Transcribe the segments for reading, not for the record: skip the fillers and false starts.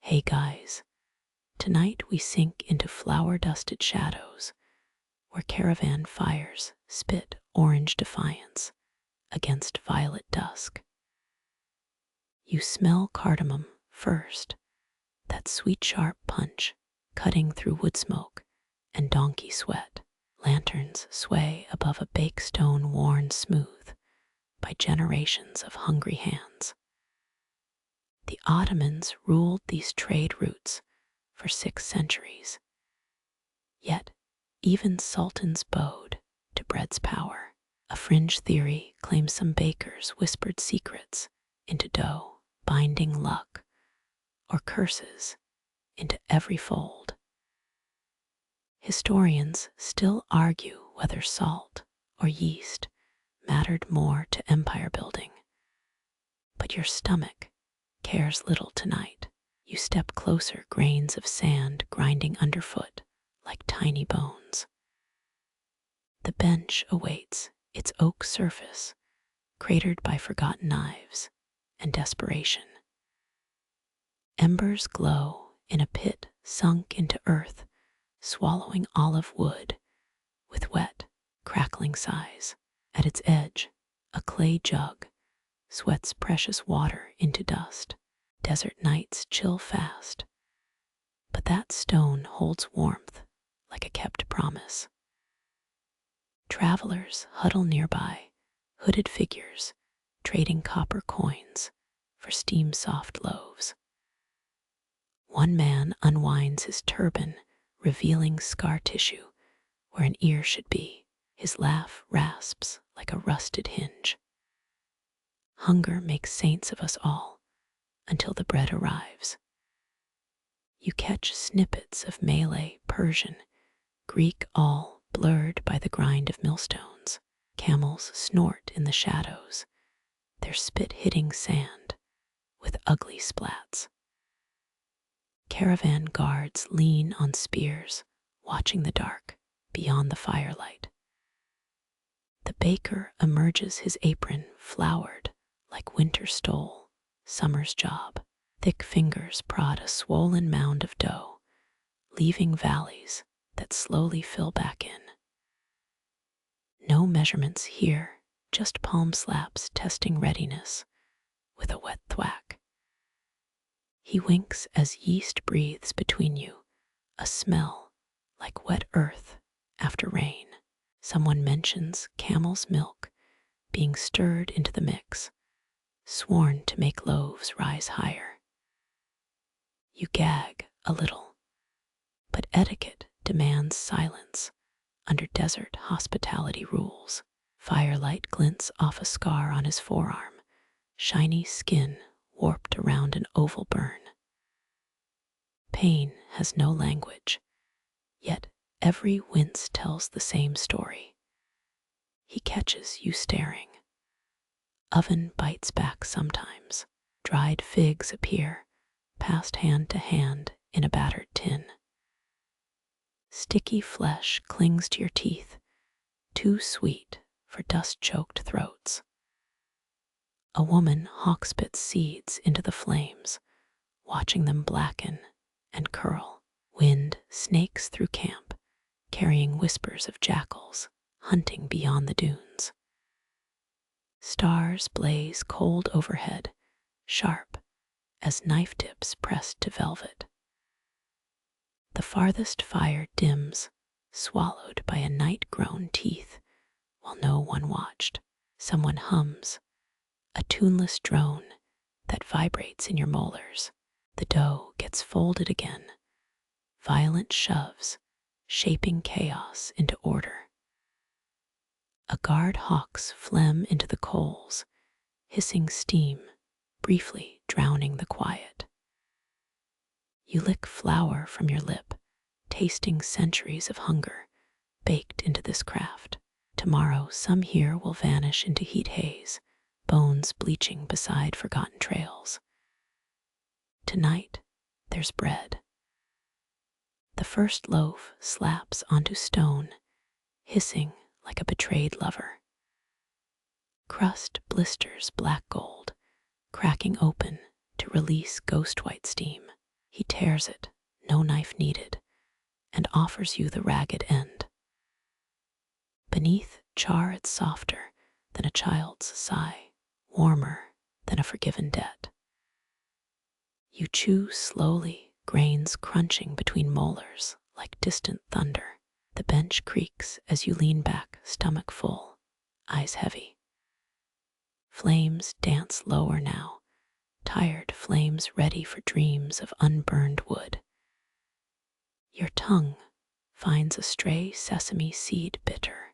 Hey guys, tonight we sink into flower-dusted shadows where caravan fires spit orange defiance against violet dusk. You smell cardamom first, that sweet sharp punch cutting through wood smoke and donkey sweat. Lanterns sway above a bake stone worn smooth by generations of hungry hands. The Ottomans ruled these trade routes for 6 centuries. Yet, even sultans bowed to bread's power. A fringe theory claims some bakers whispered secrets into dough, binding luck, or curses into every fold. Historians still argue whether salt or yeast mattered more to empire building. But your stomach cares little tonight. You step closer, grains of sand grinding underfoot like tiny bones. The bench awaits, its oak surface cratered by forgotten knives and desperation. Embers glow in a pit sunk into earth, swallowing olive wood with wet, crackling sighs. At its edge, a clay jug sweats precious water into dust. Desert nights chill fast, but that stone holds warmth like a kept promise. Travelers huddle nearby, hooded figures trading copper coins for steam-soft loaves. One man unwinds his turban, revealing scar tissue where an ear should be. His laugh rasps like a rusted hinge. Hunger makes saints of us all until the bread arrives. You catch snippets of Malay, Persian, Greek, all blurred by the grind of millstones. Camels snort in the shadows, their spit hitting sand with ugly splats. Caravan guards lean on spears, watching the dark beyond the firelight. The baker emerges, his apron floured like winter stole summer's job. Thick fingers prod a swollen mound of dough, leaving valleys that slowly fill back in. No measurements here, just palm slaps testing readiness with a wet thwack. He winks as yeast breathes between you, a smell like wet earth after rain. Someone mentions camel's milk being stirred into the mix, sworn to make loaves rise higher. You gag a little, but etiquette demands silence under desert hospitality rules. Firelight glints off a scar on his forearm, shiny skin warped around an oval burn. Pain has no language, yet every wince tells the same story. He catches you staring. Oven bites back sometimes. Dried figs appear, passed hand to hand in a battered tin. Sticky flesh clings to your teeth, too sweet for dust-choked throats. A woman hawkspits seeds into the flames, watching them blacken and curl. Wind snakes through camp, carrying whispers of jackals hunting beyond the dunes. Stars blaze cold overhead, sharp as knife tips pressed to velvet. The farthest fire dims, swallowed by a night-grown teeth, while no one watched. Someone hums, a tuneless drone that vibrates in your molars. The dough gets folded again, violent shoves, shaping chaos into order. A guard hawks phlegm into the coals, hissing steam, briefly drowning the quiet. You lick flour from your lip, tasting centuries of hunger baked into this craft. Tomorrow, some here will vanish into heat haze, bones bleaching beside forgotten trails. Tonight, there's bread. The first loaf slaps onto stone, hissing like a betrayed lover. Crust blisters black gold, cracking open to release ghost white steam. He tears it, no knife needed, and offers you the ragged end. Beneath, char it's softer than a child's sigh, warmer than a forgiven debt. You chew slowly, grains crunching between molars like distant thunder. The bench creaks as you lean back, stomach full, eyes heavy. Flames dance lower now, tired flames ready for dreams of unburned wood. Your tongue finds a stray sesame seed bitter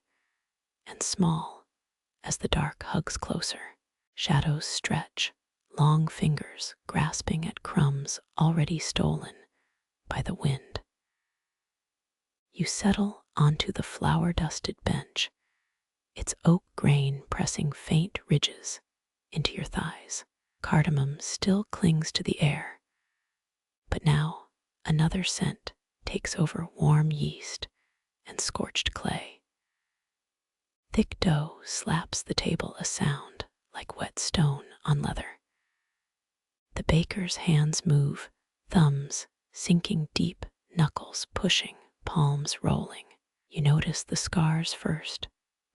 and small as the dark hugs closer. Shadows stretch, long fingers grasping at crumbs already stolen by the wind. You settle onto the flour-dusted bench, its oak grain pressing faint ridges into your thighs. Cardamom still clings to the air, but now another scent takes over: warm yeast and scorched clay. Thick dough slaps the table a sound like wet stone on leather. The baker's hands move, thumbs sinking deep, knuckles pushing, palms rolling. You notice the scars first,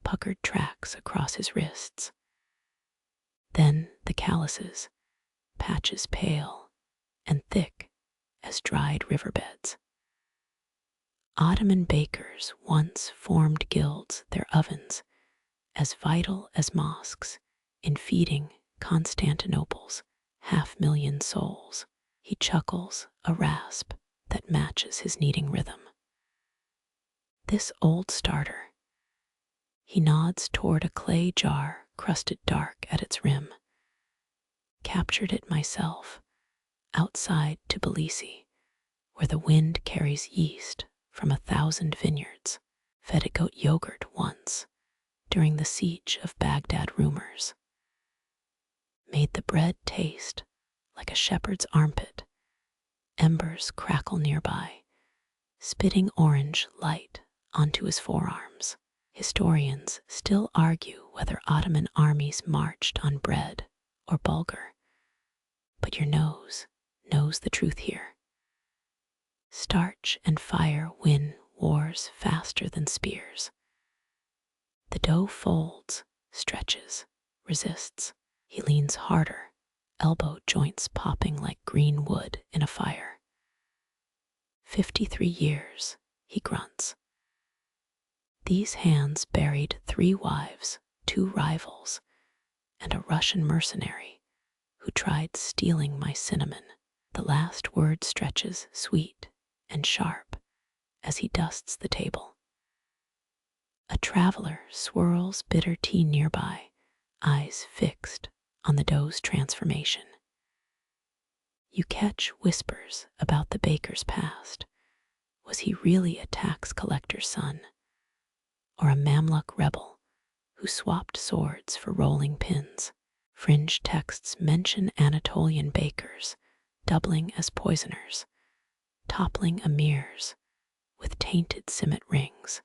puckered tracks across his wrists. Then the calluses, patches pale and thick as dried riverbeds. Ottoman bakers once formed guilds, their ovens as vital as mosques in feeding Constantinople's 500,000 souls. He chuckles, a rasp that matches his kneading rhythm. This old starter. He nods toward a clay jar crusted dark at its rim. Captured it myself, outside Tbilisi, where the wind carries yeast from 1,000 vineyards. Fed it goat yogurt once, during the siege of Baghdad rumors. Made the bread taste like a shepherd's armpit. Embers crackle nearby, spitting orange light onto his forearms. Historians still argue whether Ottoman armies marched on bread or bulgur, but your nose knows the truth here. Starch and fire win wars faster than spears. The dough folds, stretches, resists. He leans harder, elbow joints popping like green wood in a fire. 53 years, he grunts. These hands buried 3 wives, 2 rivals, and a Russian mercenary who tried stealing my cinnamon. The last word stretches sweet and sharp as he dusts the table. A traveler swirls bitter tea nearby, eyes fixed on the dough's transformation. You catch whispers about the baker's past. Was he really a tax collector's son, or a Mamluk rebel who swapped swords for rolling pins? Fringe texts mention Anatolian bakers doubling as poisoners, toppling emirs with tainted simmet rings.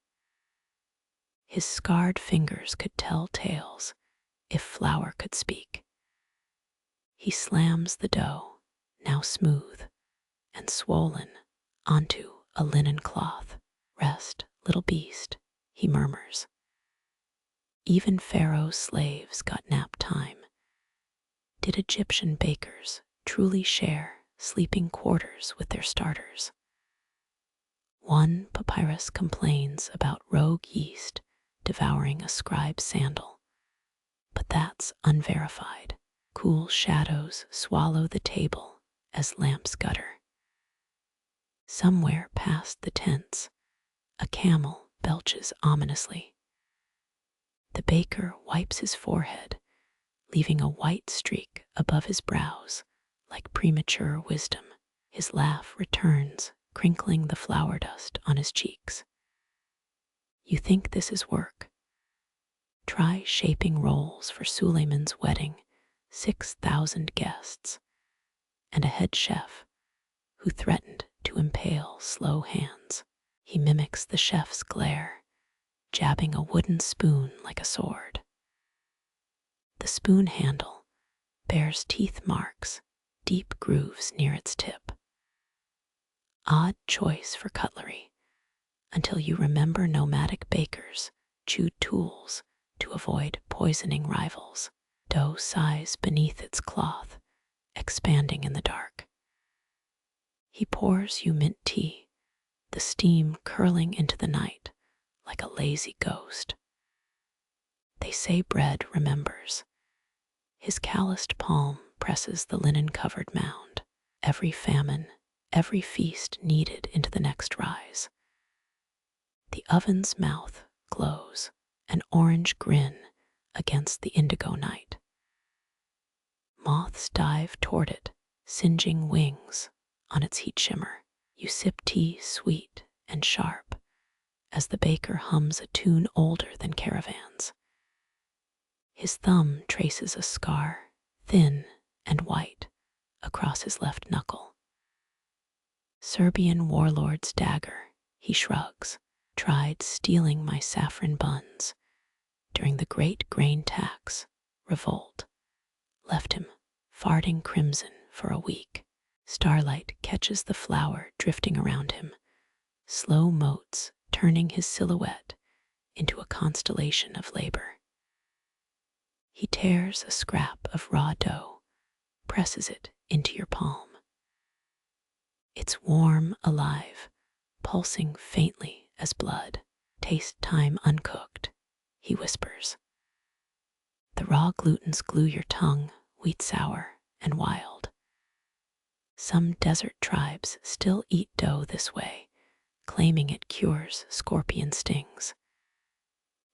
His scarred fingers could tell tales if flour could speak. He slams the dough, now smooth and swollen, onto a linen cloth. Rest, little beast, he murmurs. Even Pharaoh's slaves got nap time. Did Egyptian bakers truly share sleeping quarters with their starters? One papyrus complains about rogue yeast devouring a scribe's sandal, but that's unverified. Cool shadows swallow the table as lamps gutter. Somewhere past the tents, a camel belches ominously. The baker wipes his forehead, leaving a white streak above his brows like premature wisdom. His laugh returns, crinkling the flour dust on his cheeks. You think this is work? Try shaping rolls for Suleiman's wedding, 6,000 guests, and a head chef who threatened to impale slow hands. He mimics the chef's glare, jabbing a wooden spoon like a sword. The spoon handle bears teeth marks, deep grooves near its tip. odd choice for cutlery, until you remember nomadic bakers chewed tools to avoid poisoning rivals. Dough sighs beneath its cloth, expanding in the dark. He pours you mint tea, the steam curling into the night like a lazy ghost. They say bread remembers. His calloused palm presses the linen-covered mound. Every famine, every feast kneaded into the next rise. The oven's mouth glows, an orange grin against the indigo night. Moths dive toward it, singeing wings on its heat shimmer. You sip tea sweet and sharp as the baker hums a tune older than Caravans. His thumb traces a scar, thin and white, across his left knuckle. Serbian warlord's dagger, he shrugs, tried stealing my saffron buns during the great grain tax revolt, left him farting crimson for a week. Starlight catches the flour drifting around him, slow motes turning his silhouette into a constellation of labor. He tears a scrap of raw dough, presses it into your palm. It's warm, alive, pulsing faintly as blood. Taste time uncooked, he whispers. The raw glutens glue your tongue, wheat sour and wild. Some desert tribes still eat dough this way, claiming it cures scorpion stings.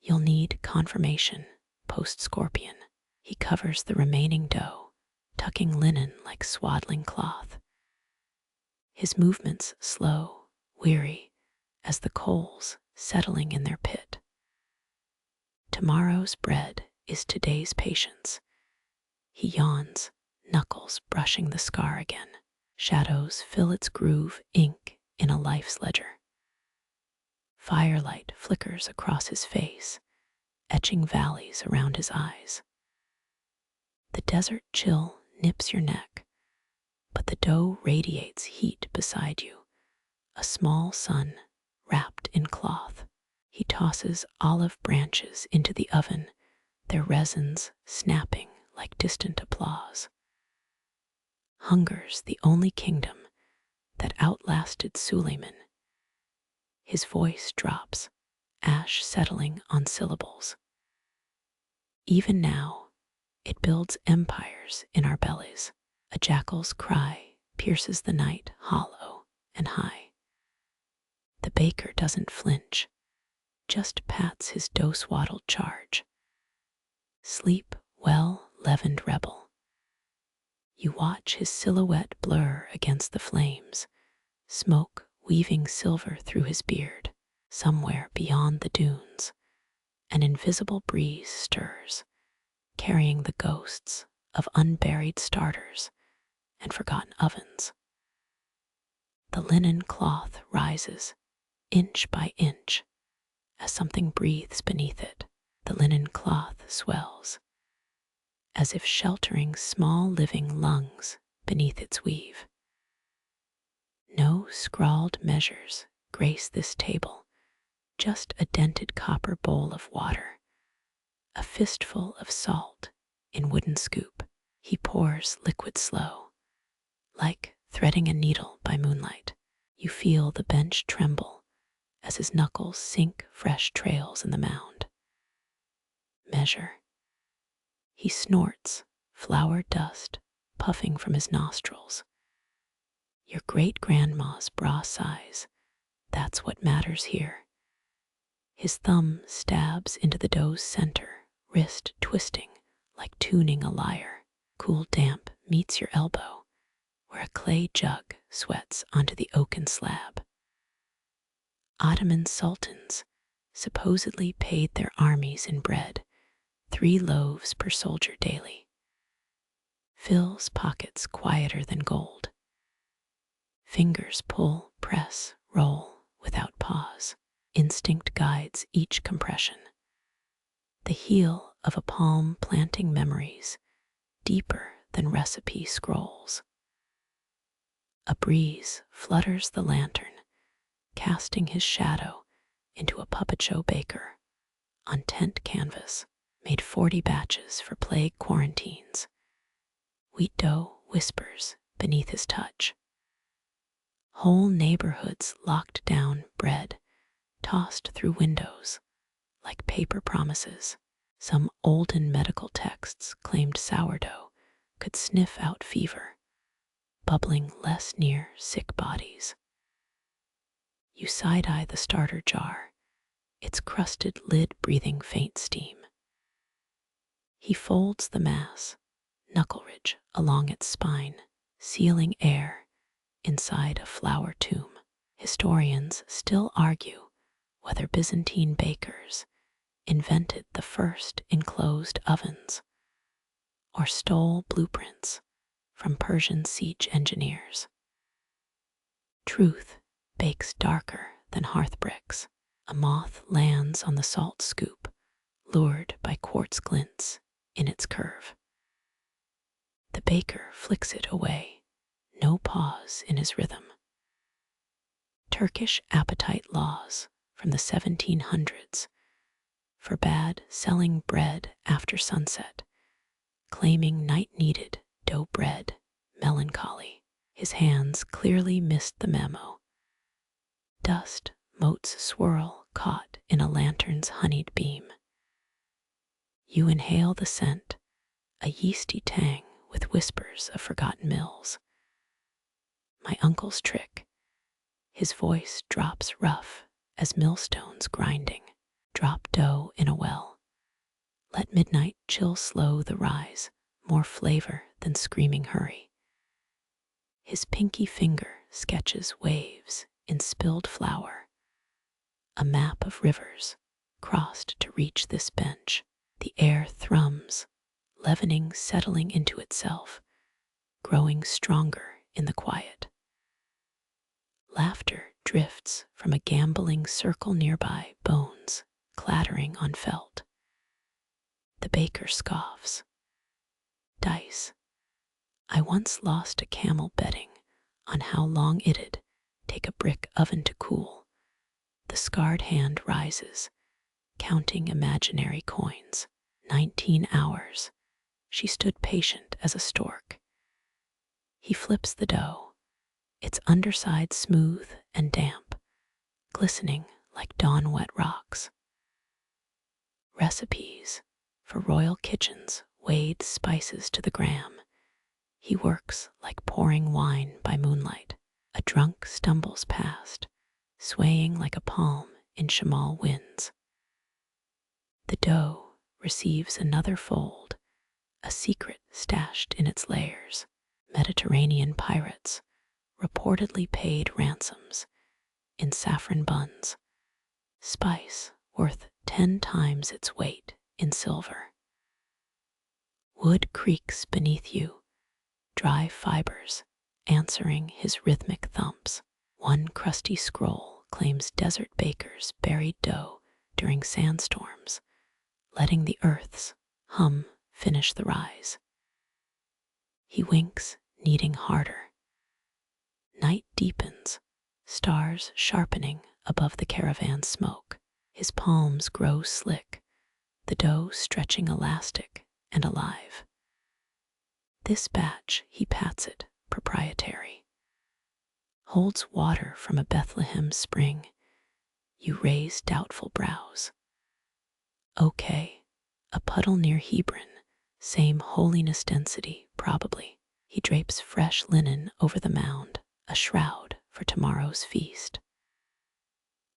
You'll need confirmation post-scorpion. He covers the remaining dough, tucking linen like swaddling cloth. His movements slow, weary, as the coals settling in their pit. Tomorrow's bread is today's patience. He yawns, knuckles brushing the scar again. Shadows fill its groove, ink in a life's ledger. Firelight flickers across his face, etching valleys around his eyes. The desert chill nips your neck, but the dough radiates heat beside you, a small sun wrapped in cloth. He tosses olive branches into the oven, their resins snapping like distant applause. Hunger's the only kingdom that outlasted Suleiman. His voice drops, ash settling on syllables. Even now, it builds empires in our bellies. A jackal's cry pierces the night hollow and high. The baker doesn't flinch, just pats his dough-swaddled charge. Sleep well, leavened rebel. You watch his silhouette blur against the flames, smoke weaving silver through his beard. Somewhere beyond the dunes, an invisible breeze stirs, carrying the ghosts of unburied starters and forgotten ovens. The linen cloth rises, inch by inch, as something breathes beneath it. The linen cloth swells, as if sheltering small living lungs beneath its weave. No scrawled measures grace this table, just a dented copper bowl of water, a fistful of salt in wooden scoop. He pours liquid slow, like threading a needle by moonlight. You feel the bench tremble as his knuckles sink fresh trails in the mound. Measure. He snorts, flour dust puffing from his nostrils. Your great-grandma's bra size, that's what matters here. His thumb stabs into the dough's center, wrist twisting like tuning a lyre. Cool damp meets your elbow, where a clay jug sweats onto the oaken slab. Ottoman sultans supposedly paid their armies in bread, 3 loaves per soldier daily. Fills pockets quieter than gold. Fingers pull, press, roll without pause. Instinct guides each compression. The heel of a palm planting memories deeper than recipe scrolls. A breeze flutters the lantern, casting his shadow into a puppet show baker on tent canvas, made 40 batches for plague quarantines. Wheat dough whispers beneath his touch. Whole neighborhoods locked down, bread tossed through windows like paper promises. Some olden medical texts claimed sourdough could sniff out fever, bubbling less near sick bodies. You side-eye the starter jar, its crusted lid breathing faint steam. He folds the mass, knuckle ridge along its spine, sealing air inside a flour tomb. Historians still argue whether Byzantine bakers invented the first enclosed ovens or stole blueprints from Persian siege engineers. Truth bakes darker than hearth bricks. A moth lands on the salt scoop, lured by quartz glints in its curve. The baker flicks it away, no pause in his rhythm. Turkish appetite laws from the 1700s forbade selling bread after sunset, claiming night-kneaded dough bread melancholy. His hands clearly missed the memo. Dust motes swirl caught in a lantern's honeyed beam. You inhale the scent, a yeasty tang with whispers of forgotten mills. My uncle's trick. His voice drops rough as millstones grinding. Drop dough in a well. Let midnight chill slow the rise, more flavor than screaming hurry. His pinky finger sketches waves in spilled flour, a map of rivers crossed to reach this bench. The air thrums, leavening settling into itself, growing stronger in the quiet. Laughter drifts from a gambling circle nearby, bones clattering on felt. The baker scoffs. Dice. I once lost a camel betting on how long it'd take a brick oven to cool. The scarred hand rises, counting imaginary coins. 19 hours. She stood patient as a stork. He flips the dough, its underside smooth and damp, glistening like dawn-wet rocks. Recipes for royal kitchens wade spices to the gram. He works like pouring wine by moonlight. A drunk stumbles past, swaying like a palm in shamal winds. The dough receives another fold, a secret stashed in its layers. Mediterranean pirates reportedly paid ransoms in saffron buns, spice worth 10 times its weight in silver. Wood creaks beneath you, dry fibers answering his rhythmic thumps. One crusty scroll claims desert bakers buried dough during sandstorms, letting the earth's hum finish the rise. He winks, kneading harder. Night deepens, stars sharpening above the caravan smoke. His palms grow slick, the dough stretching elastic and alive. This batch, he pats it, proprietary. Holds water from a Bethlehem spring. You raise doubtful brows. Okay, a puddle near Hebron, same holiness density, probably. He drapes fresh linen over the mound, a shroud for tomorrow's feast.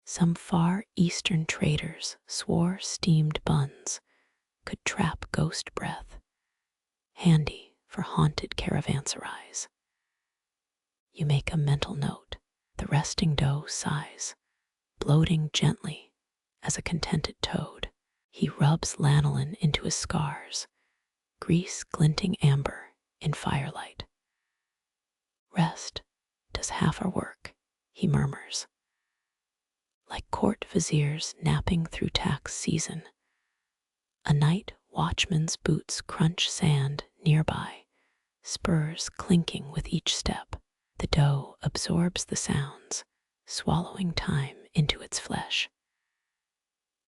Some far eastern traders swore steamed buns could trap ghost breath, handy for haunted caravanserais. You make a mental note. The resting dough sighs, bloating gently as a contented toad. He rubs lanolin into his scars, grease glinting amber in firelight. Rest does half our work, he murmurs. Like court viziers napping through tax season, a night watchman's boots crunch sand nearby, spurs clinking with each step. The dough absorbs the sounds, swallowing time into its flesh.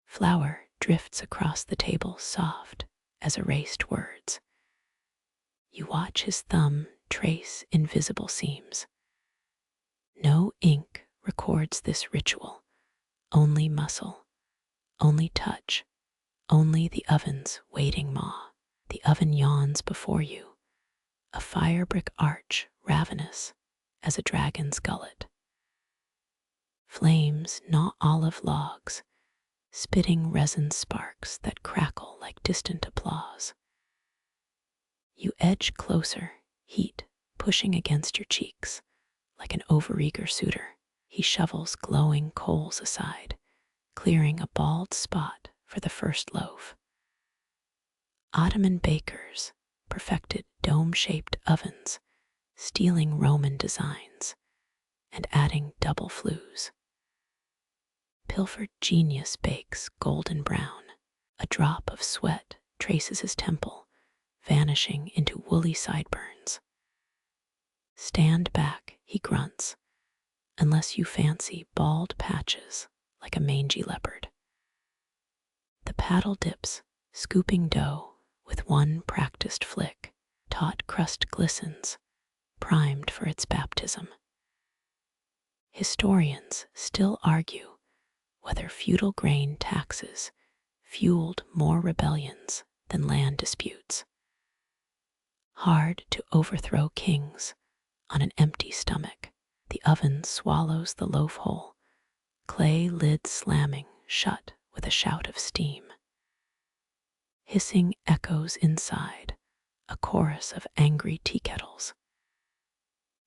Flour drifts across the table soft as erased words. You watch his thumb trace invisible seams. No ink records this ritual, only muscle, only touch, only the oven's waiting maw. The oven yawns before you, a fire-brick arch ravenous as a dragon's gullet. Flames gnaw olive logs, spitting resin sparks that crackle like distant applause. You edge closer, heat pushing against your cheeks like an overeager suitor. He shovels glowing coals aside, clearing a bald spot for the first loaf. Ottoman bakers perfected dome-shaped ovens, stealing Roman designs and adding double flues. Pilfered genius bakes golden brown. A drop of sweat traces his temple, vanishing into woolly sideburns. Stand back, he grunts, unless you fancy bald patches like a mangy leopard. The paddle dips, scooping dough with one practiced flick. Taut crust glistens, primed for its baptism. Historians still argue whether feudal grain taxes fueled more rebellions than land disputes. Hard to overthrow kings on an empty stomach, the oven swallows the loaf whole, clay lid slamming shut with a shout of steam. Hissing echoes inside, a chorus of angry tea kettles.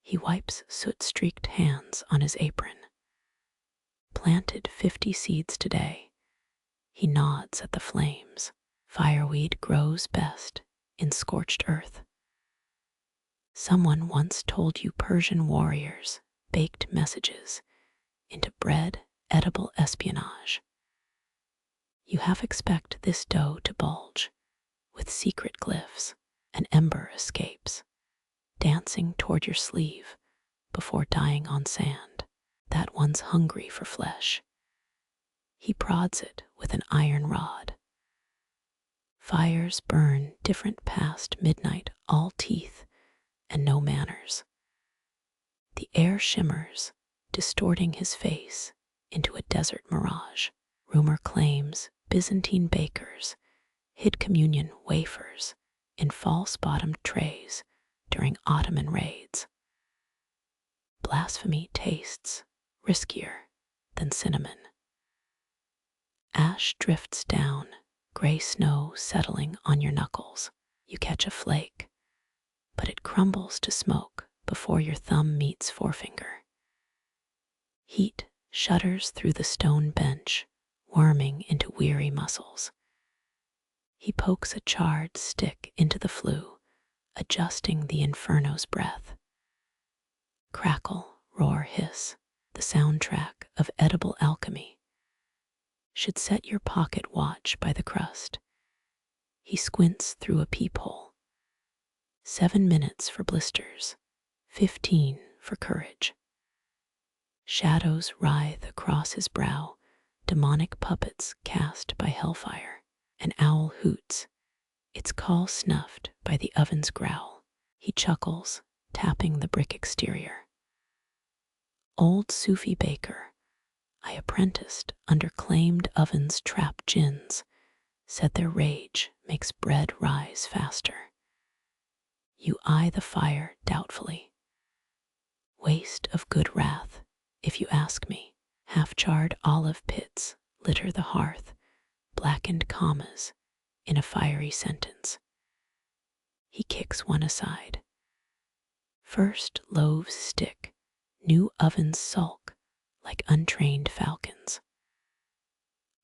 He wipes soot-streaked hands on his apron. Planted 50 seeds today. He nods at the flames. Fireweed grows best in scorched earth. Someone once told you Persian warriors baked messages into bread, edible espionage. You half expect this dough to bulge with secret glyphs. An ember escapes, dancing toward your sleeve before dying on sand. That one's hungry for flesh. He prods it with an iron rod. Fires burn different past midnight, all teeth and no manners. The air shimmers, distorting his face into a desert mirage. Rumor claims Byzantine bakers hid communion wafers in false-bottomed trays during Ottoman raids. Blasphemy tastes riskier than cinnamon. Ash drifts down, gray snow settling on your knuckles. You catch a flake, but it crumbles to smoke before your thumb meets forefinger. Heat shudders through the stone bench, worming into weary muscles. He pokes a charred stick into the flue, adjusting the inferno's breath. Crackle, roar, hiss, the soundtrack of edible alchemy. Should set your pocket watch by the crust. He squints through a peephole. 7 minutes for blisters, 15 for courage. Shadows writhe across his brow, demonic puppets cast by hellfire. An owl hoots, its call snuffed by the oven's growl. He chuckles, tapping the brick exterior. Old Sufi baker, I apprenticed under claimed ovens trap djinns, said their rage makes bread rise faster. You eye the fire doubtfully. Waste of good wrath, if you ask me. Half-charred olive pits litter the hearth, blackened commas in a fiery sentence. He kicks one aside. First loaves stick, new ovens sulk like untrained falcons.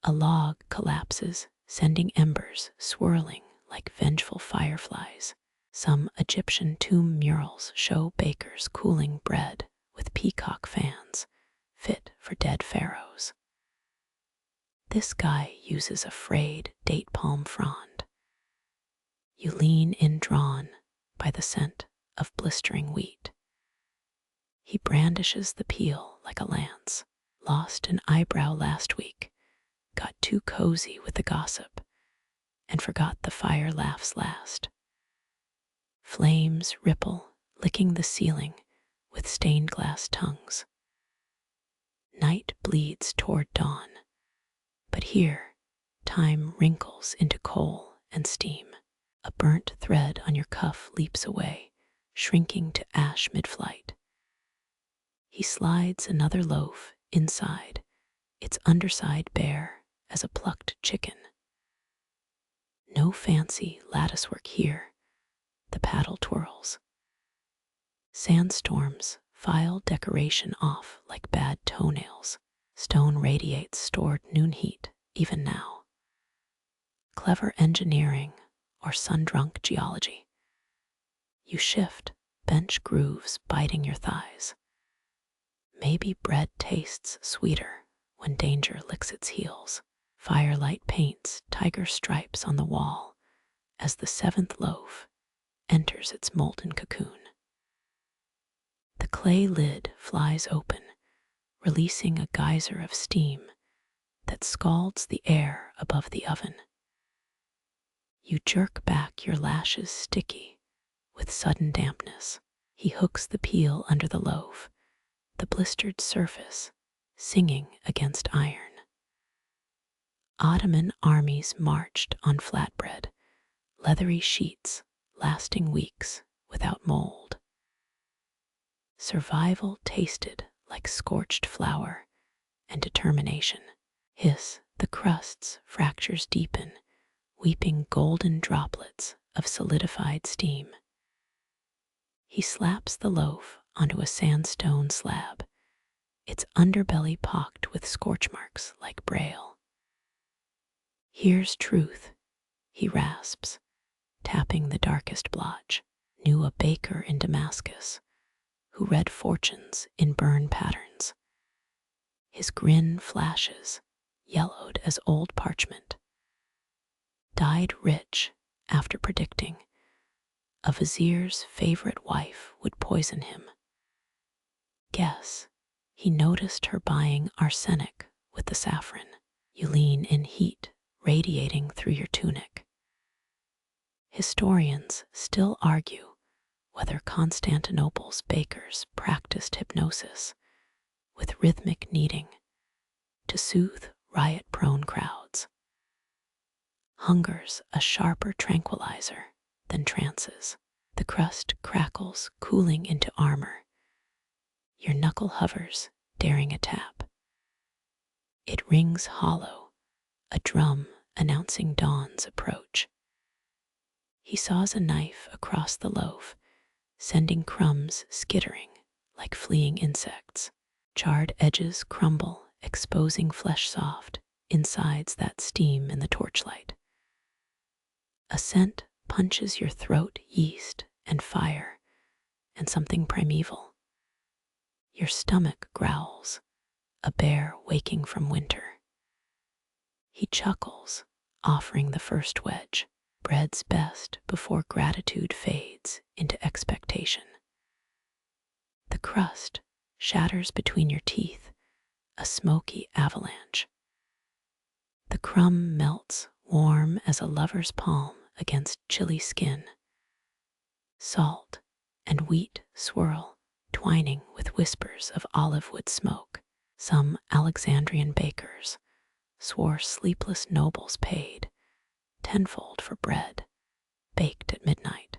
A log collapses, sending embers swirling like vengeful fireflies. Some Egyptian tomb murals show bakers cooling bread with peacock fans, fit for dead pharaohs. This guy uses a frayed date palm frond. You lean in drawn by the scent of blistering wheat. He brandishes the peel like a lance. Lost an eyebrow last week, got too cozy with the gossip, and forgot the fire laughs last. Flames ripple, licking the ceiling with stained glass tongues. Night bleeds toward dawn, but here time wrinkles into coal and steam. A burnt thread on your cuff leaps away, shrinking to ash mid-flight. He slides another loaf inside, its underside bare as a plucked chicken. No fancy latticework here, the paddle twirls. Sandstorms file decoration off like bad toenails. Stone radiates stored noon heat even now. Clever engineering or sun-drunk geology. You shift, bench grooves biting your thighs. Maybe bread tastes sweeter when danger licks its heels. Firelight paints tiger stripes on the wall as the seventh loaf enters its molten cocoon. The clay lid flies open, releasing a geyser of steam that scalds the air above the oven. You jerk back, your lashes sticky with sudden dampness. He hooks the peel under the loaf, the blistered surface singing against iron. Ottoman armies marched on flatbread, leathery sheets lasting weeks without mold. Survival tasted like scorched flour and determination. Hiss, the crust's fractures deepen, weeping golden droplets of solidified steam. He slaps the loaf onto a sandstone slab, its underbelly pocked with scorch marks like braille. Here's truth, he rasps, tapping the darkest blotch. Knew a baker in Damascus who read fortunes in burn patterns. His grin flashes, yellowed as old parchment. Died rich after predicting a vizier's favorite wife would poison him. Guess he noticed her buying arsenic with the saffron. You lean in heat radiating through your tunic. Historians still argue whether Constantinople's bakers practiced hypnosis with rhythmic kneading to soothe riot-prone crowds. Hunger's a sharper tranquilizer than trances. The crust crackles, cooling into armor. Your knuckle hovers, daring a tap. It rings hollow, a drum announcing dawn's approach. He saws a knife across the loaf, sending crumbs skittering like fleeing insects. Charred edges crumble, exposing flesh soft insides that steam in the torchlight. A scent punches your throat, yeast and fire, and something primeval. Your stomach growls, a bear waking from winter. He chuckles, offering the first wedge, bread's best before gratitude fades into expectation. The crust shatters between your teeth, a smoky avalanche. The crumb melts, warm as a lover's palm against chilly skin. Salt and wheat swirl, twining with whispers of olive wood smoke. Some Alexandrian bakers swore sleepless nobles paid tenfold for bread baked at midnight,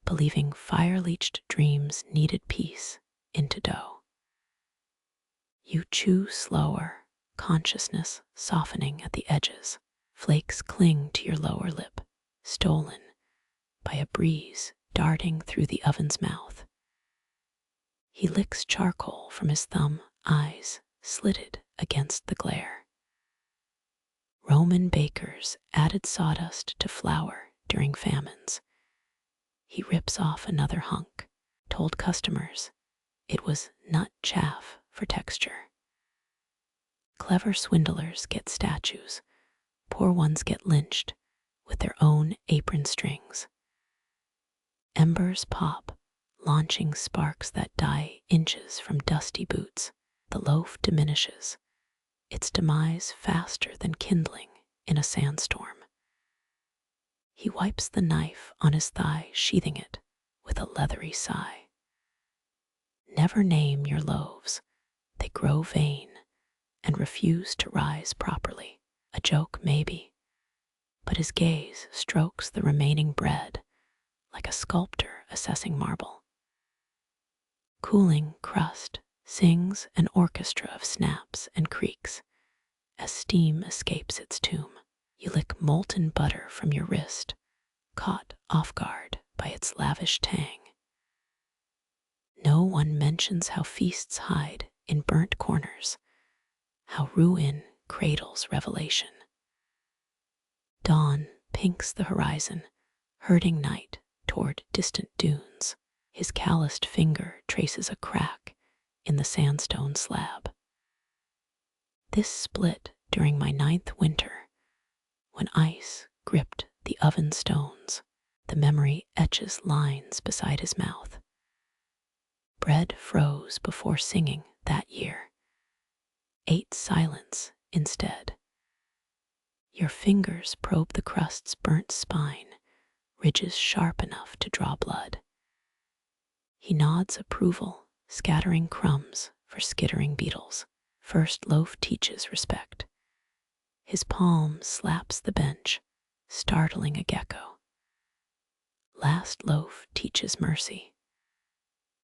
believing fire-leached dreams needed peace into dough. You chew slower, consciousness softening at the edges. Flakes cling to your lower lip, stolen by a breeze darting through the oven's mouth. He licks charcoal from his thumb, eyes slitted against the glare. Roman bakers added sawdust to flour during famines. He rips off another hunk, told customers it was nut chaff for texture. Clever swindlers get statues, poor ones get lynched with their own apron strings. Embers pop launching sparks that die inches from dusty boots. The loaf diminishes, its demise faster than kindling in a sandstorm. He wipes the knife on his thigh, sheathing it with a leathery sigh. Never name your loaves. They grow vain and refuse to rise properly. A joke, maybe, but his gaze strokes the remaining bread like a sculptor assessing marble. Cooling crust sings an orchestra of snaps and creaks as steam escapes its tomb. You lick molten butter from your wrist, caught off guard by its lavish tang. No one mentions how feasts hide in burnt corners, how ruin cradles revelation. Dawn pinks the horizon, herding night toward distant dunes. His calloused finger traces a crack in the sandstone slab. This split during my 9th winter, when ice gripped the oven stones. The memory etches lines beside his mouth. Bread froze before singing that year. Ate silence instead. Your fingers probe the crust's burnt spine, ridges sharp enough to draw blood. He nods approval, scattering crumbs for skittering beetles. First loaf teaches respect. His palm slaps the bench, startling a gecko. Last loaf teaches mercy.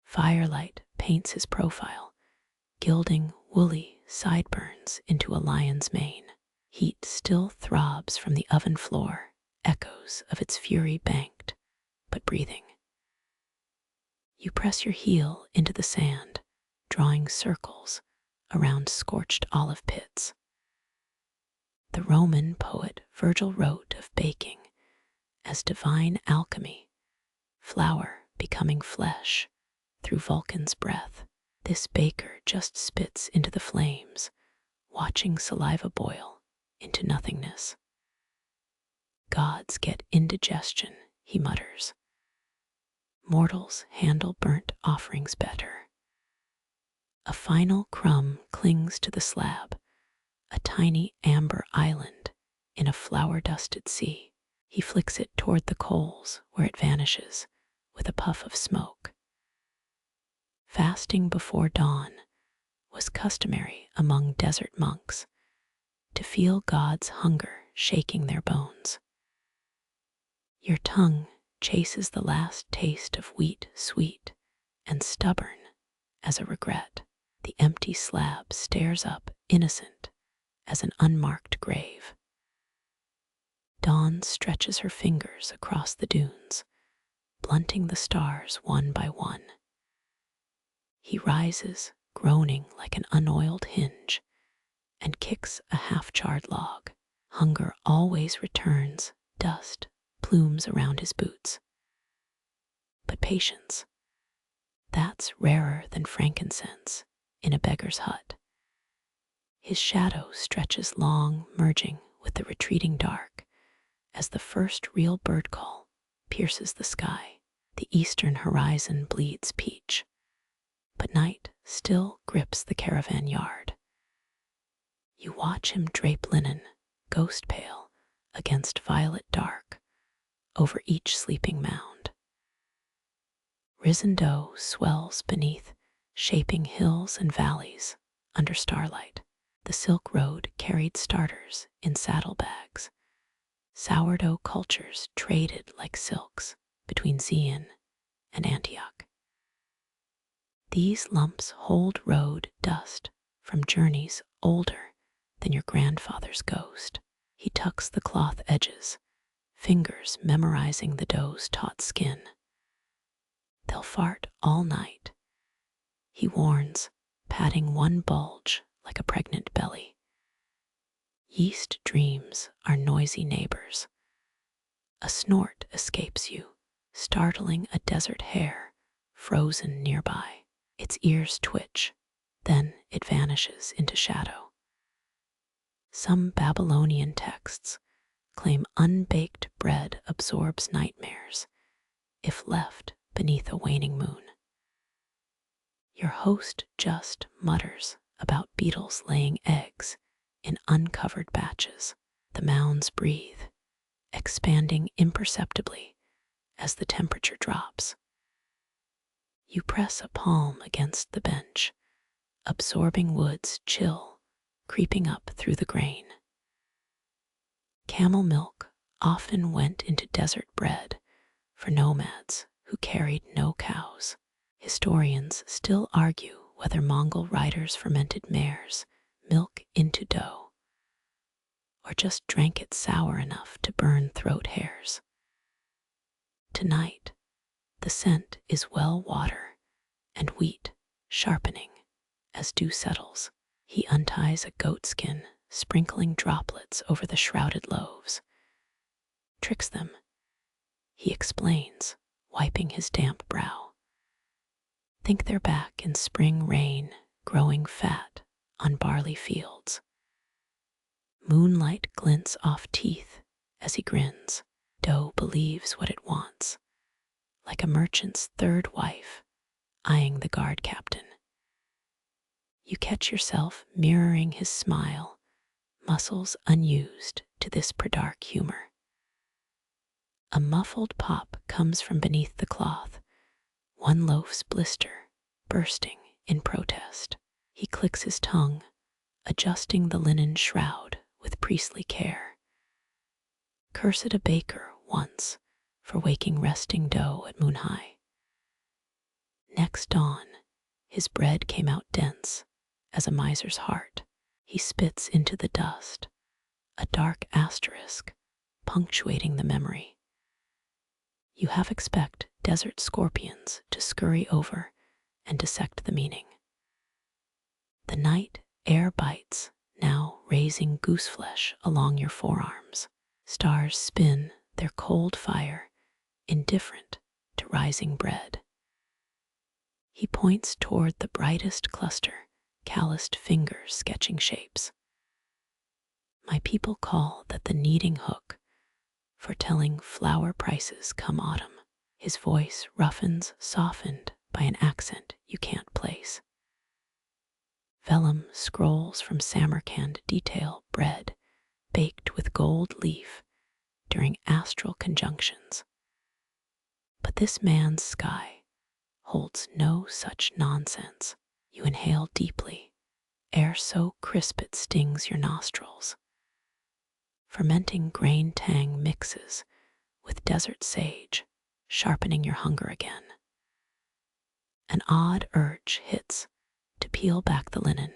Firelight paints his profile, gilding woolly sideburns into a lion's mane. Heat still throbs from the oven floor, echoes of its fury banked, but breathing. You press your heel into the sand, drawing circles around scorched olive pits. The Roman poet Virgil wrote of baking as divine alchemy, flour becoming flesh through Vulcan's breath. This baker just spits into the flames, watching saliva boil into nothingness. Gods get indigestion, he mutters. Mortals handle burnt offerings better. A final crumb clings to the slab, a tiny amber island in a flour-dusted sea. He flicks it toward the coals, where it vanishes with a puff of smoke. Fasting before dawn was customary among desert monks, to feel God's hunger shaking their bones. Your tongue chases the last taste of wheat, sweet and stubborn as a regret. The empty slab stares up, innocent as an unmarked grave. Dawn stretches her fingers across the dunes, blunting the stars one by one. He rises, groaning like an unoiled hinge, and kicks a half-charred log. Hunger always returns, dust plumes around his boots. But patience, that's rarer than frankincense in a beggar's hut. His shadow stretches long, merging with the retreating dark, as the first real bird call pierces the sky. The eastern horizon bleeds peach, but night still grips the caravan yard. You watch him drape linen, ghost pale, against violet dark, over each sleeping mound. Risen dough swells beneath, shaping hills and valleys under starlight. The Silk Road carried starters in saddlebags. Sourdough cultures traded like silks between Zion and Antioch. These lumps hold road dust from journeys older than your grandfather's ghost. He tucks the cloth edges, fingers memorizing the dough's taut skin. They'll fart all night, he warns, patting one bulge like a pregnant belly. Yeast dreams are noisy neighbors. A snort escapes you, startling a desert hare frozen nearby. Its ears twitch, then it vanishes into shadow. Some Babylonian texts claim unbaked bread absorbs nightmares if left beneath a waning moon. Your host just mutters about beetles laying eggs in uncovered batches. The mounds breathe, expanding imperceptibly as the temperature drops. You press a palm against the bench, absorbing wood's chill creeping up through the grain. Camel milk often went into desert bread for nomads who carried no cows. Historians still argue whether Mongol riders fermented mare's milk into dough, or just drank it sour enough to burn throat hairs. Tonight, the scent is well water and wheat sharpening as dew settles. He unties a goatskin, sprinkling droplets over the shrouded loaves. Tricks them, he explains, wiping his damp brow. Think they're back in spring rain, growing fat on barley fields. Moonlight glints off teeth as he grins. Dough believes what it wants, like a merchant's third wife, eyeing the guard captain. You catch yourself mirroring his smile, muscles unused to this dark humor. A muffled pop comes from beneath the cloth, one loaf's blister bursting in protest. He clicks his tongue, adjusting the linen shroud with priestly care. Cursed a baker once for waking resting dough at moon high. Next dawn, his bread came out dense as a miser's heart. He spits into the dust, a dark asterisk punctuating the memory. You half expect desert scorpions to scurry over and dissect the meaning. The night air bites, now raising goose flesh along your forearms. Stars spin their cold fire, indifferent to rising bread. He points toward the brightest cluster, calloused fingers sketching shapes. My people call that the Kneading Hook, foretelling flour prices come autumn. His voice roughens, softened by an accent you can't place. Vellum scrolls from Samarkand detail bread baked with gold leaf during astral conjunctions. But this man's sky holds no such nonsense. You inhale deeply, air so crisp it stings your nostrils. Fermenting grain tang mixes with desert sage, sharpening your hunger again. An odd urge hits to peel back the linen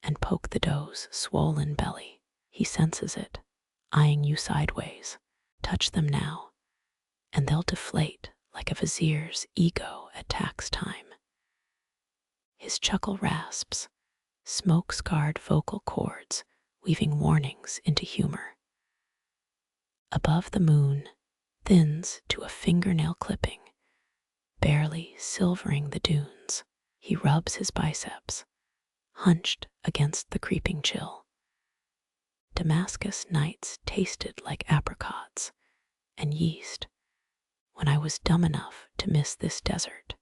and poke the dough's swollen belly. He senses it, eyeing you sideways. Touch them now, and they'll deflate like a vizier's ego at tax time. His chuckle rasps, smoke-scarred vocal cords weaving warnings into humor. Above the moon thins to a fingernail clipping, barely silvering the dunes. He rubs his biceps, hunched against the creeping chill. Damascus nights tasted like apricots and yeast when I was dumb enough to miss this desert.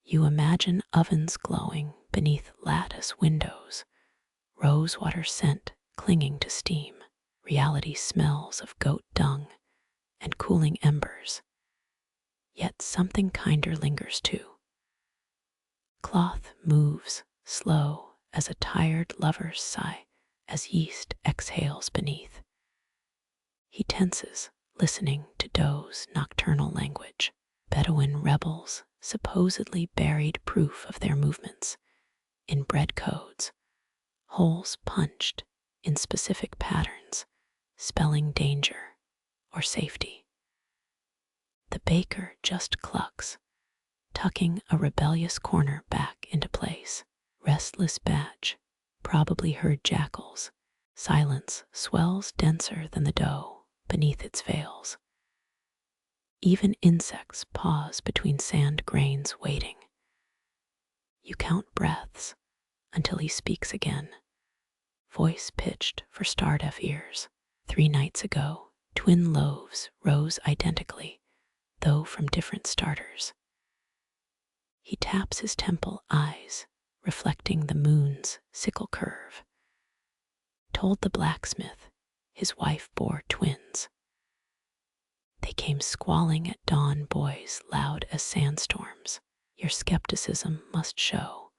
You imagine ovens glowing beneath lattice windows, rosewater scent clinging to steam. Reality smells of goat dung and cooling embers. Yet something kinder lingers too. Cloth moves slow as a tired lover's sigh as yeast exhales beneath. He tenses, listening to dough's nocturnal language. Bedouin rebels supposedly buried proof of their movements in bread codes, holes punched in specific patterns, spelling danger or safety. The baker just clucks, tucking a rebellious corner back into place. Restless badge probably heard jackals. Silence swells denser than the dough beneath its veils. Even insects pause between sand grains waiting. You count breaths until he speaks again, voice pitched for star-deaf ears. 3 nights ago, twin loaves rose identically, though from different starters. He taps his temple eyes, reflecting the moon's sickle curve. Told the blacksmith his wife bore twins. They came squalling at dawn, boys loud as sandstorms. Your skepticism must show,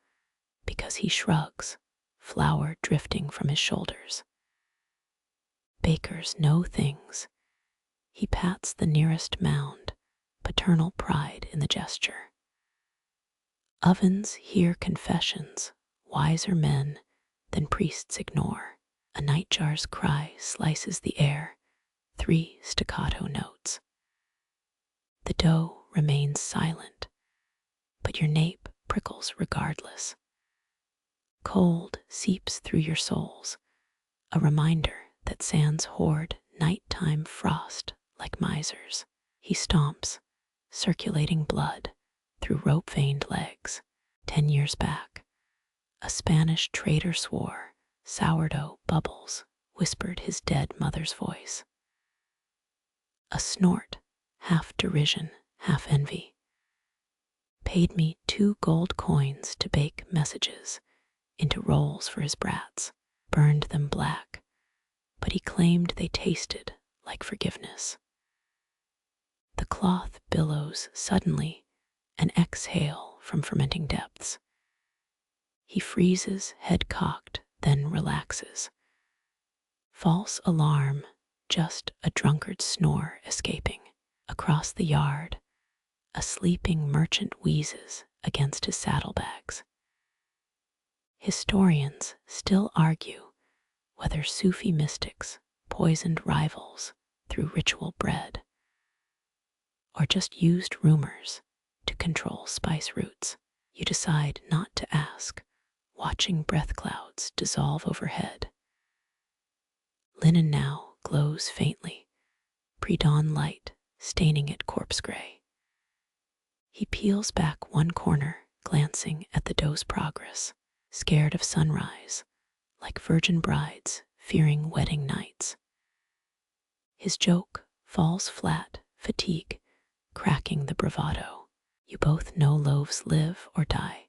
because he shrugs, flour drifting from his shoulders. Bakers know things. He pats the nearest mound, paternal pride in the gesture. Ovens hear confessions, wiser men than priests ignore. A nightjar's cry slices the air, 3 staccato notes. The dough remains silent, but your nape prickles regardless. Cold seeps through your souls, a reminder that sands hoard nighttime frost like misers. He stomps, circulating blood through rope-veined legs. 10 years back, a Spanish trader swore sourdough bubbles whispered his dead mother's voice. A snort, half derision, half envy. Paid me 2 gold coins to bake messages into rolls for his brats, burned them black, but he claimed they tasted like forgiveness. The cloth billows suddenly, an exhale from fermenting depths. He freezes, head cocked, then relaxes. False alarm, just a drunkard's snore escaping. Across the yard, a sleeping merchant wheezes against his saddlebags. Historians still argue whether Sufi mystics poisoned rivals through ritual bread, or just used rumors to control spice routes. You decide not to ask, watching breath clouds dissolve overhead. Linen now glows faintly, pre-dawn light staining it corpse gray. He peels back one corner, glancing at the dough's progress, scared of sunrise, like virgin brides fearing wedding nights. His joke falls flat, fatigue cracking the bravado. You both know loaves live or die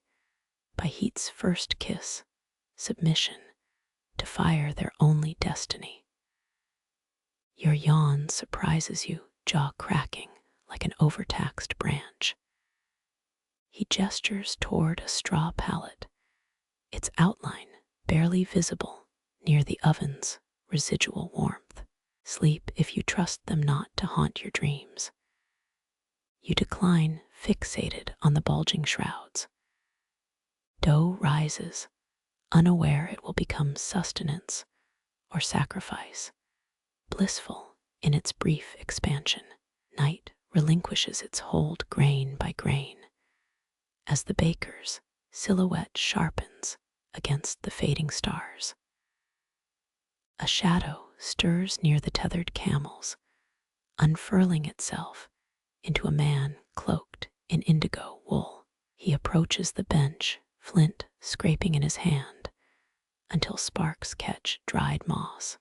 by heat's first kiss, submission to fire their only destiny. Your yawn surprises you, jaw cracking like an overtaxed branch. He gestures toward a straw pallet, its outline barely visible near the oven's residual warmth. Sleep if you trust them not to haunt your dreams. You decline, fixated on the bulging shrouds. Dough rises, unaware it will become sustenance or sacrifice, blissful in its brief expansion. Night relinquishes its hold grain by grain, as the baker's silhouette sharpens against the fading stars. A shadow stirs near the tethered camels, unfurling itself into a man cloaked in indigo wool. He approaches the bench, flint scraping in his hand, until sparks catch dried moss.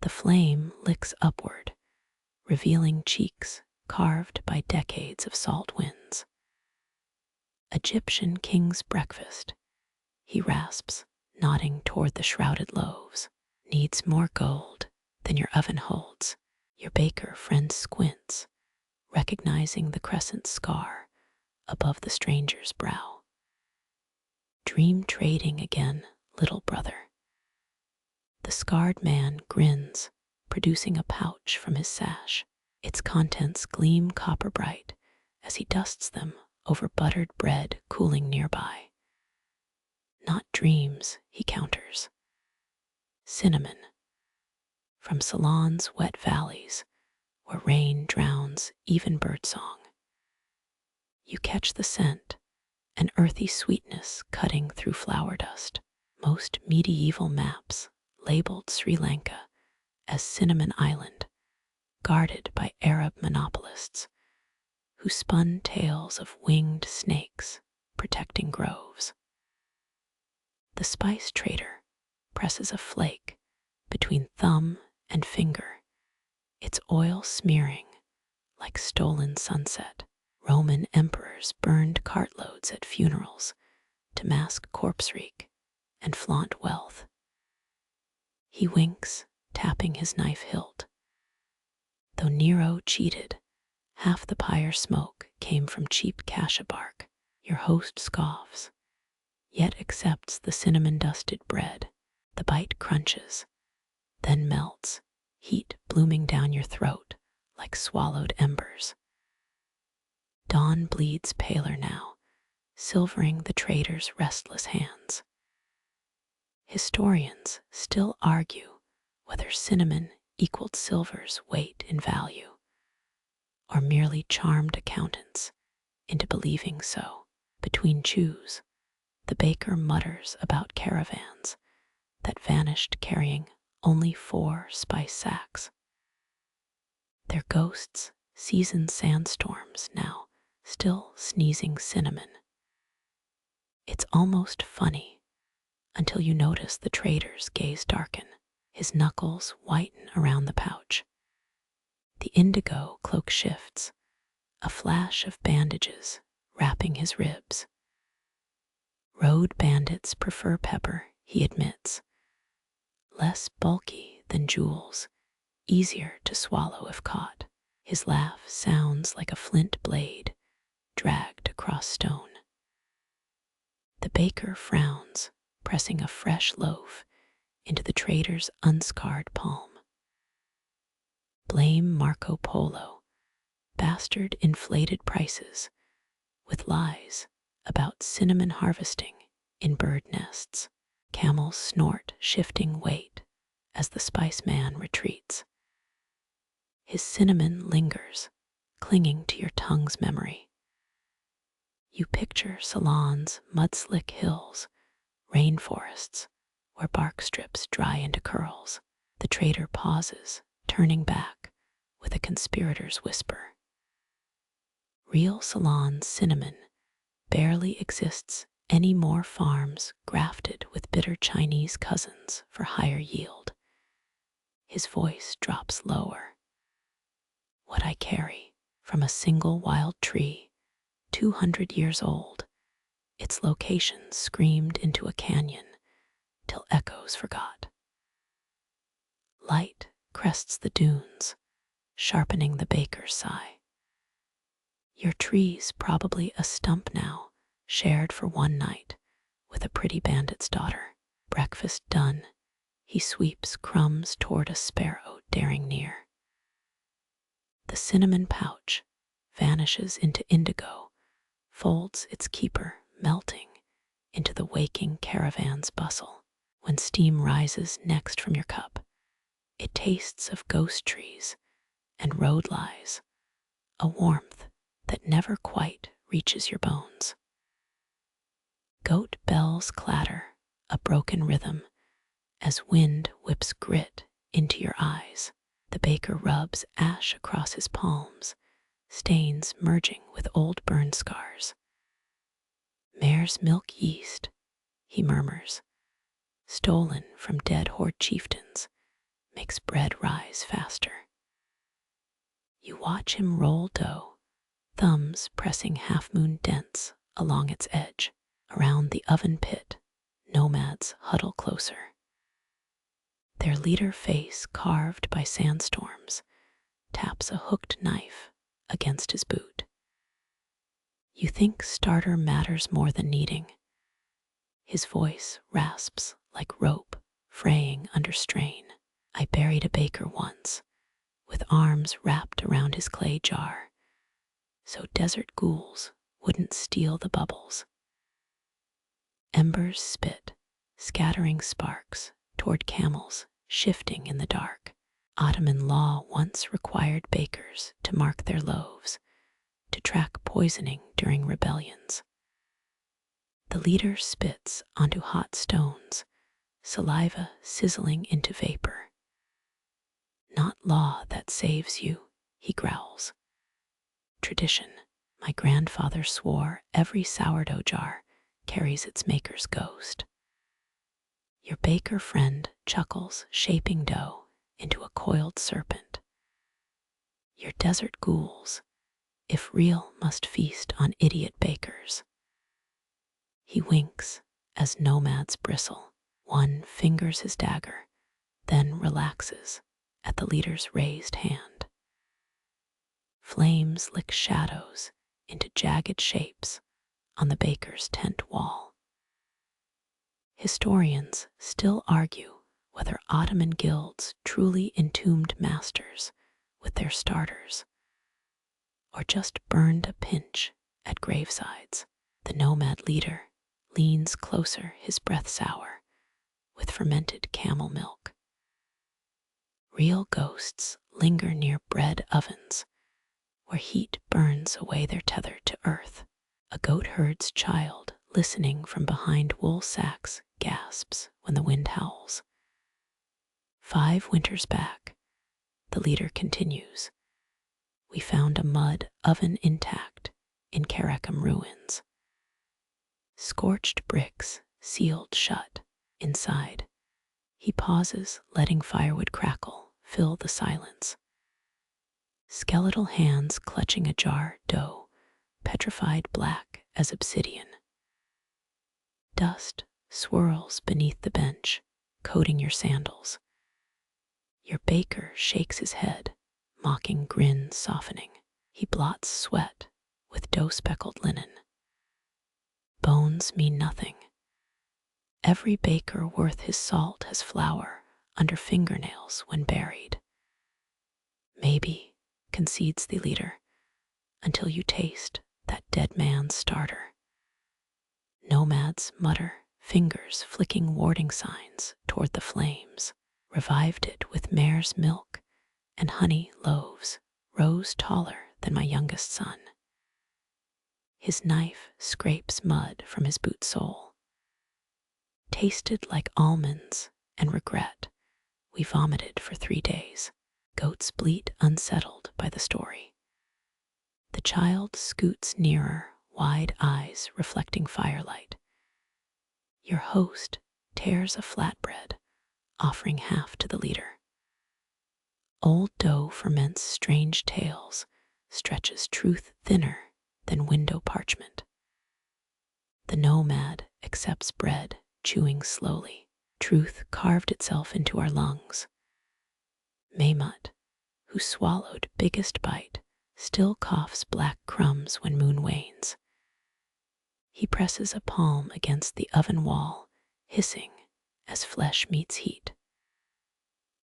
The flame licks upward, revealing cheeks carved by decades of salt winds. Egyptian king's breakfast, he rasps, nodding toward the shrouded loaves. Needs more gold than your oven holds. Your baker friend squints, recognizing the crescent scar above the stranger's brow. Dream trading again, little brother. The scarred man grins, producing a pouch from his sash. Its contents gleam copper bright as he dusts them over buttered bread cooling nearby. Not dreams, he counters. Cinnamon, from Ceylon's wet valleys, where rain drowns even birdsong. You catch the scent, an earthy sweetness cutting through flour dust. Most medieval maps labeled Sri Lanka as Cinnamon Island, guarded by Arab monopolists who spun tales of winged snakes protecting groves. The spice trader presses a flake between thumb and finger, its oil smearing like stolen sunset. Roman emperors burned cartloads at funerals to mask corpse reek and flaunt wealth. He winks, tapping his knife hilt. Though Nero cheated, half the pyre smoke came from cheap cassia bark. Your host scoffs, yet accepts the cinnamon-dusted bread. The bite crunches, then melts, heat blooming down your throat like swallowed embers. Dawn bleeds paler now, silvering the trader's restless hands. Historians still argue whether cinnamon equaled silver's weight in value, or merely charmed accountants into believing so. Between chews, the baker mutters about caravans that vanished carrying only 4 spice sacks. Their ghosts season sandstorms now, still sneezing cinnamon. It's almost funny until you notice the trader's gaze darken, his knuckles whiten around the pouch. The indigo cloak shifts, a flash of bandages wrapping his ribs. Road bandits prefer pepper, he admits. Less bulky than jewels, easier to swallow if caught. His laugh sounds like a flint blade dragged across stone. The baker frowns, pressing a fresh loaf into the trader's unscarred palm. Blame Marco Polo, bastard inflated prices with lies about cinnamon harvesting in bird nests. Camels snort, shifting weight as the spice man retreats. His cinnamon lingers, clinging to your tongue's memory. You picture Ceylon's mud-slick hills, rainforests where bark strips dry into curls. The trader pauses, turning back with a conspirator's whisper. Real Ceylon's cinnamon barely exists any more. Farms grafted with bitter Chinese cousins for higher yield. His voice drops lower. What I carry from a single wild tree, 200 years old, its location screamed into a canyon till echoes forgot. Light crests the dunes, sharpening the baker's sigh. Your tree's probably a stump now, shared for one night with a pretty bandit's daughter. Breakfast done, he sweeps crumbs toward a sparrow daring near. The cinnamon pouch vanishes into indigo, folds its keeper, melting into the waking caravan's bustle. When steam rises next from your cup, it tastes of ghost trees and road lies, a warmth that never quite reaches your bones. Goat bells clatter, a broken rhythm, as wind whips grit into your eyes. The baker rubs ash across his palms, stains merging with old burn scars. Mare's milk yeast, he murmurs, stolen from dead horde chieftains, makes bread rise faster. You watch him roll dough, thumbs pressing half-moon dents along its edge. Around the oven pit, nomads huddle closer. Their leader face, carved by sandstorms, taps a hooked knife against his boot. You think starter matters more than kneading. His voice rasps like rope fraying under strain. I buried a baker once, with arms wrapped around his clay jar, so desert ghouls wouldn't steal the bubbles. Embers spit, scattering sparks toward camels shifting in the dark. Ottoman law once required bakers to mark their loaves, to track poisoning during rebellions. The leader spits onto hot stones, saliva sizzling into vapor. Not law that saves you, he growls. Tradition. My grandfather swore every sourdough jar carries its maker's ghost. Your baker friend chuckles, shaping dough into a coiled serpent. Your desert ghouls if real must feast on idiot bakers. He winks as nomads bristle. One fingers his dagger, then relaxes at the leader's raised hand. Flames lick shadows into jagged shapes on the baker's tent wall. Historians still argue whether Ottoman guilds truly entombed masters with their starters, or just burned a pinch at gravesides. The nomad leader leans closer, his breath sour with fermented camel milk. Real ghosts linger near bread ovens, where heat burns away their tether to earth. A goat herd's child, listening from behind wool sacks, gasps when the wind howls. 5 winters back, the leader continues, we found a mud oven intact in Caravan ruins. Scorched bricks sealed shut. Inside, he pauses, letting firewood crackle fill the silence. Skeletal hands clutching a jar dough, petrified black as obsidian. Dust swirls beneath the bench, coating your sandals. Your baker shakes his head, mocking grin softening. He blots sweat with dough-speckled linen. Bones mean nothing. Every baker worth his salt has flour under fingernails when buried. Maybe, concedes the leader, until you taste that dead man's starter. Nomads mutter, fingers flicking warding signs toward the flames. Revived it with mare's milk and honey loaves, rose taller than my youngest son. His knife scrapes mud from his boot sole. Tasted like almonds and regret, we vomited for 3 days. Goats bleat unsettled by the story. The child scoots nearer, wide eyes reflecting firelight. Your host tears a flatbread, offering half to the leader. Old dough ferments strange tales, stretches truth thinner than window parchment. The nomad accepts bread, chewing slowly. Truth carved itself into our lungs. Maymut, who swallowed biggest bite, still coughs black crumbs when moon wanes. He presses a palm against the oven wall, hissing as flesh meets heat.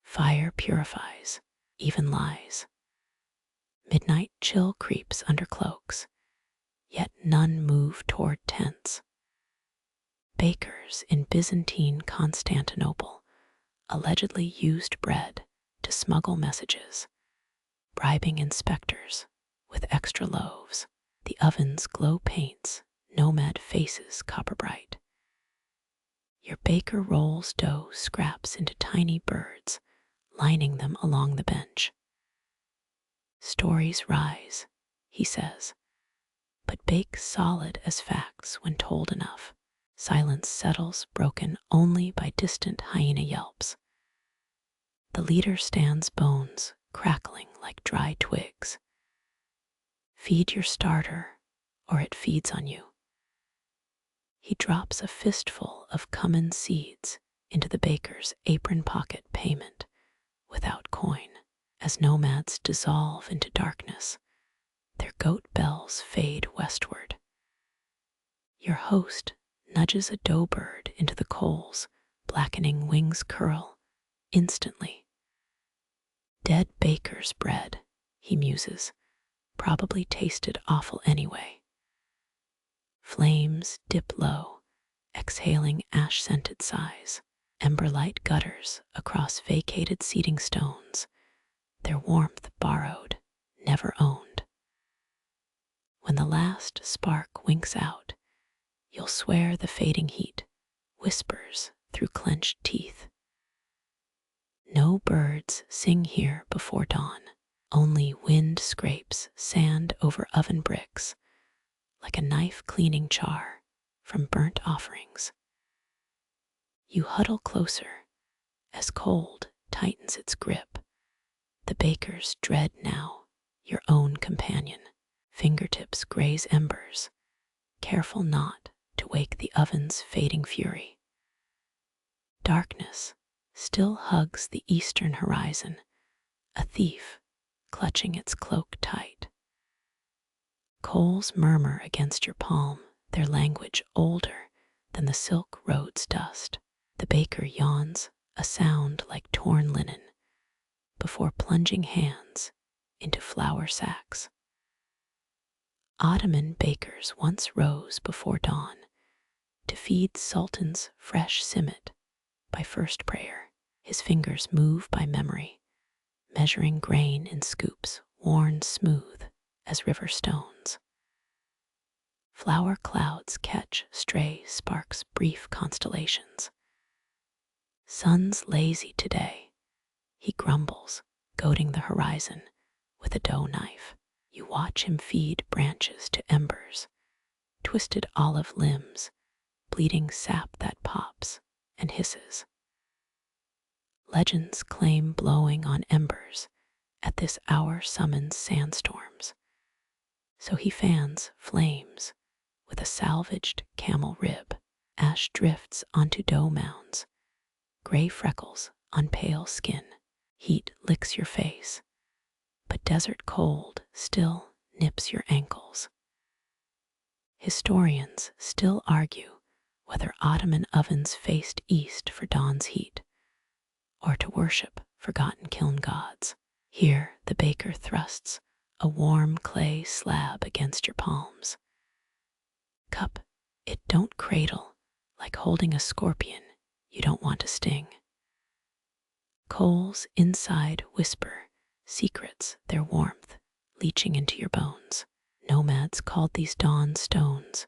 Fire purifies, even lies. Midnight chill creeps under cloaks, yet none move toward tents. Bakers in Byzantine Constantinople allegedly used bread to smuggle messages, bribing inspectors with extra loaves. The oven's glow paints nomad faces copper bright. Your baker rolls dough scraps into tiny birds, lining them along the bench. Stories rise, he says, but bake solid as facts when told enough. Silence settles, broken only by distant hyena yelps. The leader stands bones, crackling like dry twigs. Feed your starter, or it feeds on you. He drops a fistful of cumin seeds into the baker's apron pocket payment, without coin. As nomads dissolve into darkness, their goat bells fade westward. Your host nudges a dough bird into the coals, blackening wings curl instantly. Dead baker's bread, he muses, probably tasted awful anyway. Flames dip low, exhaling ash-scented sighs. Emberlight gutters across vacated seating stones, their warmth borrowed, never owned. When the last spark winks out, you'll swear the fading heat whispers through clenched teeth. No birds sing here before dawn, only wind scrapes sand over oven bricks, like a knife cleaning char from burnt offerings. You huddle closer as cold tightens its grip, the baker's dread now, your own companion. Fingertips graze embers, careful not to wake the oven's fading fury. Darkness still hugs the eastern horizon, a thief clutching its cloak tight. Coals murmur against your palm, their language older than the silk road's dust. The baker yawns, a sound like torn linen, before plunging hands into flour sacks. Ottoman bakers once rose before dawn to feed sultans fresh simit by first prayer. His fingers move by memory, measuring grain in scoops worn smooth as river stones. Flour clouds catch stray sparks, brief constellations. Sun's lazy today, he grumbles, goading the horizon with a dough knife. You watch him feed branches to embers, twisted olive limbs, bleeding sap that pops and hisses. Legends claim blowing on embers at this hour summons sandstorms. So he fans flames with a salvaged camel rib. Ash drifts onto dough mounds, gray freckles on pale skin. Heat licks your face, but desert cold still nips your ankles. Historians still argue whether Ottoman ovens faced east for dawn's heat, or to worship forgotten kiln gods. Here the baker thrusts a warm clay slab against your palms. Cup it, don't cradle, like holding a scorpion you don't want to sting. Coals inside whisper secrets, their warmth leaching into your bones. Nomads called these dawn stones,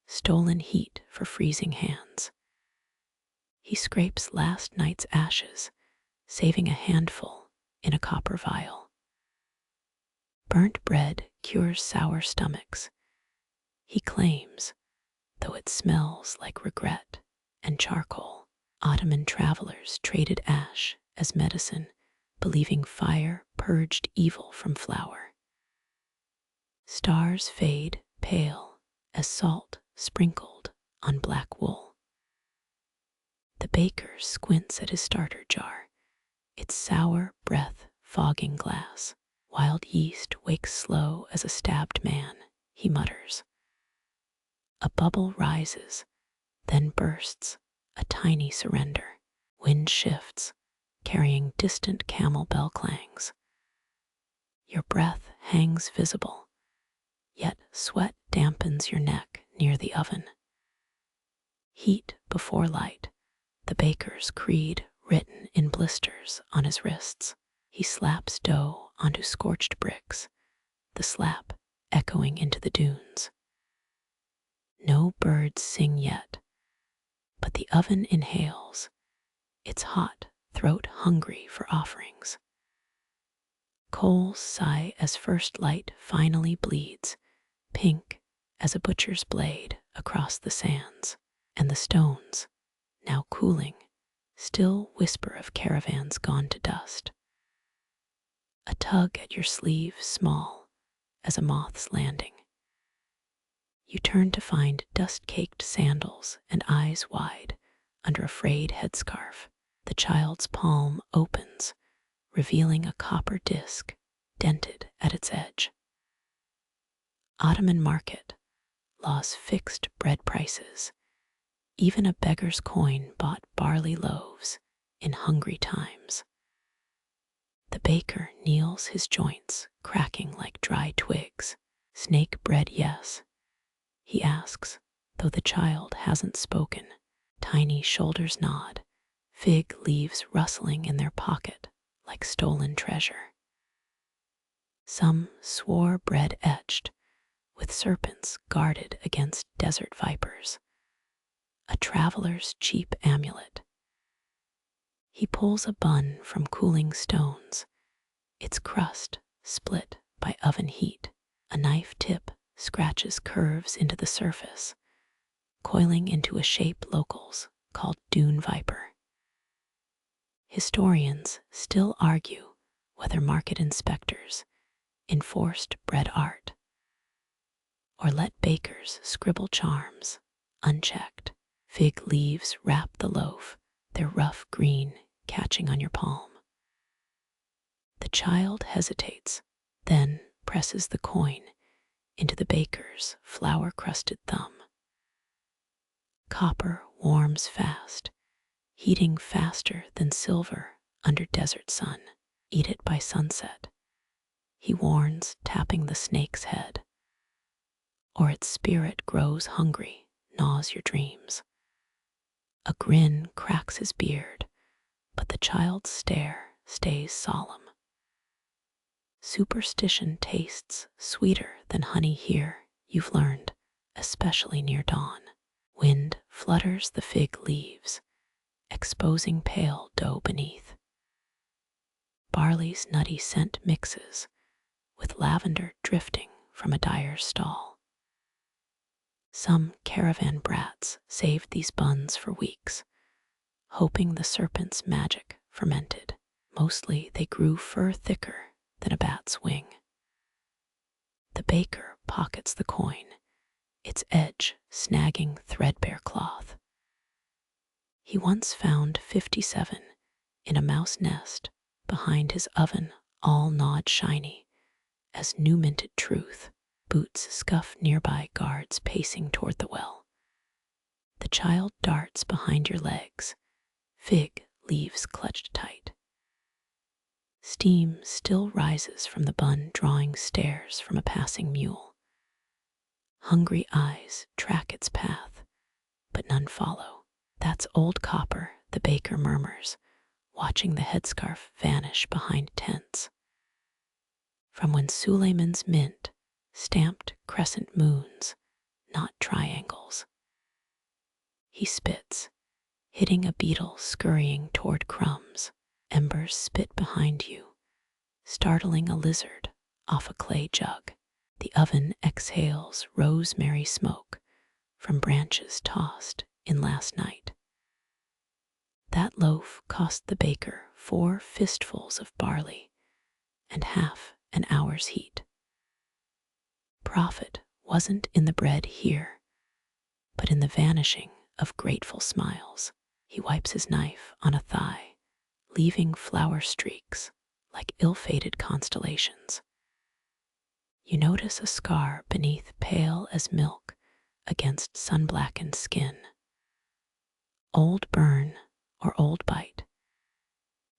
stolen heat for freezing hands. He scrapes last night's ashes, saving a handful in a copper vial. Burnt bread cures sour stomachs, he claims, though it smells like regret and charcoal. Ottoman travelers traded ash as medicine, believing fire purged evil from flour. Stars fade pale as salt sprinkled on black wool. The baker squints at his starter jar, its sour breath fogging glass. Wild yeast wakes slow as a stabbed man, he mutters. A bubble rises, then bursts, a tiny surrender. Wind shifts, carrying distant camel bell clangs. Your breath hangs visible, yet sweat dampens your neck near the oven. Heat before light, the baker's creed written in blisters on his wrists. He slaps dough onto scorched bricks, the slap echoing into the dunes. No birds sing yet, but the oven inhales, its hot throat hungry for offerings. Coals sigh as first light finally bleeds, pink as a butcher's blade across the sands, and the stones, now cooling, still whisper of caravans gone to dust. A tug at your sleeve small as a moth's landing. You turn to find dust-caked sandals and eyes wide under a frayed headscarf. The child's palm opens, revealing a copper disc dented at its edge. Ottoman market laws fixed bread prices. Even a beggar's coin bought barley loaves in hungry times. The baker kneels his joints, cracking like dry twigs. Snake bread, yes, he asks, though the child hasn't spoken. Tiny shoulders nod, fig leaves rustling in their pocket like stolen treasure. Some swore bread etched, with serpents guarded against desert vipers. A traveler's cheap amulet. He pulls a bun from cooling stones, its crust split by oven heat. A knife tip scratches curves into the surface, coiling into a shape locals called dune viper. Historians still argue whether market inspectors enforced bread art, or let bakers scribble charms, unchecked. Fig leaves wrap the loaf, their rough green catching on your palm. The child hesitates, then presses the coin into the baker's flour-crusted thumb. Copper warms fast, heating faster than silver under desert sun. Eat it by sunset, he warns, tapping the snake's head. Or its spirit grows hungry, gnaws your dreams. A grin cracks his beard, but the child's stare stays solemn. Superstition tastes sweeter than honey here, you've learned, especially near dawn. Wind flutters the fig leaves, exposing pale dough beneath. Barley's nutty scent mixes with lavender drifting from a dyer's stall. Some caravan brats saved these buns for weeks, hoping the serpent's magic fermented. Mostly they grew fur thicker than a bat's wing. The baker pockets the coin, its edge snagging threadbare cloth. He once found 57 in a mouse nest behind his oven, all gnawed shiny as new-minted truth. Boots scuff nearby guards pacing toward the well. The child darts behind your legs, fig leaves clutched tight. Steam still rises from the bun, drawing stares from a passing mule. Hungry eyes track its path, but none follow. That's old copper, the baker murmurs, watching the headscarf vanish behind tents. From when Suleiman's mint stamped crescent moons, not triangles. He spits, hitting a beetle scurrying toward crumbs. Embers spit behind you, startling a lizard off a clay jug. The oven exhales rosemary smoke from branches tossed in last night. That loaf cost the baker 4 fistfuls of barley and half an hour's heat. Profit wasn't in the bread here, but in the vanishing of grateful smiles. He wipes his knife on a thigh, leaving flour streaks like ill-fated constellations. You notice a scar beneath, pale as milk against sun-blackened skin. Old burn or old bite.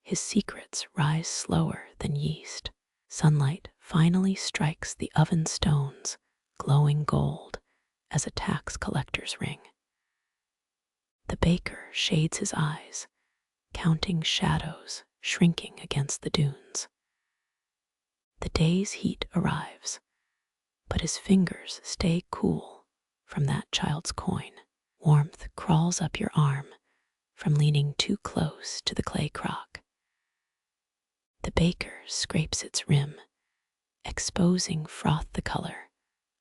His secrets rise slower than yeast. Sunlight finally strikes the oven stones, glowing gold as a tax collector's ring. The baker shades his eyes, counting shadows shrinking against the dunes. The day's heat arrives, but his fingers stay cool from that child's coin. Warmth crawls up your arm from leaning too close to the clay crock. The baker scrapes its rim, exposing froth the color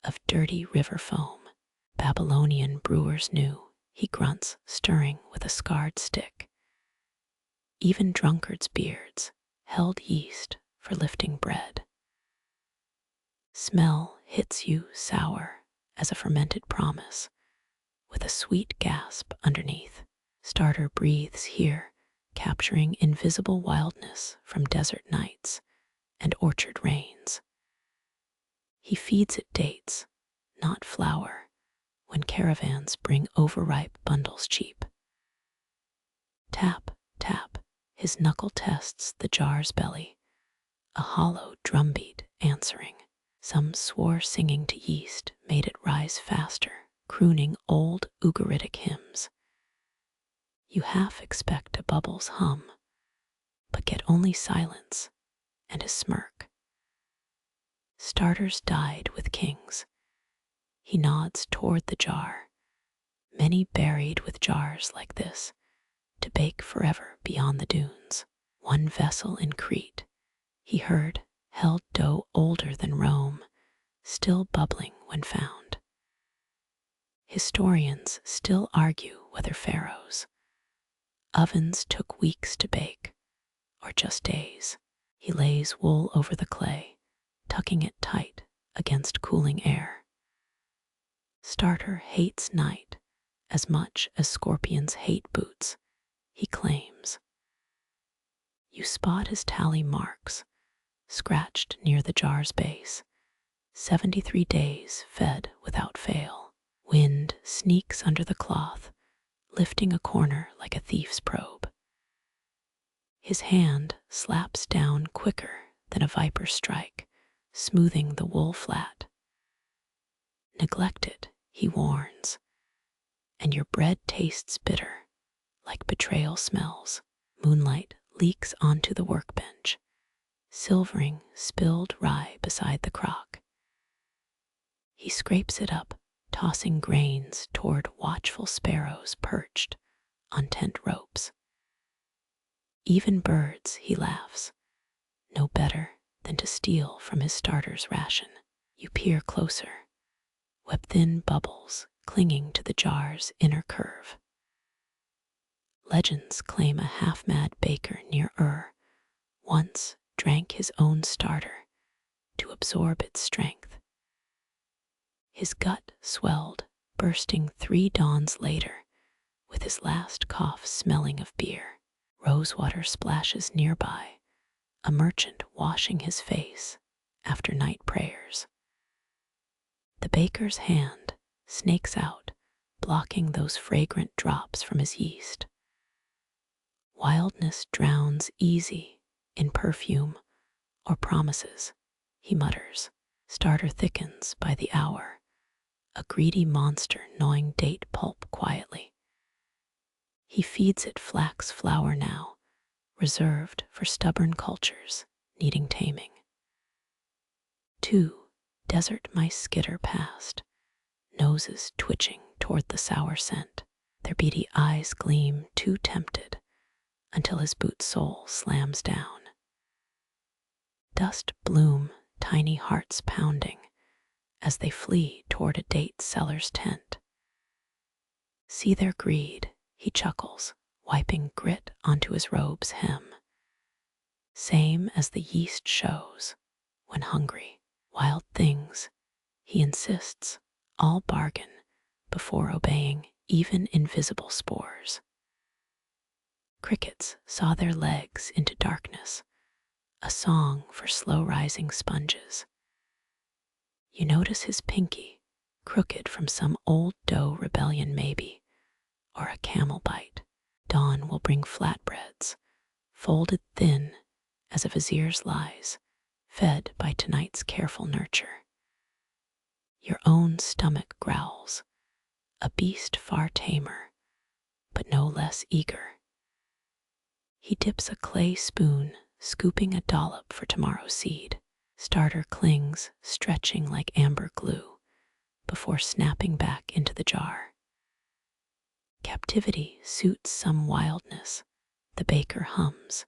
of dirty river foam. Babylonian brewers knew, he grunts, stirring with a scarred stick. Even drunkards' beards held yeast for lifting bread. Smell hits you sour as a fermented promise, with a sweet gasp underneath. Starter breathes here, capturing invisible wildness from desert nights and orchard rains. He feeds it dates, not flour, when caravans bring overripe bundles cheap. Tap, tap, his knuckle tests the jar's belly, a hollow drumbeat answering. Some swore singing to yeast made it rise faster, crooning old Ugaritic hymns. You half expect a bubble's hum, but get only silence and a smirk. Starters died with kings. He nods toward the jar, many buried with jars like this, to bake forever beyond the dunes. One vessel in Crete, he heard, held dough older than Rome, still bubbling when found. Historians still argue whether pharaohs' ovens took weeks to bake, or just days. He lays wool over the clay, tucking it tight against cooling air. Starter hates night as much as scorpions hate boots, he claims. You spot his tally marks, scratched near the jar's base. 73 days fed without fail. Wind sneaks under the cloth, lifting a corner like a thief's probe. His hand slaps down quicker than a viper's strike, smoothing the wool flat. Neglect it, he warns, and your bread tastes bitter, like betrayal smells. Moonlight leaks onto the workbench, silvering spilled rye beside the crock. He scrapes it up, tossing grains toward watchful sparrows perched on tent ropes. Even birds, he laughs, know better than to steal from his starter's ration. You peer closer, web-thin bubbles clinging to the jar's inner curve. Legends claim a half-mad baker near once drank his own starter to absorb its strength. His gut swelled, bursting 3 dawns later, with his last cough smelling of beer. Rosewater splashes nearby, a merchant washing his face after night prayers. The baker's hand snakes out, blocking those fragrant drops from his yeast. Wildness drowns easy in perfume or promises, he mutters. Starter thickens by the hour, a greedy monster gnawing date pulp quietly. He feeds it flax flour now, reserved for stubborn cultures needing taming. 2 desert mice skitter past, noses twitching toward the sour scent. Their beady eyes gleam, too tempted, until his boot sole slams down. Dust bloom, tiny hearts pounding, as they flee toward a date seller's tent. See their greed, he chuckles, wiping grit onto his robe's hem. Same as the yeast shows when hungry. Wild things, he insists, all bargain before obeying even invisible spores. Crickets saw their legs into darkness, a song for slow-rising sponges. You notice his pinky, crooked from some old dough rebellion maybe, or a camel bite. Dawn will bring flatbreads, folded thin as a vizier's lies, fed by tonight's careful nurture. Your own stomach growls, a beast far tamer, but no less eager. He dips a clay spoon, scooping a dollop for tomorrow's seed. Starter clings, stretching like amber glue, before snapping back into the jar. Captivity suits some wildness, the baker hums,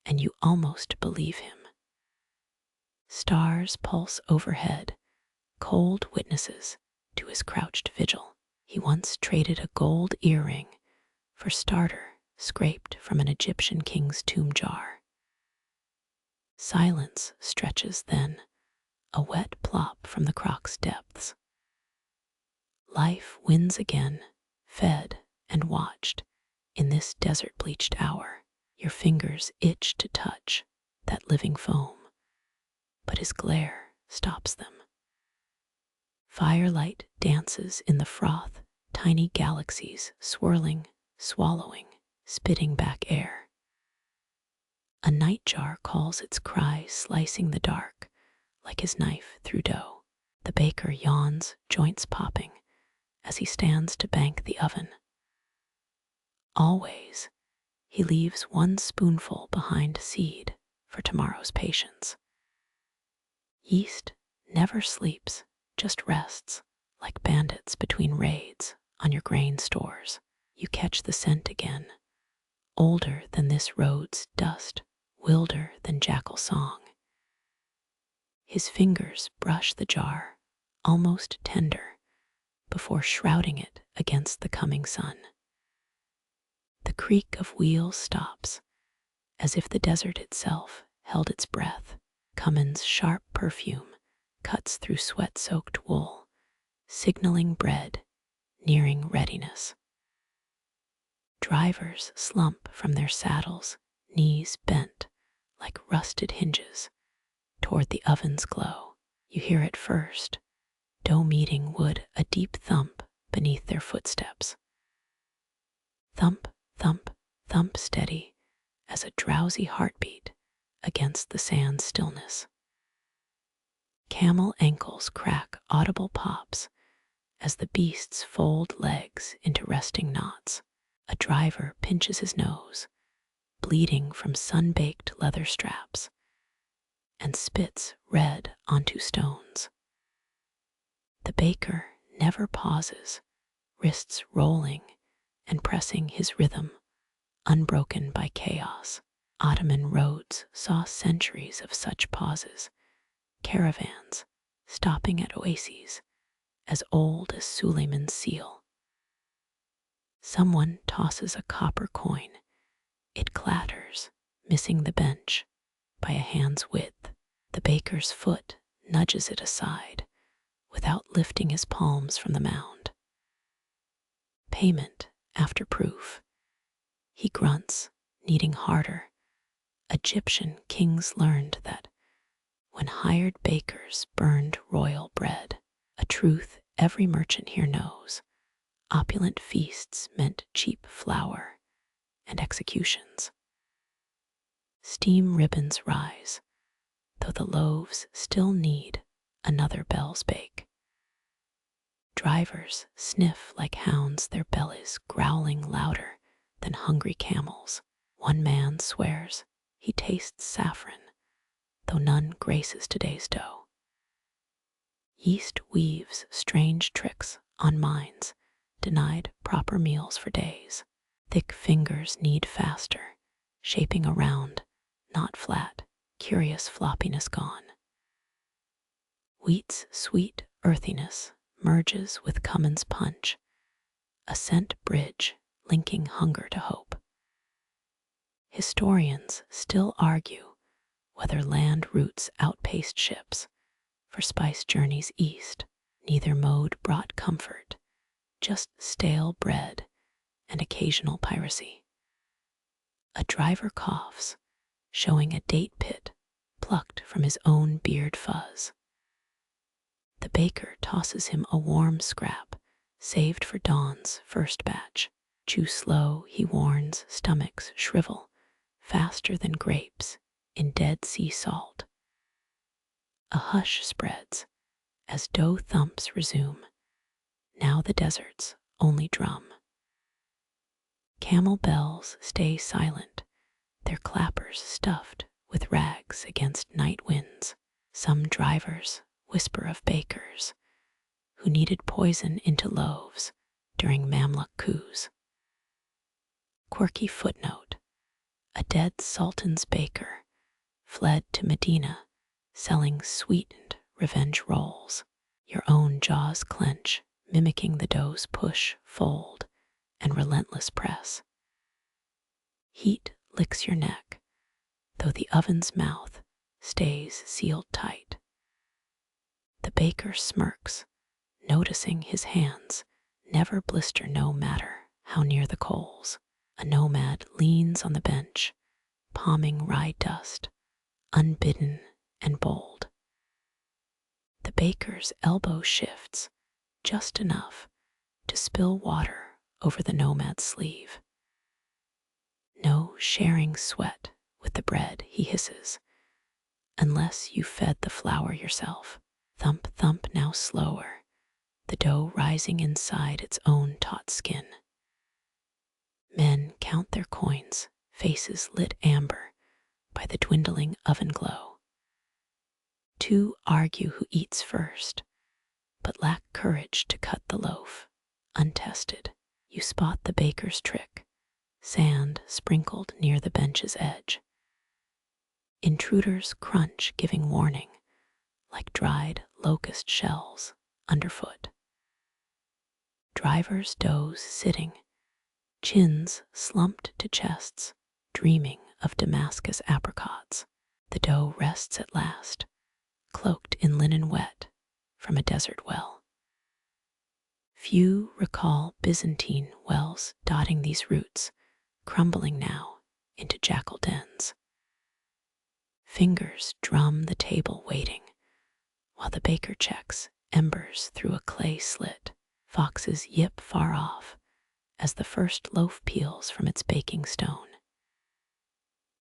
and you almost believe him. Stars pulse overhead, cold witnesses to his crouched vigil. He once traded a gold earring for starter scraped from an Egyptian king's tomb jar. Silence stretches then, a wet plop from the crock's depths. Life wins again, fed and watched in this desert-bleached hour. Your fingers itch to touch that living foam, but his glare stops them. Firelight dances in the froth, tiny galaxies swirling, swallowing, spitting back air. A nightjar calls its cry, slicing the dark like his knife through dough. The baker yawns, joints popping, as he stands to bank the oven. Always, he leaves 1 spoonful behind seed for tomorrow's patience. Yeast never sleeps, just rests, like bandits between raids on your grain stores. You catch the scent again, older than this road's dust, wilder than jackal song. His fingers brush the jar, almost tender, before shrouding it against the coming sun. The creak of wheels stops, as if the desert itself held its breath. Cummin's sharp perfume cuts through sweat-soaked wool, signaling bread nearing readiness. Drivers slump from their saddles, knees bent like rusted hinges toward the oven's glow. You hear it first, dough meeting wood, a deep thump beneath their footsteps. Thump, thump, thump, steady as a drowsy heartbeat against the sand stillness. Camel ankles crack audible pops as the beasts fold legs into resting knots. A driver pinches his nose, bleeding from sun-baked leather straps, and spits red onto stones. The baker never pauses, wrists rolling and pressing his rhythm, unbroken by chaos. Ottoman roads saw centuries of such pauses, caravans stopping at oases as old as Suleiman's seal. Someone tosses a copper coin. It clatters, missing the bench by a hand's width. The baker's foot nudges it aside without lifting his palms from the mound. Payment after proof. He grunts, kneading harder. Egyptian kings learned that when hired bakers burned royal bread, a truth every merchant here knows, opulent feasts meant cheap flour and executions. Steam ribbons rise, though the loaves still need another bell's bake. Drivers sniff like hounds, their bellies growling louder than hungry camels. One man swears he tastes saffron, though none graces today's dough. Yeast weaves strange tricks on minds denied proper meals for days. Thick fingers knead faster, shaping around, not flat, curious floppiness gone. Wheat's sweet earthiness merges with cummin's punch, a scent bridge linking hunger to hope. Historians still argue whether land routes outpaced ships for spice journeys east. Neither mode brought comfort, just stale bread and occasional piracy. A driver coughs, showing a date pit plucked from his own beard fuzz. The baker tosses him a warm scrap, saved for dawn's first batch. Chew slow, he warns, stomachs shrivel, faster than grapes in Dead Sea salt. A hush spreads as dough thumps resume, now the desert's only drum. Camel bells stay silent, their clappers stuffed with rags against night winds. Some drivers whisper of bakers who kneaded poison into loaves during Mamluk coups. Quirky footnote: a dead sultan's baker fled to Medina selling sweetened revenge rolls. Your own jaws clench, mimicking the dough's push, fold, and relentless press. Heat licks your neck, though the oven's mouth stays sealed tight. The baker smirks, noticing his hands never blister no matter how near the coals. A nomad leans on the bench, palming rye dust, unbidden and bold. The baker's elbow shifts just enough to spill water over the nomad's sleeve. No sharing sweat with the bread, he hisses, unless you fed the flour yourself. Thump, thump, now slower, the dough rising inside its own taut skin. Men count their coins, faces lit amber by the dwindling oven glow. Two argue who eats first, but lack courage to cut the loaf. Untested, you spot the baker's trick, sand sprinkled near the bench's edge. Intruders crunch, giving warning, like dried locust shells underfoot. Drivers doze sitting, chins slumped to chests, dreaming of Damascus apricots. The dough rests at last, cloaked in linen wet from a desert well. Few recall Byzantine wells dotting these routes, crumbling now into jackal dens. Fingers drum the table waiting, while the baker checks embers through a clay slit. Foxes yip far off as the first loaf peels from its baking stone.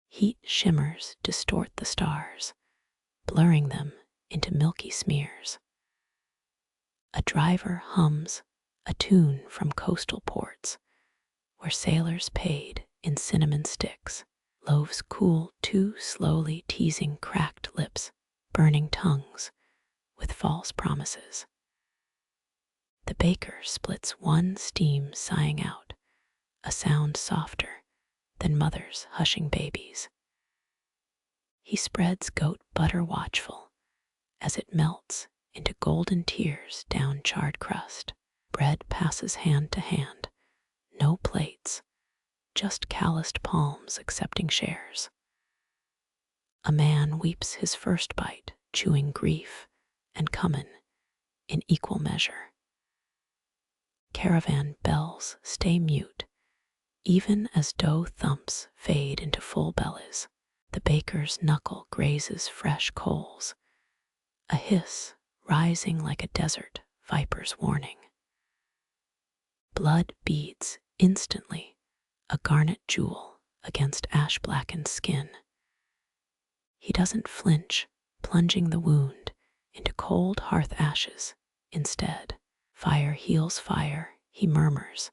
Heat shimmers distort the stars, blurring them into milky smears. A driver hums a tune from coastal ports, where sailors paid in cinnamon sticks. Loaves cool too slowly, teasing cracked lips, burning tongues with false promises. The baker splits one steam sighing out, a sound softer than mothers hushing babies. He spreads goat butter watchful as it melts into golden tears down charred crust. Bread passes hand to hand, no plates, just calloused palms accepting shares. A man weeps his first bite, chewing grief and cumin in equal measure. Caravan bells stay mute, even as dough thumps fade into full bellies. The baker's knuckle grazes fresh coals, a hiss rising like a desert viper's warning. Blood beads instantly, a garnet jewel against ash-blackened skin. He doesn't flinch, plunging the wound into cold hearth ashes instead. Fire heals fire, he murmurs,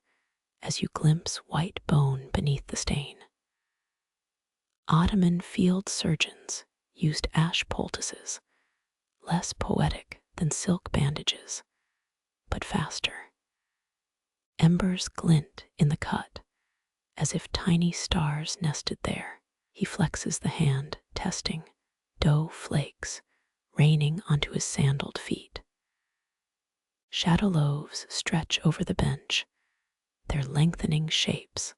as you glimpse white bone beneath the stain. Ottoman field surgeons used ash poultices, less poetic than silk bandages, but faster. Embers glint in the cut, as if tiny stars nested there. He flexes the hand, testing. Dough flakes, raining onto his sandaled feet. Shadow loaves stretch over the bench, their lengthening shapes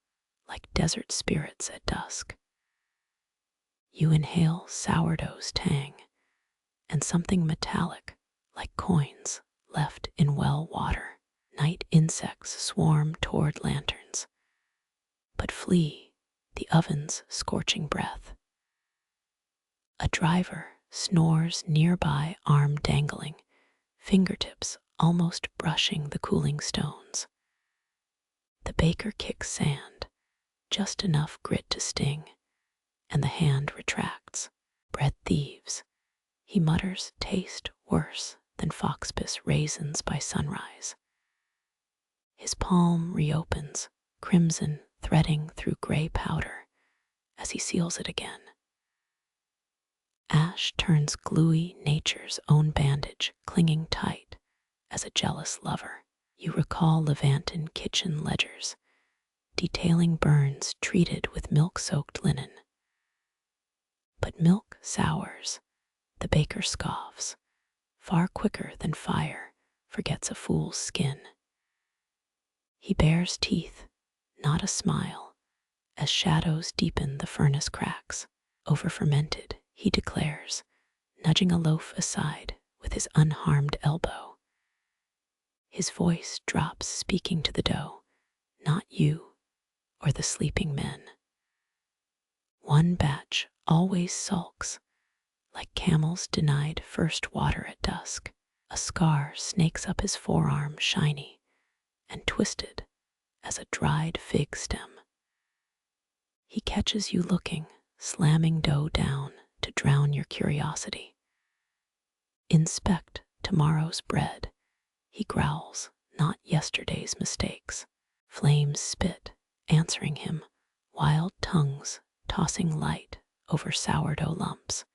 like desert spirits at dusk. You inhale sourdough's tang, and something metallic like coins left in well water. Night insects swarm toward lanterns, but flee the oven's scorching breath. A driver snores nearby, arm dangling, fingertips almost brushing the cooling stones. The baker kicks sand, just enough grit to sting, and the hand retracts. Bread thieves, he mutters, taste worse than foxpiss raisins by sunrise. His palm reopens, crimson threading through gray powder as he seals it again. Ash turns gluey, nature's own bandage, clinging tight as a jealous lover. You recall Levantan kitchen ledgers, detailing burns treated with milk-soaked linen. But milk sours, the baker scoffs, far quicker than fire forgets a fool's skin. He bares teeth, not a smile, as shadows deepen the furnace cracks. Over fermented, he declares, nudging a loaf aside with his unharmed elbow. His voice drops, speaking to the dough, not you or the sleeping men. One batch always sulks, like camels denied first water at dusk. A scar snakes up his forearm, shiny and twisted as a dried fig stem. He catches you looking, slamming dough down to drown your curiosity. Inspect tomorrow's bread, he growls, not yesterday's mistakes. Flames spit, answering him, wild tongues tossing light over sourdough lumps.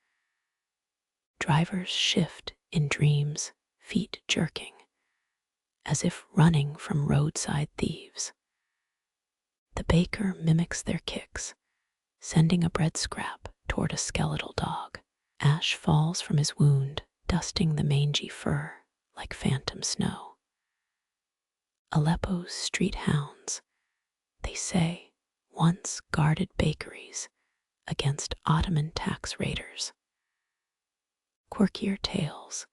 Drivers shift in dreams, feet jerking, as if running from roadside thieves. The baker mimics their kicks, sending a bread scrap toward a skeletal dog. Ash falls from his wound, dusting the mangy fur like phantom snow. Aleppo's street hounds, they say, once guarded bakeries against Ottoman tax raiders. Quirkier tales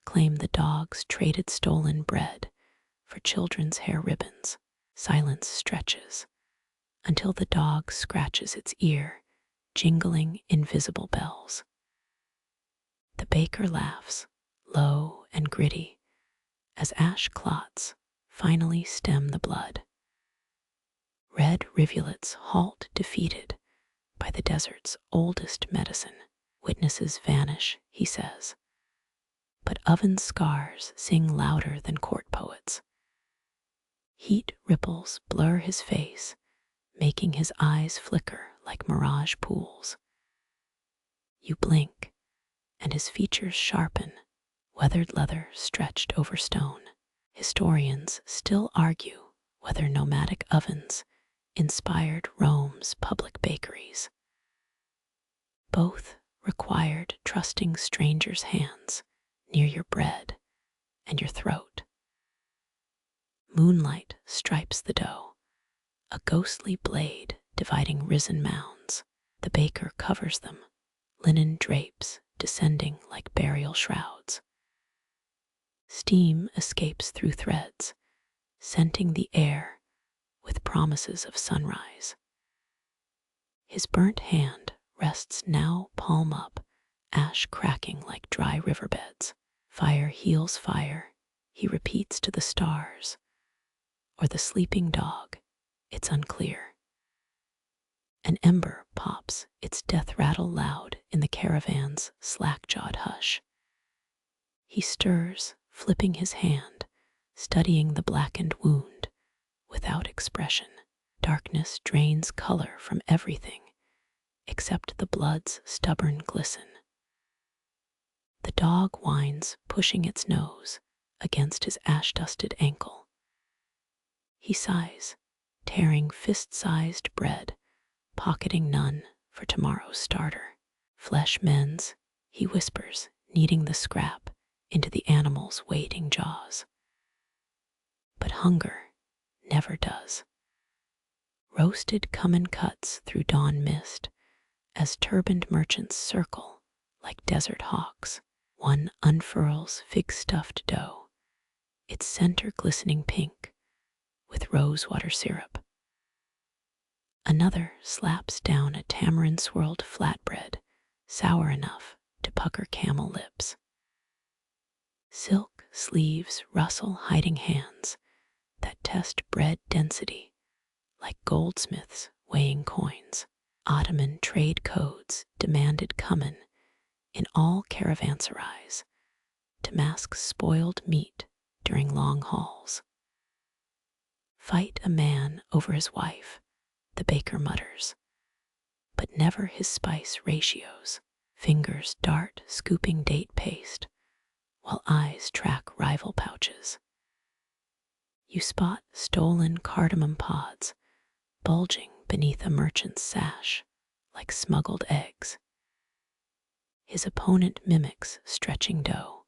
claim the dogs traded stolen bread for children's hair ribbons. Silence stretches until the dog scratches its ear, jingling invisible bells. The baker laughs, low and gritty, as ash clots finally stem the blood. Red rivulets halt defeated by the desert's oldest medicine. Witnesses vanish, he says, but oven scars sing louder than court poets. Heat ripples blur his face, making his eyes flicker like mirage pools. You blink, and his features sharpen, weathered leather stretched over stone. Historians still argue whether nomadic ovens inspired Rome's public bakeries. Both required trusting strangers' hands near your bread and your throat. Moonlight stripes the dough, a ghostly blade dividing risen mounds. The baker covers them, linen drapes descending like burial shrouds. Steam escapes through threads, scenting the air with promises of sunrise. His burnt hand rests now palm up, ash cracking like dry riverbeds. Fire heals fire, he repeats to the stars, or the sleeping dog, it's unclear. An ember pops its death rattle loud in the caravan's slack-jawed hush. He stirs, flipping his hand, studying the blackened wound without expression. Darkness drains color from everything except the blood's stubborn glisten. The dog whines, pushing its nose against his ash-dusted ankle. He sighs, tearing fist-sized bread, pocketing none for tomorrow's starter. Flesh mends, he whispers, kneading the scrap into the animal's waiting jaws. But hunger never does. Roasted cumin cuts through dawn mist as turbaned merchants circle like desert hawks. One unfurls fig-stuffed dough, its center glistening pink with rosewater syrup. Another slaps down a tamarind-swirled flatbread, sour enough to pucker camel lips. Silk sleeves rustle hiding hands that test bread density like goldsmiths weighing coins. Ottoman trade codes demanded cumin in all caravanserais to mask spoiled meat during long hauls. Fight a man over his wife, the baker mutters, but never his spice ratios. Fingers dart scooping date paste, while eyes track rival pouches. You spot stolen cardamom pods bulging beneath a merchant's sash like smuggled eggs. His opponent mimics stretching dough,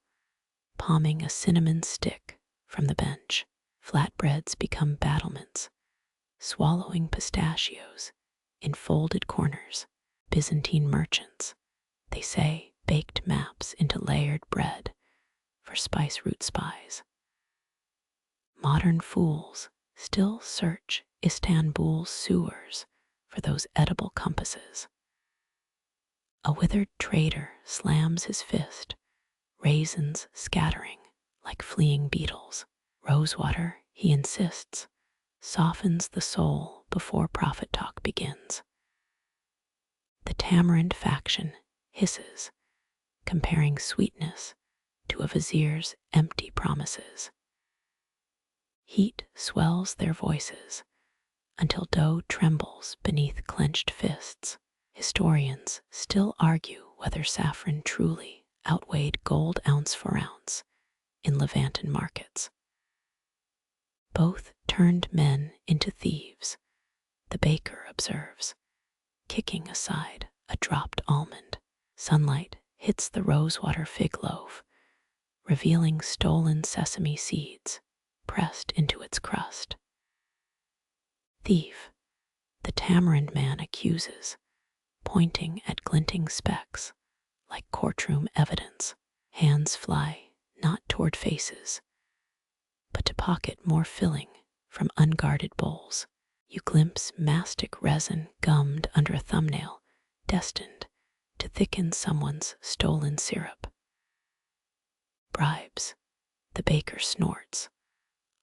palming a cinnamon stick from the bench. Flatbreads become battlements, swallowing pistachios in folded corners. Byzantine merchants, they say, baked maps into layered bread for spice route spies. Modern fools still search Istanbul's sewers for those edible compasses. A withered trader slams his fist, raisins scattering like fleeing beetles. Rosewater, he insists, softens the soul before profit talk begins. The tamarind faction hisses, comparing sweetness to a vizier's empty promises. Heat swells their voices until dough trembles beneath clenched fists. Historians still argue whether saffron truly outweighed gold ounce for ounce in Levantan markets. Both turned men into thieves, the baker observes, kicking aside a dropped almond. Sunlight hits the rosewater fig loaf, revealing stolen sesame seeds pressed into its crust. Thief, the tamarind man accuses, pointing at glinting specks like courtroom evidence. Hands fly not toward faces, but to pocket more filling from unguarded bowls. You glimpse mastic resin gummed under a thumbnail, destined to thicken someone's stolen syrup. Bribes, the baker snorts,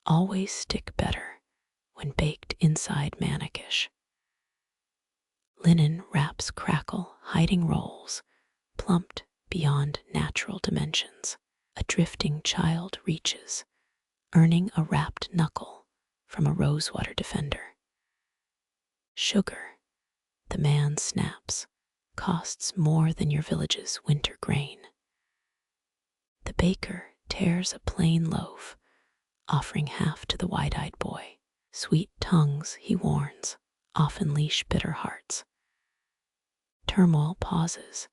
always stick better when baked inside mannakish. Linen wraps crackle, hiding rolls, plumped beyond natural dimensions. A drifting child reaches, earning a wrapped knuckle from a rosewater defender. Sugar, the man snaps, costs more than your village's winter grain. The baker tears a plain loaf, offering half to the wide-eyed boy. Sweet tongues, he warns, often leash bitter hearts. Turmoil pauses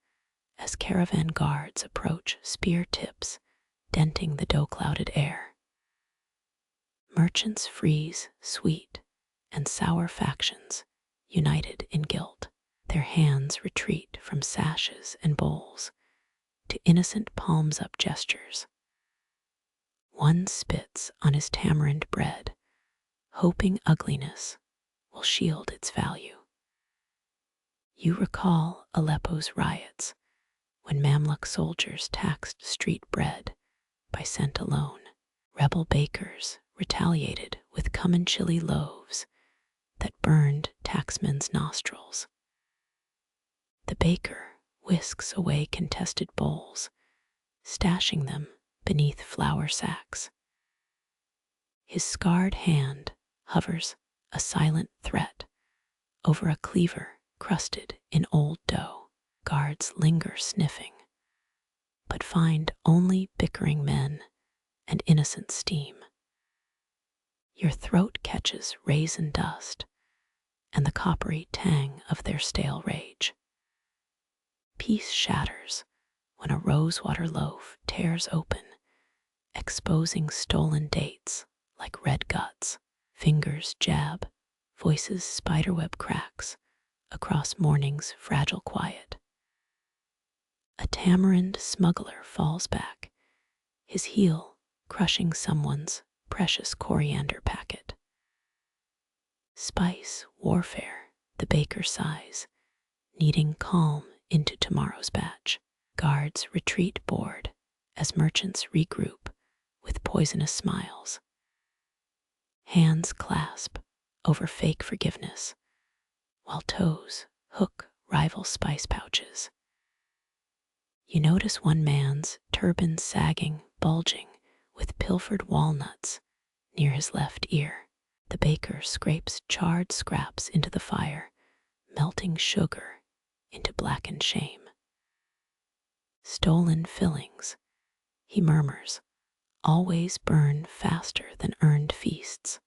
as caravan guards approach, spear tips denting the dough-clouded air. Merchants freeze, sweet and sour factions united in guilt. Their hands retreat from sashes and bowls to innocent palms-up gestures. One spits on his tamarind bread, hoping ugliness will shield its value. You recall Aleppo's riots, when Mamluk soldiers taxed street bread by scent alone. Rebel bakers retaliated with cumin-chili loaves that burned taxmen's nostrils. The baker whisks away contested bowls, stashing them beneath flour sacks. His scarred hand hovers, a silent threat, over a cleaver crusted in old dough. Guards linger sniffing, but find only bickering men and innocent steam. Your throat catches raisin dust and the coppery tang of their stale rage. Peace shatters when a rosewater loaf tears open, exposing stolen dates like red guts. Fingers jab, voices spiderweb cracks across morning's fragile quiet. A tamarind smuggler falls back, his heel crushing someone's precious coriander packet. Spice warfare, the baker sighs, kneading calm into tomorrow's batch. Guards retreat bored as merchants regroup with poisonous smiles. Hands clasp over fake forgiveness, while toes hook rival spice pouches. You notice one man's turban sagging, bulging with pilfered walnuts near his left ear. The baker scrapes charred scraps into the fire, melting sugar into blackened shame. Stolen fillings, he murmurs, always burn faster than earned feasts.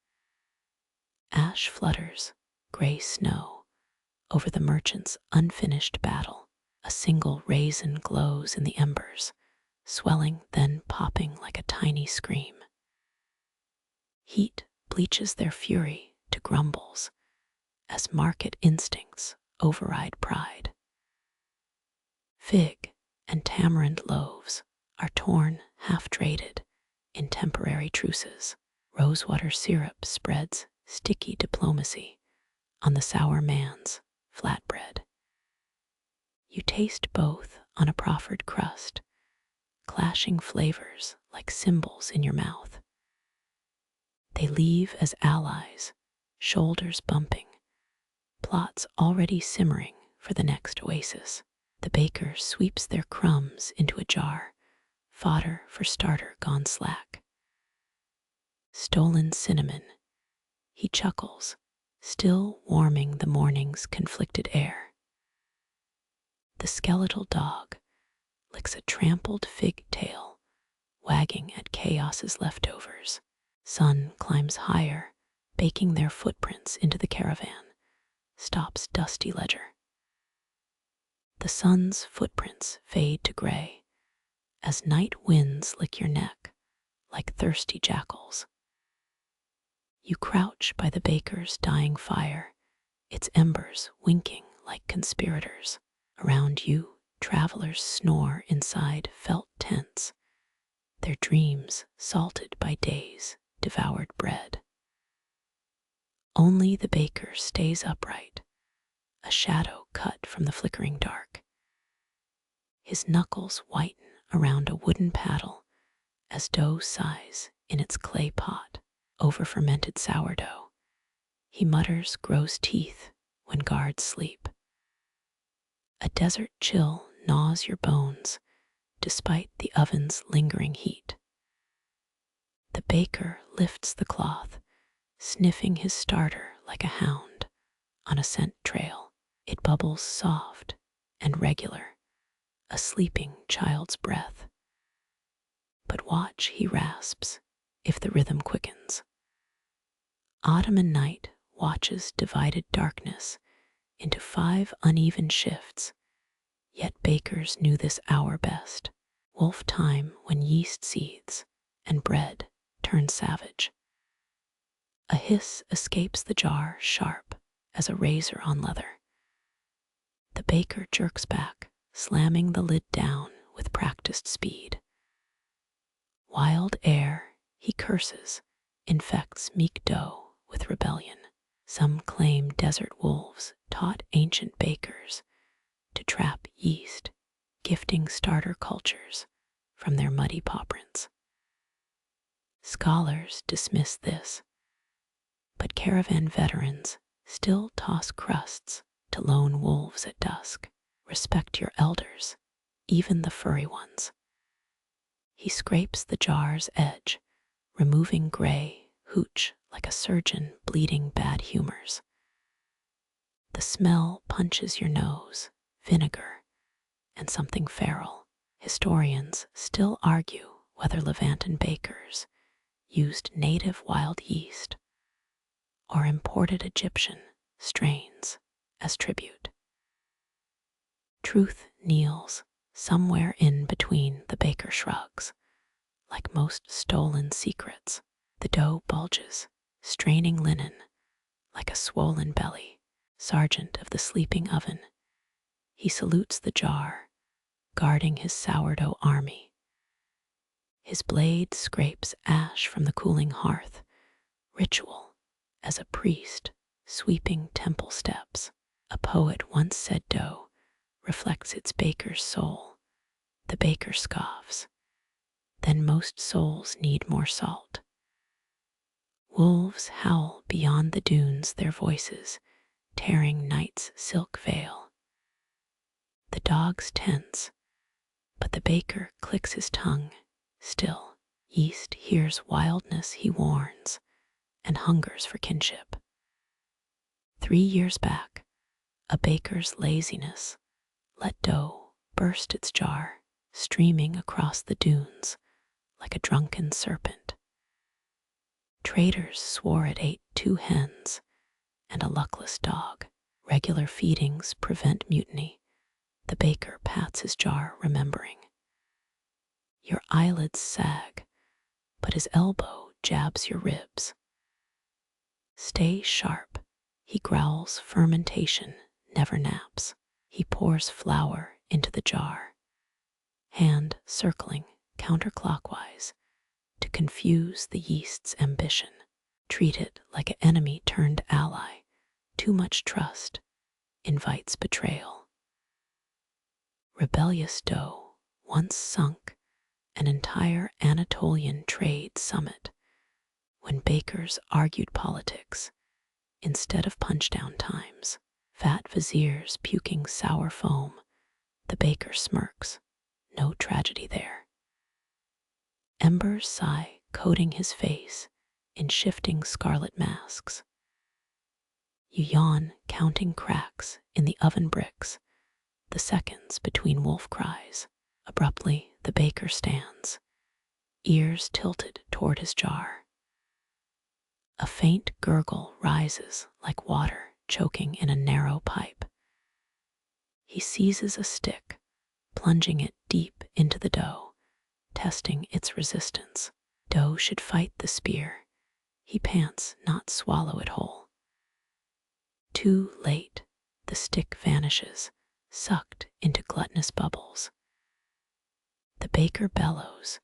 Ash flutters, gray snow, over the merchant's unfinished battle. A single raisin glows in the embers, swelling then popping like a tiny scream. Heat bleaches their fury to grumbles as market instincts override pride. Fig and tamarind loaves are torn half-traded in temporary truces. Rosewater syrup spreads sticky diplomacy on the sour man's flatbread. You taste both on a proffered crust, clashing flavors like cymbals in your mouth. They leave as allies, shoulders bumping, plots already simmering for the next oasis. The baker sweeps their crumbs into a jar, fodder for starter gone slack. Stolen cinnamon, he chuckles, still warming the morning's conflicted air. The skeletal dog licks a trampled fig tail, wagging at chaos's leftovers. Sun climbs higher, baking their footprints into the caravan, stops dusty ledger. The sun's footprints fade to gray as night winds lick your neck like thirsty jackals. You crouch by the baker's dying fire, its embers winking like conspirators. Around you, travelers snore inside felt tents, their dreams salted by day's devoured bread. Only the baker stays upright, a shadow cut from the flickering dark. His knuckles whiten around a wooden paddle as dough sighs in its clay pot over fermented sourdough. He mutters gross teeth when guards sleep. A desert chill gnaws your bones despite the oven's lingering heat. The baker lifts the cloth, sniffing his starter like a hound on a scent trail. It bubbles soft and regular, a sleeping child's breath. But watch, he rasps, if the rhythm quickens. Ottoman night watches divided darkness into 5 uneven shifts, yet bakers knew this hour best. Wolf time when yeast seethes and bread turns savage. A hiss escapes the jar, sharp as a razor on leather. The baker jerks back, slamming the lid down with practiced speed. Wild air, he curses, infects meek dough with rebellion. Some claim desert wolves taught ancient bakers to trap yeast, gifting starter cultures from their muddy paw prints. Scholars dismiss this, but caravan veterans still toss crusts to lone wolves at dusk. Respect your elders, even the furry ones. He scrapes the jar's edge, removing gray hooch like a surgeon bleeding bad humors. The smell punches your nose, vinegar, and something feral. Historians still argue whether Levantan bakers used native wild yeast or imported Egyptian strains as tribute. Truth kneels somewhere in between. The baker shrugs. Like most stolen secrets, the dough bulges, straining linen like a swollen belly. Sergeant of the sleeping oven, he salutes the jar, guarding his sourdough army. His blade scrapes ash from the cooling hearth, ritual as a priest sweeping temple steps. A poet once said dough reflects its baker's soul. The baker scoffs. Then most souls need more salt. Wolves howl beyond the dunes, their voices tearing night's silk veil. The dogs tense, but the baker clicks his tongue. Still, yeast hears wildness, he warns, and hungers for kinship. 3 years back, a baker's laziness let dough burst its jar, streaming across the dunes like a drunken serpent. Traders swore it ate 2 hens and a luckless dog. Regular feedings prevent mutiny. The baker pats his jar, remembering. Your eyelids sag, but his elbow jabs your ribs. Stay sharp, he growls. Fermentation never naps. He pours flour into the jar, hand circling counterclockwise to confuse the yeast's ambition. Treat it like an enemy turned ally. Too much trust invites betrayal. Rebellious dough once sunk an entire Anatolian trade summit when bakers argued politics instead of punch-down times. Fat viziers puking sour foam. The baker smirks. No tragedy there. Embers sigh, coating his face in shifting scarlet masks. You yawn, counting cracks in the oven bricks, the seconds between wolf cries. Abruptly, the baker stands, ears tilted toward his jar. A faint gurgle rises like water choking in a narrow pipe. He seizes a stick, plunging it deep into the dough, testing its resistance. Dough should fight the spear. He pants, not swallow it whole. Too late, the stick vanishes, sucked into gluttonous bubbles. The baker bellows,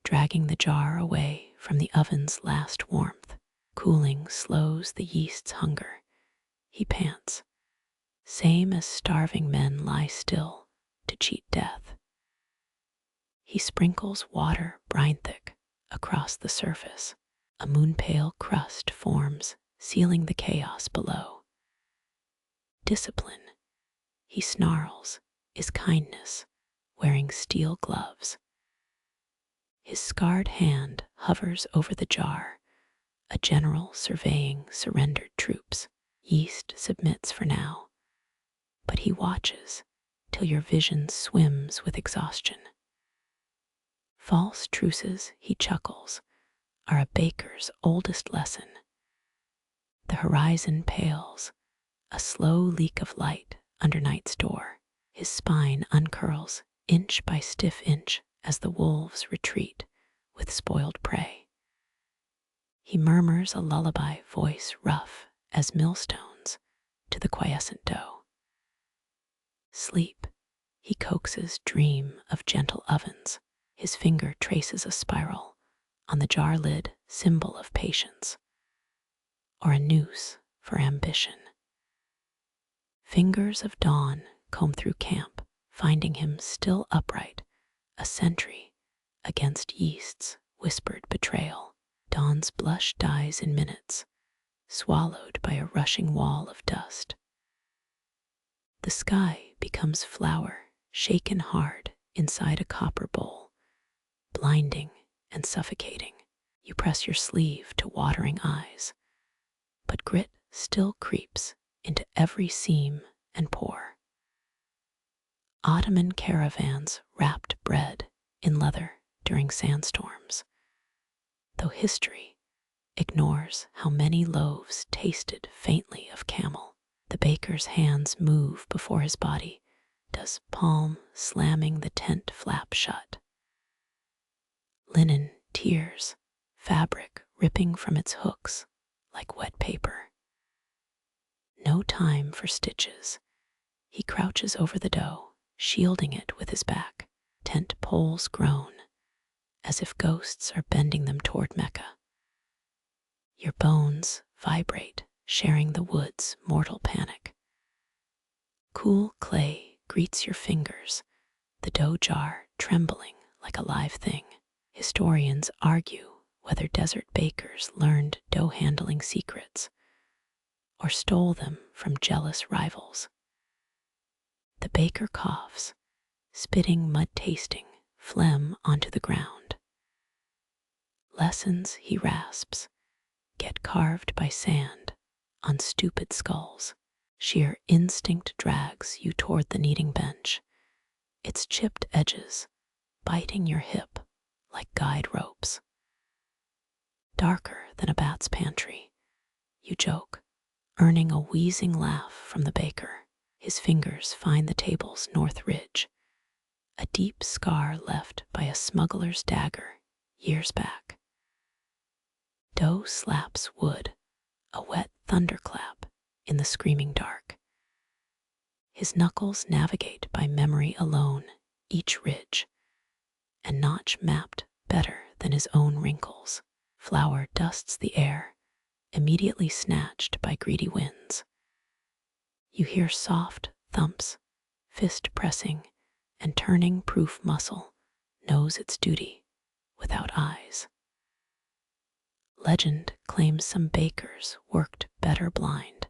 dragging the jar away from the oven's last warmth. Cooling slows the yeast's hunger. He pants, same as starving men lie still to cheat death. He sprinkles water brine thick across the surface. A moon-pale crust forms, sealing the chaos below. Discipline, he snarls, is kindness, wearing steel gloves. His scarred hand hovers over the jar, a general surveying surrendered troops. Yeast submits for now, but he watches till your vision swims with exhaustion. False truces, he chuckles, are a baker's oldest lesson. The horizon pales, a slow leak of light under night's door. His spine uncurls inch by stiff inch as the wolves retreat with spoiled prey. He murmurs a lullaby, voice rough as millstones, to the quiescent dough. Sleep, he coaxes, dream of gentle ovens. His finger traces a spiral on the jar lid, symbol of patience, or a noose for ambition. Fingers of dawn comb through camp, finding him still upright, a sentry against yeast's whispered betrayal. Dawn's blush dies in minutes, swallowed by a rushing wall of dust. The sky becomes flour, shaken hard inside a copper bowl, blinding and suffocating. You press your sleeve to watering eyes, but grit still creeps into every seam and pore. Ottoman caravans wrapped bread in leather during sandstorms, though history ignores how many loaves tasted faintly of camel. The baker's hands move before his body does, palm slamming the tent flap shut. Linen tears, fabric ripping from its hooks like wet paper. No time for stitches. He crouches over the dough, shielding it with his back. Tent poles groan, as if ghosts are bending them toward Mecca. Your bones vibrate, sharing the wood's mortal panic. Cool clay greets your fingers, the dough jar trembling like a live thing. Historians argue whether desert bakers learned dough handling secrets or stole them from jealous rivals. The baker coughs, spitting mud-tasting phlegm onto the ground. Lessons, he rasps, get carved by sand on stupid skulls. Sheer instinct drags you toward the kneading bench, its chipped edges biting your hip like guide ropes. Darker than a bat's pantry, you joke, earning a wheezing laugh from the baker. His fingers find the table's north ridge, a deep scar left by a smuggler's dagger years back. Dough slaps wood, a wet thunderclap in the screaming dark. His knuckles navigate by memory alone, each ridge, and notch mapped better than his own wrinkles. Flour dusts the air, immediately snatched by greedy winds. You hear soft thumps, fist pressing, and turning proof muscle knows its duty without eyes. Legend claims some bakers worked better blind,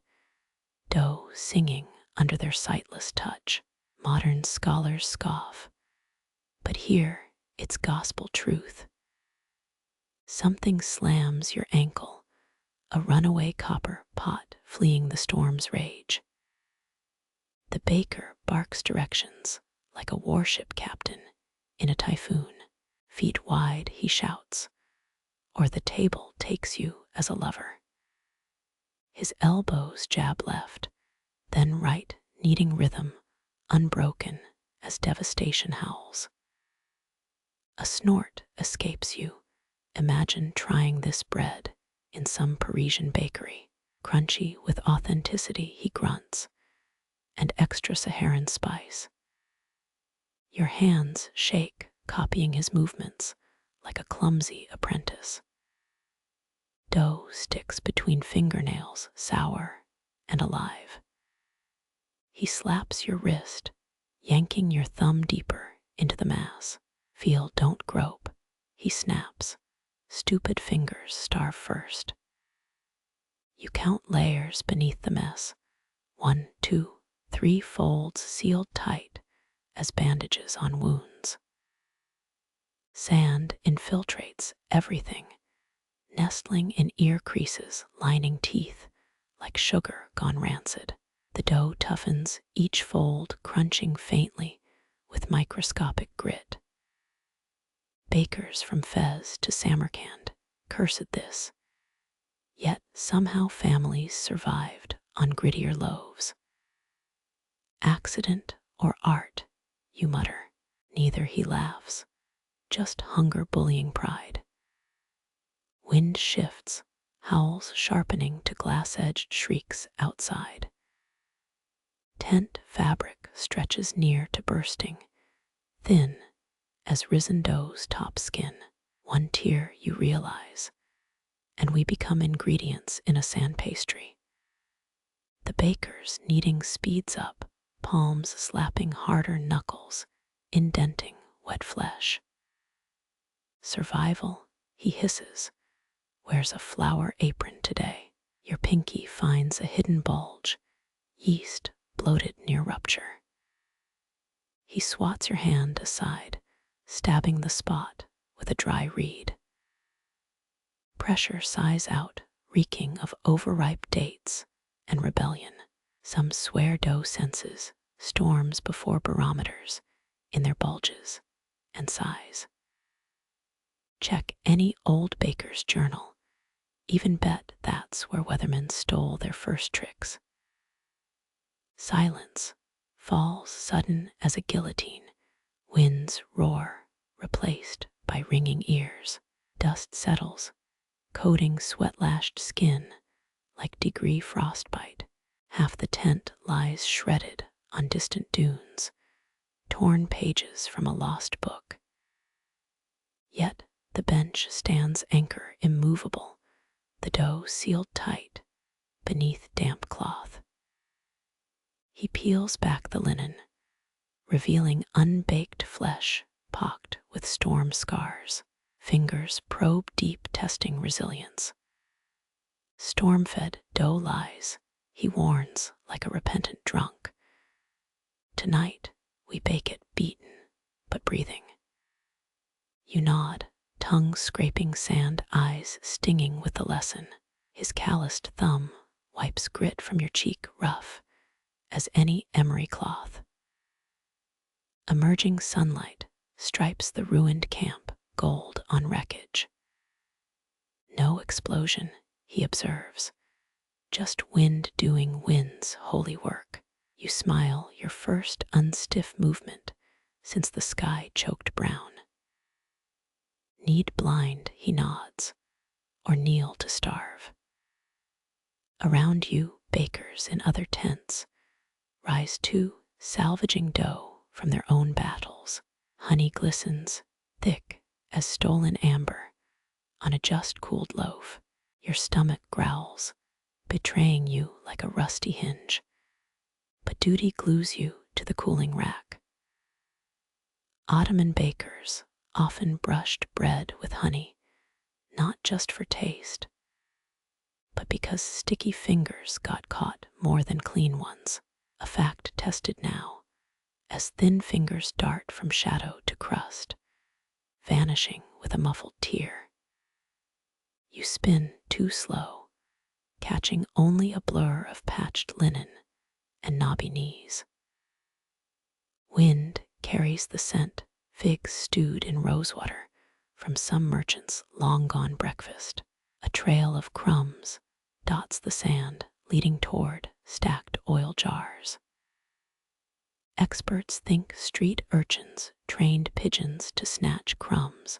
dough singing under their sightless touch. Modern scholars scoff, but here it's gospel truth. Something slams your ankle, a runaway copper pot fleeing the storm's rage. The baker barks directions like a warship captain in a typhoon. Feet wide, he shouts, or the table takes you as a lover. His elbows jab left, then right, kneading rhythm, unbroken as devastation howls. A snort escapes you. Imagine trying this bread in some Parisian bakery. Crunchy with authenticity, he grunts, and extra Saharan spice. Your hands shake, copying his movements like a clumsy apprentice. Dough sticks between fingernails, sour and alive. He slaps your wrist, yanking your thumb deeper into the mass. Feel, don't grope. He snaps. Stupid fingers starve first. You count layers beneath the mess. 1, 2, 3 folds sealed tight as bandages on wounds. Sand infiltrates everything, nestling in ear creases, lining teeth like sugar gone rancid. The dough toughens, each fold crunching faintly with microscopic grit. Bakers from Fez to Samarkand cursed this, yet somehow families survived on grittier loaves. Accident or art, you mutter. Neither, he laughs, just hunger bullying pride. Wind shifts, howls sharpening to glass-edged shrieks outside. Tent fabric stretches near to bursting, thin as risen dough's top skin. One tear, you realize, and we become ingredients in a sand pastry. The baker's kneading speeds up, palms slapping harder knuckles, indenting wet flesh. Survival, he hisses, wears a flour apron today. Your pinky finds a hidden bulge, yeast bloated near rupture. He swats your hand aside, stabbing the spot with a dry reed. Pressure sighs out, reeking of overripe dates and rebellion. Some swear dough senses storms before barometers in their bulges and sighs. Check any old baker's journal, even bet that's where weathermen stole their first tricks. Silence falls sudden as a guillotine. Winds roar, replaced by ringing ears. Dust settles, coating sweat-lashed skin like degree frostbite. Half the tent lies shredded on distant dunes, torn pages from a lost book. Yet the bench stands anchor immovable, the dough sealed tight beneath damp cloth. He peels back the linen, revealing unbaked flesh pocked with storm scars. Fingers probe deep, testing resilience. Storm-fed dough lies, he warns like a repentant drunk. Tonight we bake it beaten, but breathing. You nod, tongue scraping sand, eyes stinging with the lesson. His calloused thumb wipes grit from your cheek, rough as any emery cloth. Emerging sunlight stripes the ruined camp, gold on wreckage. No explosion, he observes, just wind doing wind's holy work. You smile, your first unstiff movement since the sky choked brown. Need blind, he nods, or kneel to starve. Around you, bakers in other tents rise too, salvaging dough from their own battles. Honey glistens, thick as stolen amber, on a just cooled loaf. Your stomach growls, betraying you like a rusty hinge. But duty glues you to the cooling rack. Ottoman bakers often brushed bread with honey, not just for taste, but because sticky fingers got caught more than clean ones. A fact tested now, as thin fingers dart from shadow to crust, vanishing with a muffled tear. You spin too slow, catching only a blur of patched linen and knobby knees. Wind carries the scent, figs stewed in rosewater from some merchant's long-gone breakfast. A trail of crumbs dots the sand, leading toward stacked oil jars. Experts think street urchins trained pigeons to snatch crumbs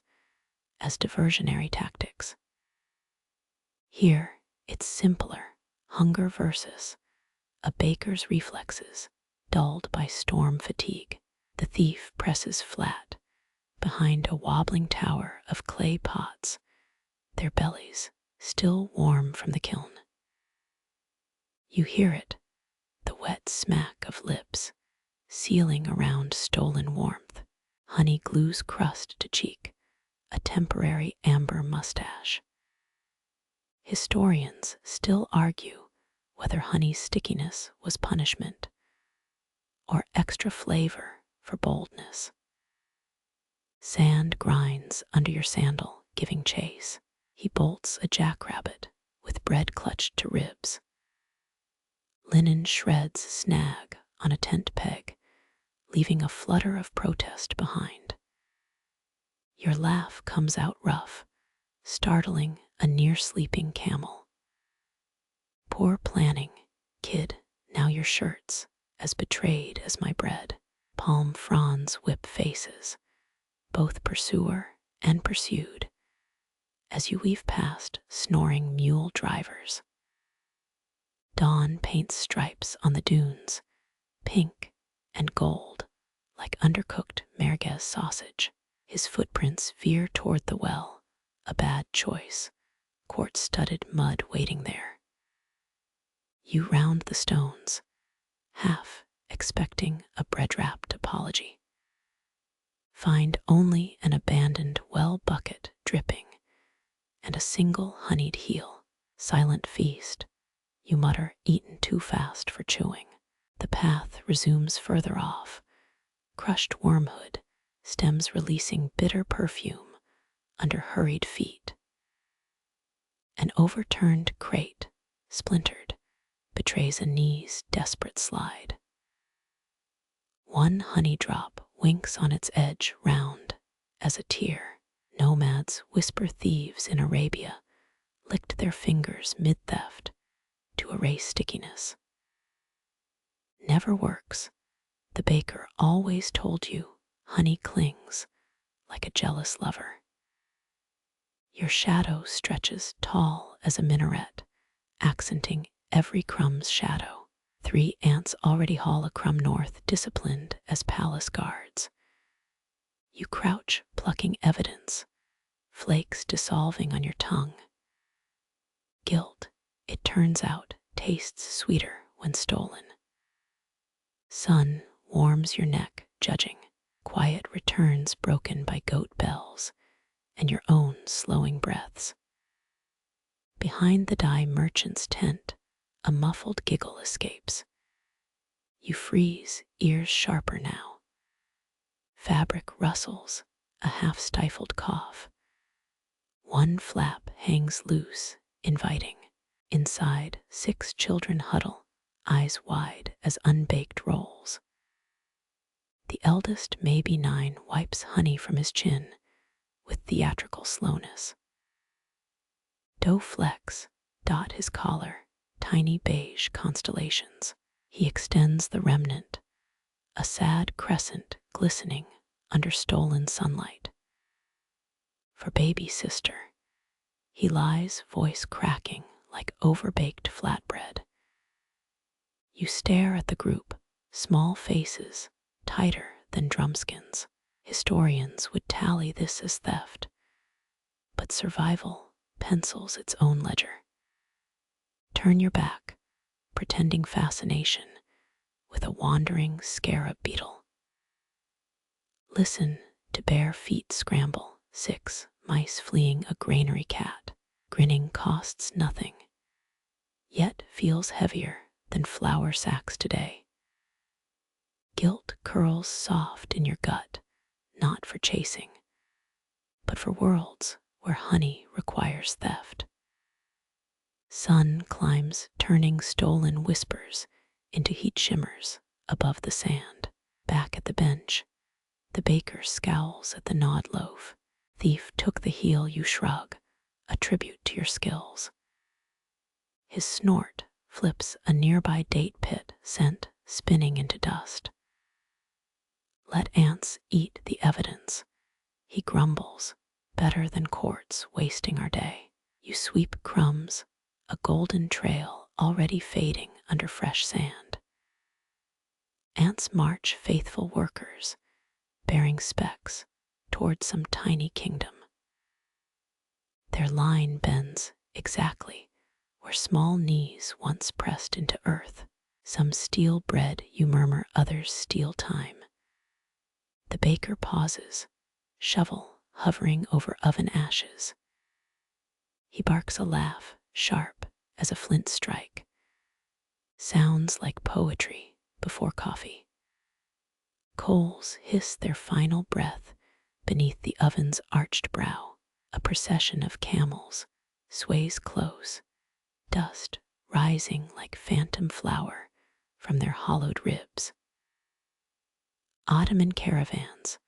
as diversionary tactics. Here, it's simpler, hunger versus a baker's reflexes, dulled by storm fatigue. The thief presses flat behind a wobbling tower of clay pots, their bellies still warm from the kiln. You hear it, the wet smack of lips, sealing around stolen warmth. Honey glues crust to cheek, a temporary amber mustache. Historians still argue whether honey's stickiness was punishment or extra flavor for boldness. Sand grinds under your sandal, giving chase. He bolts a jackrabbit with bread clutched to ribs. Linen shreds snag on a tent peg, leaving a flutter of protest behind. Your laugh comes out rough, startling a near-sleeping camel. Poor planning, kid, now your shirt's as betrayed as my bread. Palm fronds whip faces, both pursuer and pursued, as you weave past snoring mule drivers. Dawn paints stripes on the dunes, pink and gold, like undercooked merguez sausage. His footprints veer toward the well, a bad choice, quartz-studded mud waiting there. You round the stones, half expecting a bread-wrapped apology. Find only an abandoned well bucket dripping and a single honeyed heel. Silent feast, you mutter, eaten too fast for chewing. The path resumes further off, crushed wormhood, stems releasing bitter perfume under hurried feet. An overturned crate, splintered, betrays a knee's desperate slide. One honey drop winks on its edge round as a tear. Nomads whisper thieves in Arabia licked their fingers mid-theft to erase stickiness. Never works. The baker always told you honey clings like a jealous lover. Your shadow stretches tall as a minaret, accenting every crumb's shadow. 3 ants already haul a crumb north, disciplined as palace guards. You crouch, plucking evidence, flakes dissolving on your tongue. Guilt, it turns out, tastes sweeter when stolen. Sun warms your neck, judging. Quiet returns broken by goat bells and your own slowing breaths. Behind the dye merchant's tent, a muffled giggle escapes. You freeze, ears sharper now. Fabric rustles, a half-stifled cough. One flap hangs loose, inviting. Inside, 6 children huddle, eyes wide as unbaked rolls. The eldest, maybe 9, wipes honey from his chin with theatrical slowness. Dough flecks dot his collar, tiny beige constellations. He extends the remnant, a sad crescent glistening under stolen sunlight. For baby sister, he lies, voice cracking like overbaked flatbread. You stare at the group, small faces, tighter than drumskins. Historians would tally this as theft, but survival pencils its own ledger. Turn your back, pretending fascination with a wandering scarab beetle. Listen to bare feet scramble, 6 mice fleeing a granary cat. Grinning costs nothing, yet feels heavier than flour sacks today. Guilt curls soft in your gut, not for chasing, but for worlds where honey requires theft. Sun climbs, turning stolen whispers into heat shimmers above the sand. Back at the bench, the baker scowls at the gnawed loaf. Thief took the heel, you shrug, a tribute to your skills. His snort flips a nearby date pit, scent spinning into dust. Let ants eat the evidence, he grumbles, better than courts wasting our day. You sweep crumbs, a golden trail already fading under fresh sand. Ants march, faithful workers, bearing specks toward some tiny kingdom. Their line bends exactly where small knees once pressed into earth. Some steal bread, you murmur, others steal time. The baker pauses, shovel hovering over oven ashes. He barks a laugh, sharp as a flint strike. Sounds like poetry before coffee. Coals hiss their final breath beneath the oven's arched brow. A procession of camels sways close, dust rising like phantom flour from their hollowed ribs. Ottoman caravans,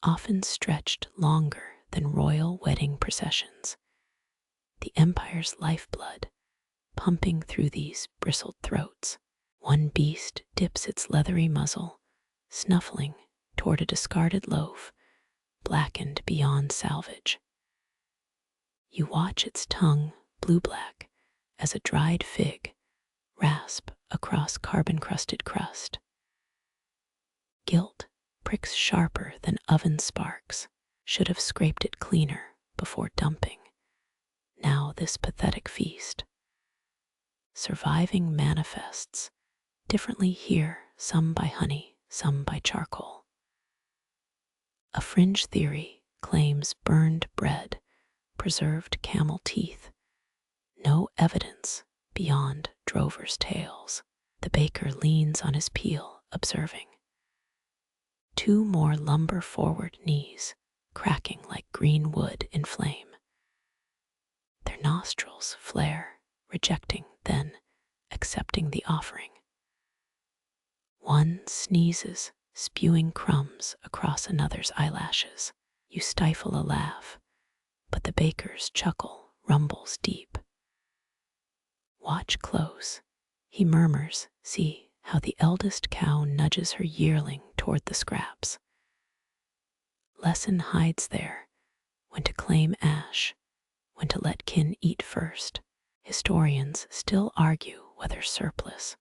often stretched longer than royal wedding processions, the empire's lifeblood pumping through these bristled throats. One beast dips its leathery muzzle, snuffling toward a discarded loaf, blackened beyond salvage. You watch its tongue, blue-black as a dried fig, rasp across carbon-crusted crust. Guilt pricks sharper than oven sparks, should have scraped it cleaner before dumping. Now this pathetic feast. Surviving manifests differently here, some by honey, some by charcoal. A fringe theory claims burned bread, preserved camel teeth, no evidence beyond drovers' tales. The baker leans on his peel, observing. Two more lumber-forward knees, cracking like green wood in flame. Their nostrils flare, rejecting, then accepting the offering. One sneezes, spewing crumbs across another's eyelashes. You stifle a laugh, but the baker's chuckle rumbles deep. Watch close, he murmurs, see how the eldest cow nudges her yearling toward the scraps. Lesson hides there, when to claim ash, when to let kin eat first. Historians still argue whether surplus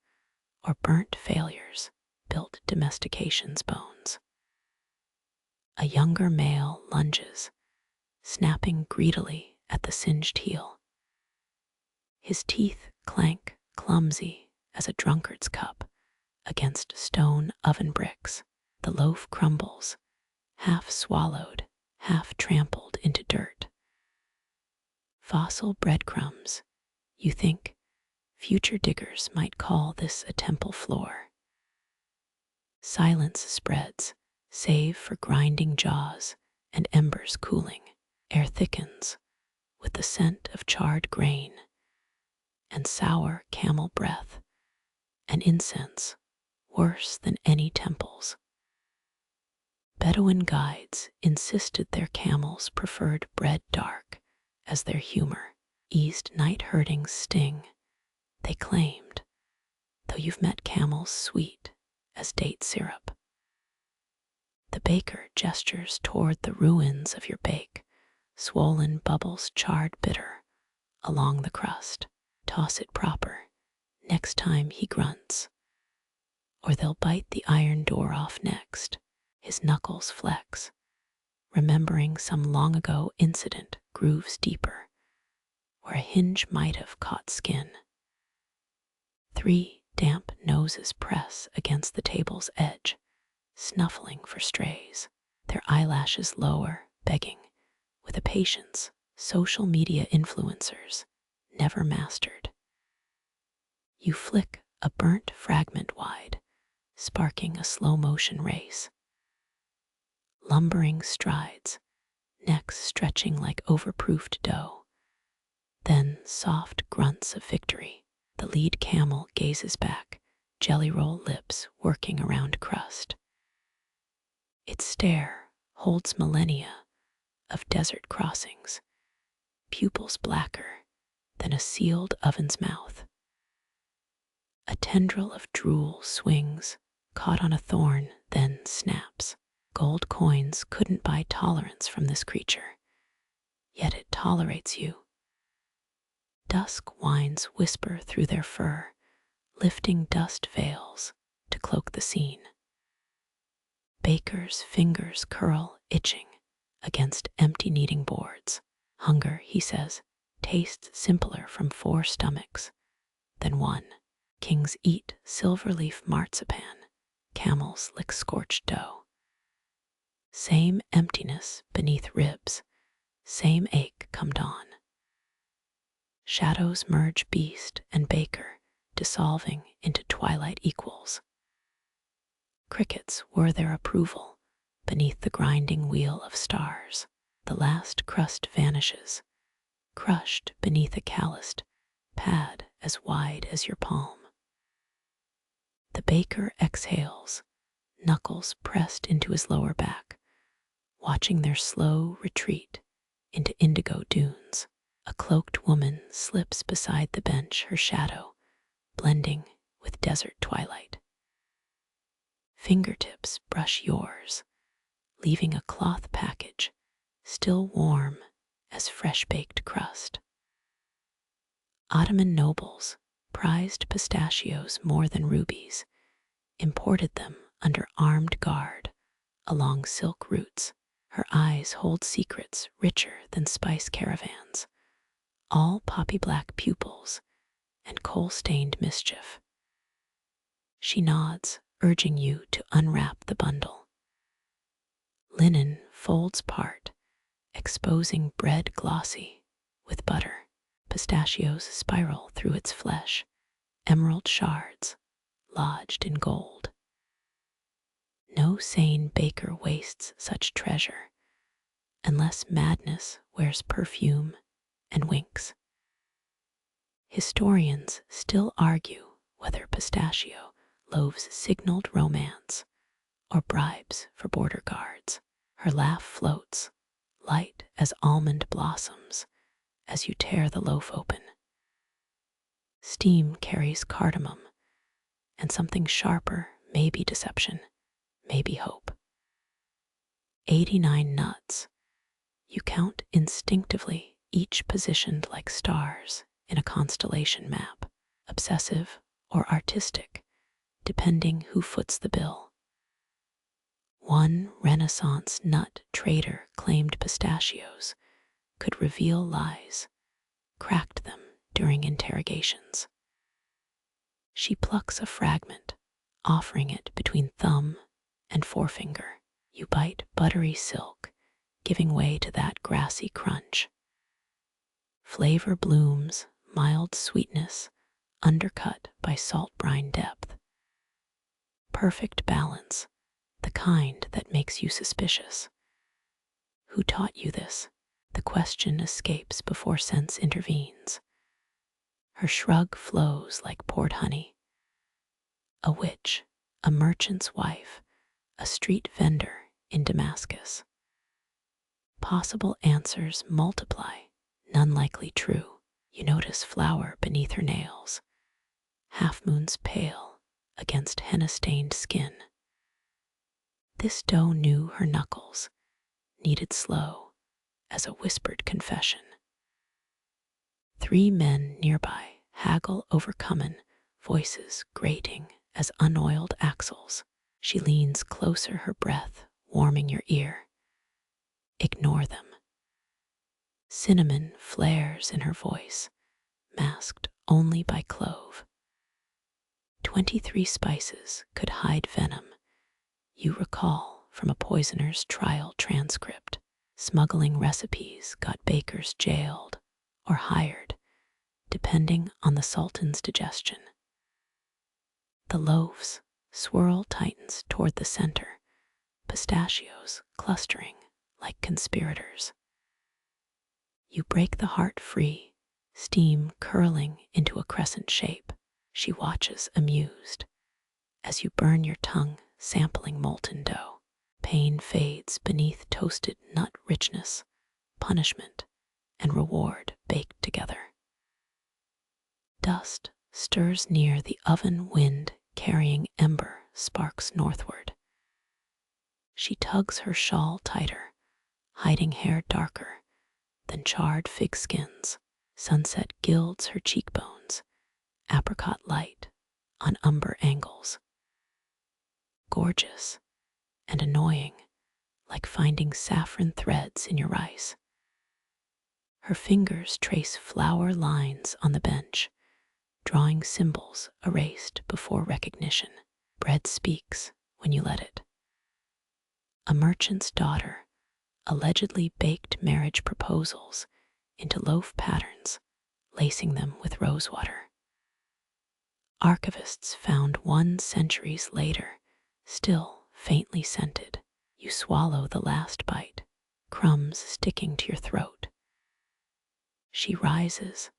or burnt failures built domestication's bones. A younger male lunges, snapping greedily at the singed heel. His teeth clank, clumsy as a drunkard's cup against stone oven bricks. The loaf crumbles, half swallowed, half trampled into dirt. Fossil breadcrumbs, you think. Future diggers might call this a temple floor. Silence spreads, save for grinding jaws and embers cooling. Air thickens with the scent of charred grain and sour camel breath, and incense worse than any temples. Bedouin guides insisted their camels preferred bread dark as their humor eased night herding's sting. They claimed, though you've met camels sweet as date syrup. The baker gestures toward the ruins of your bake, swollen bubbles charred bitter along the crust. Toss it proper, next time he grunts, or they'll bite the iron door off next. His knuckles flex, remembering some long ago incident grooves deeper, where a hinge might have caught skin. 3 damp noses press against the table's edge, snuffling for strays. Their eyelashes lower, begging, with a patience social media influencers never mastered. You flick a burnt fragment wide, sparking a slow-motion race. Lumbering strides, necks stretching like overproofed dough. Then soft grunts of victory. The lead camel gazes back, jelly roll lips working around crust. Its stare holds millennia of desert crossings, pupils blacker than a sealed oven's mouth. A tendril of drool swings, caught on a thorn, then snaps. Gold coins couldn't buy tolerance from this creature, yet it tolerates you. Dusk winds whisper through their fur, lifting dust veils to cloak the scene. Baker's fingers curl, itching against empty kneading boards. Hunger, he says, tastes simpler from 4 stomachs than 1. Kings eat silver-leaf marzipan, camels lick scorched dough. Same emptiness beneath ribs, same ache come dawn. Shadows merge beast and baker, dissolving into twilight equals. Crickets whir their approval beneath the grinding wheel of stars. The last crust vanishes, crushed beneath a calloused pad as wide as your palm. The baker exhales, knuckles pressed into his lower back, watching their slow retreat into indigo dunes. A cloaked woman slips beside the bench, her shadow blending with desert twilight. Fingertips brush yours, leaving a cloth package still warm as fresh-baked crust. Ottoman nobles prized pistachios more than rubies, imported them under armed guard along silk routes. Her eyes hold secrets richer than spice caravans, all poppy-black pupils and coal-stained mischief. She nods, urging you to unwrap the bundle. Linen folds part, exposing bread glossy with butter. Pistachios spiral through its flesh, emerald shards lodged in gold. No sane baker wastes such treasure, unless madness wears perfume and winks. Historians still argue whether pistachio loaves signaled romance or bribes for border guards. Her laugh floats, light as almond blossoms, as you tear the loaf open. Steam carries cardamom, and something sharper, maybe deception, maybe hope. 89 nuts. You count instinctively, each positioned like stars in a constellation map, obsessive or artistic, depending who foots the bill. One Renaissance nut trader claimed pistachios could reveal lies, cracked them during interrogations. She plucks a fragment, offering it between thumb and forefinger. You bite buttery silk, giving way to that grassy crunch. Flavor blooms, mild sweetness, undercut by salt brine depth. Perfect balance, the kind that makes you suspicious. Who taught you this? The question escapes before sense intervenes. Her shrug flows like poured honey. A witch, a merchant's wife, a street vendor in Damascus. Possible answers multiply, none likely true. You notice flour beneath her nails, half moons pale against henna-stained skin. This dough knew her knuckles, kneaded slow as a whispered confession. 3 men nearby haggle over cumin, voices grating as unoiled axles. She leans closer, her breath warming your ear. Ignore them. Cinnamon flares in her voice, masked only by clove. 23 spices could hide venom, you recall from a poisoner's trial transcript. Smuggling recipes got bakers jailed or hired, depending on the Sultan's digestion. The loaves swirl tightens toward the center, pistachios clustering like conspirators. You break the heart free, steam curling into a crescent shape. She watches amused as you burn your tongue sampling molten dough. Pain fades beneath toasted nut richness, punishment and reward baked together. Dust stirs near the oven, wind carrying ember sparks northward. She tugs her shawl tighter, hiding hair darker than charred fig skins. Sunset gilds her cheekbones, apricot light on umber angles. Gorgeous and annoying, like finding saffron threads in your rice. Her fingers trace flower lines on the bench, drawing symbols erased before recognition. Bread speaks when you let it. A merchant's daughter allegedly baked marriage proposals into loaf patterns, lacing them with rosewater. Archivists found one centuries later, still faintly scented. You swallow the last bite, crumbs sticking to your throat. She rises,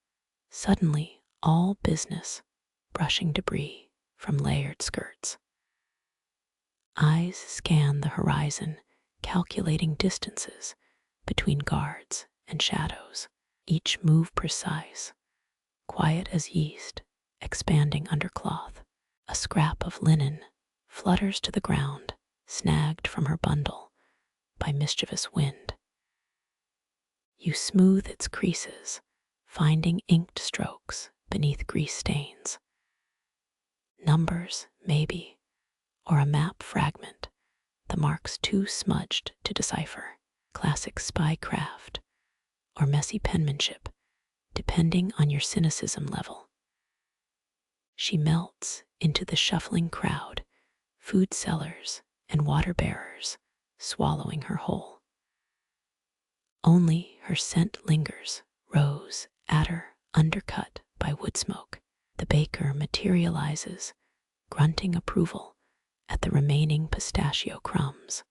suddenly all business, brushing debris from layered skirts. Eyes scan the horizon, calculating distances between guards and shadows, each move precise, quiet as yeast expanding under cloth. A scrap of linen flutters to the ground, snagged from her bundle by mischievous wind. You smooth its creases, finding inked strokes beneath grease stains. Numbers, maybe, or a map fragment, the marks too smudged to decipher. Classic spy craft, or messy penmanship, depending on your cynicism level. She melts into the shuffling crowd, food sellers and water bearers swallowing her whole. Only her scent lingers, rose, adder, undercut by wood smoke. The baker materializes, grunting approval at the remaining pistachio crumbs.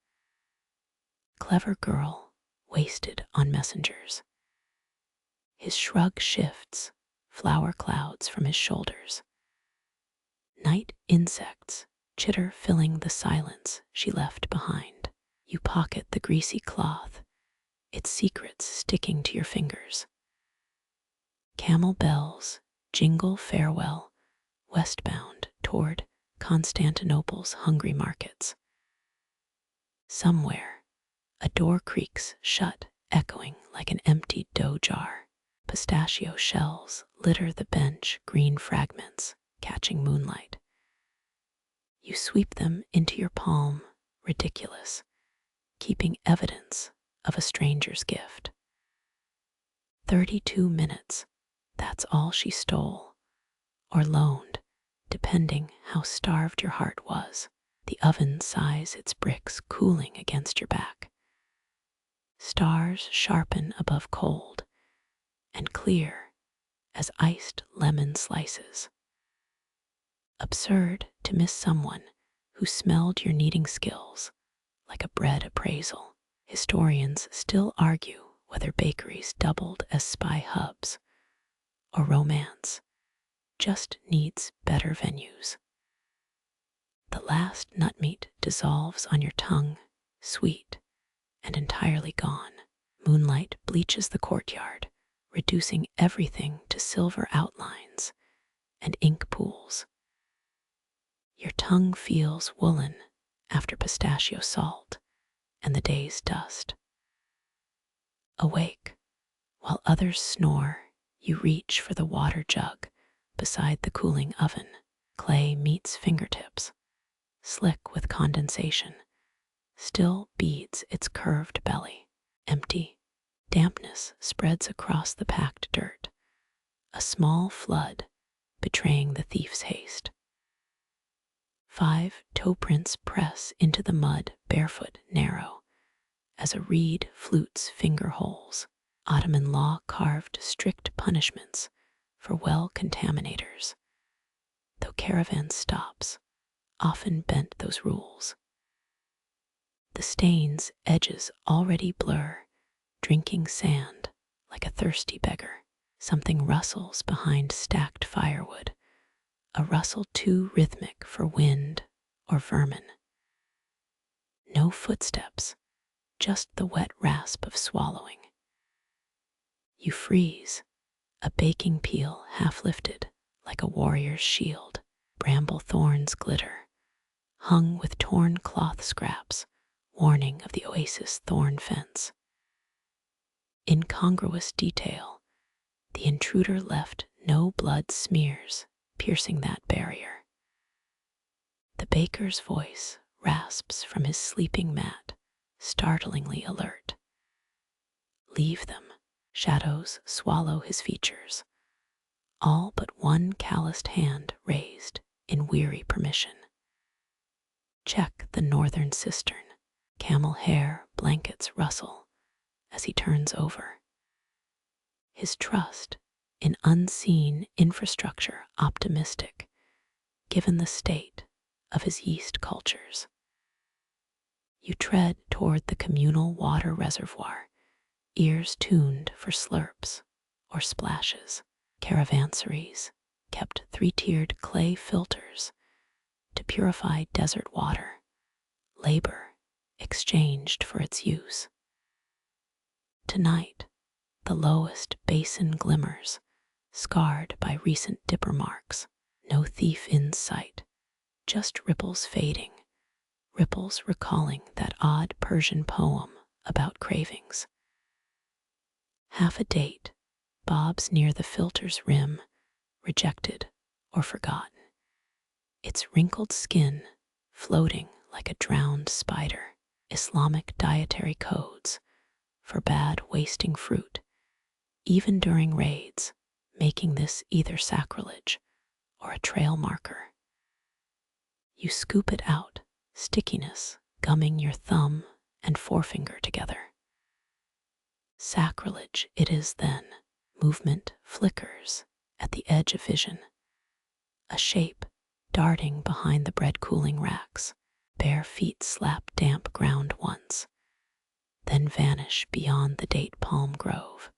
Clever girl, wasted on messengers. His shrug shifts, flower clouds from his shoulders. Night insects chitter filling the silence she left behind. You pocket the greasy cloth, its secrets sticking to your fingers. Camel bells jingle farewell, westbound toward Constantinople's hungry markets. Somewhere, a door creaks shut, echoing like an emptied dough jar. Pistachio shells litter the bench, green fragments catching moonlight. You sweep them into your palm, ridiculous, keeping evidence of a stranger's gift. 32 minutes, that's all she stole, or loaned, depending how starved your heart was. The oven sighs its bricks cooling against your back. Stars sharpen above cold, and clear as iced lemon slices. Absurd to miss someone who smelled your kneading skills like a bread appraisal. Historians still argue whether bakeries doubled as spy hubs or romance just needs better venues. The last nut meat dissolves on your tongue, sweet and entirely gone. Moonlight bleaches the courtyard, reducing everything to silver outlines and ink pools. Your tongue feels woolen after pistachio salt and the day's dust. Awake, while others snore, you reach for the water jug beside the cooling oven. Clay meets fingertips, slick with condensation, still beads its curved belly. Empty, dampness spreads across the packed dirt, a small flood betraying the thief's haste. 5 toe prints press into the mud, barefoot, narrow, as a reed flutes finger holes. Ottoman law carved strict punishments for well contaminators, though caravan stops often bent those rules. The stain's edges already blur, drinking sand like a thirsty beggar. Something rustles behind stacked firewood, a rustle too rhythmic for wind or vermin. No footsteps, just the wet rasp of swallowing. You freeze, a baking peel half lifted like a warrior's shield. Bramble thorns glitter, hung with torn cloth scraps, warning of the oasis thorn fence. Incongruous detail, the intruder left no blood smears piercing that barrier. The baker's voice rasps from his sleeping mat, startlingly alert. Leave them. Shadows swallow his features, all but one calloused hand raised in weary permission. Check the northern cistern. Camel hair blankets rustle as he turns over. His trust in unseen infrastructure optimistic, given the state of his yeast cultures. You tread toward the communal water reservoir, ears tuned for slurps or splashes. Caravanserais kept three-tiered clay filters to purify desert water, labor exchanged for its use. Tonight, the lowest basin glimmers, scarred by recent dipper marks. No thief in sight, just ripples fading, ripples recalling that odd Persian poem about cravings. Half a date bobs near the filter's rim, rejected or forgotten, its wrinkled skin floating like a drowned spider. Islamic dietary codes forbade wasting fruit, even during raids, making this either sacrilege or a trail marker. You scoop it out, stickiness gumming your thumb and forefinger together. Sacrilege it is then. Movement flickers at the edge of vision, a shape darting behind the bread cooling racks. Bare feet slap damp ground once, then vanish beyond the date palm grove.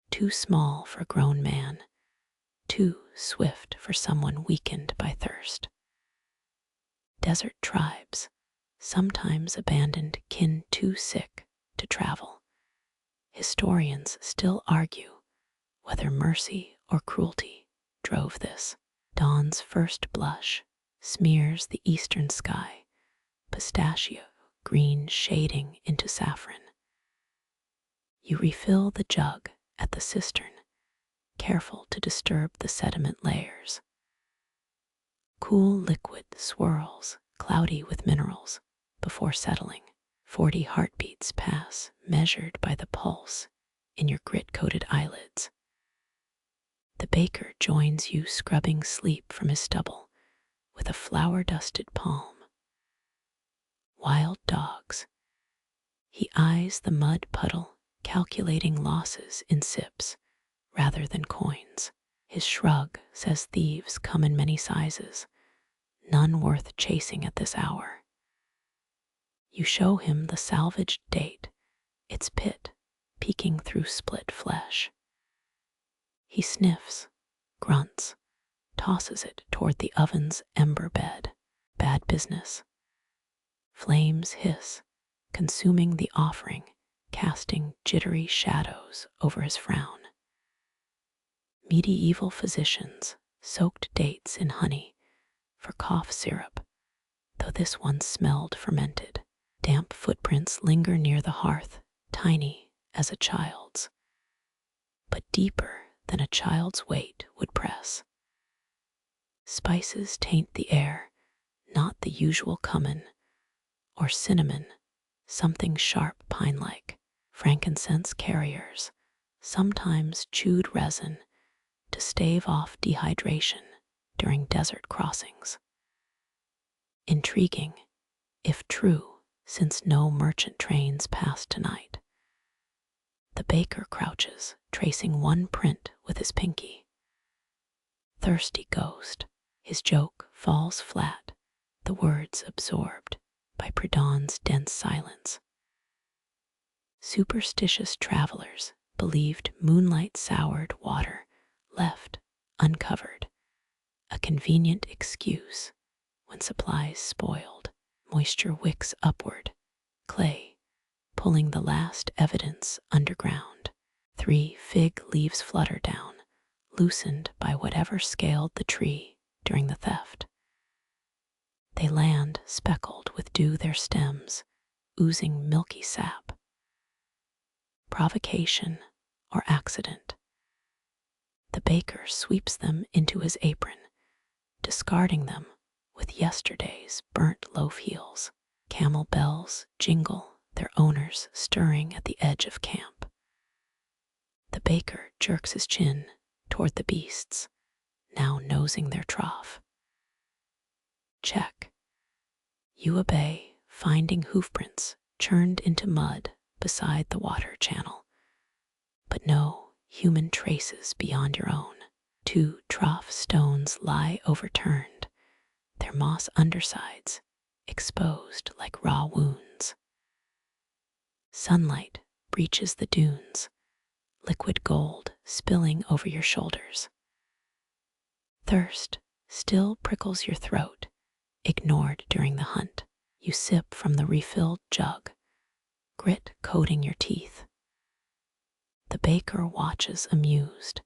Too small for a grown man, too swift for someone weakened by thirst. Desert tribes sometimes abandoned kin too sick to travel. Historians still argue whether mercy or cruelty drove this. Dawn's first blush smears the eastern sky, pistachio green shading into saffron. You refill the jug at the cistern, careful to disturb the sediment layers. Cool liquid swirls, cloudy with minerals, before settling. 40 heartbeats pass, measured by the pulse in your grit-coated eyelids. The baker joins you, scrubbing sleep from his stubble with a flour-dusted palm. Wild dogs. He eyes the mud puddle, calculating losses in sips rather than coins. His shrug says thieves come in many sizes, none worth chasing at this hour. You show him the salvaged date, its pit peeking through split flesh. He sniffs, grunts, tosses it toward the oven's ember bed. Bad business. Flames hiss, consuming the offering, casting jittery shadows over his frown. Medieval physicians soaked dates in honey for cough syrup, though this one smelled fermented. Damp footprints linger near the hearth, tiny as a child's, but deeper than a child's weight would press. Spices taint the air, not the usual cumin or cinnamon, something sharp pine-like. Frankincense carriers sometimes chewed resin to stave off dehydration during desert crossings. Intriguing, if true, since no merchant trains pass tonight. The baker crouches, tracing one print with his pinky. Thirsty ghost, his joke falls flat, the words absorbed by Pridon's dense silence. Superstitious travelers believed moonlight-soured water left uncovered, a convenient excuse when supplies spoiled. Moisture wicks upward, clay pulling the last evidence underground. 3 fig leaves flutter down, loosened by whatever scaled the tree during the theft. They land speckled with dew, their stems oozing milky sap. Provocation or accident. The baker sweeps them into his apron, discarding them with yesterday's burnt loaf heels. Camel bells jingle, their owners stirring at the edge of camp. The baker jerks his chin toward the beasts, now nosing their trough. Check. You obey, finding hoofprints churned into mud beside the water channel, but no human traces beyond your own. 2 trough stones lie overturned, their moss undersides exposed like raw wounds. Sunlight breaches the dunes, liquid gold spilling over your shoulders. Thirst still prickles your throat, ignored during the hunt. You sip from the refilled jug, grit coating your teeth. The baker watches amused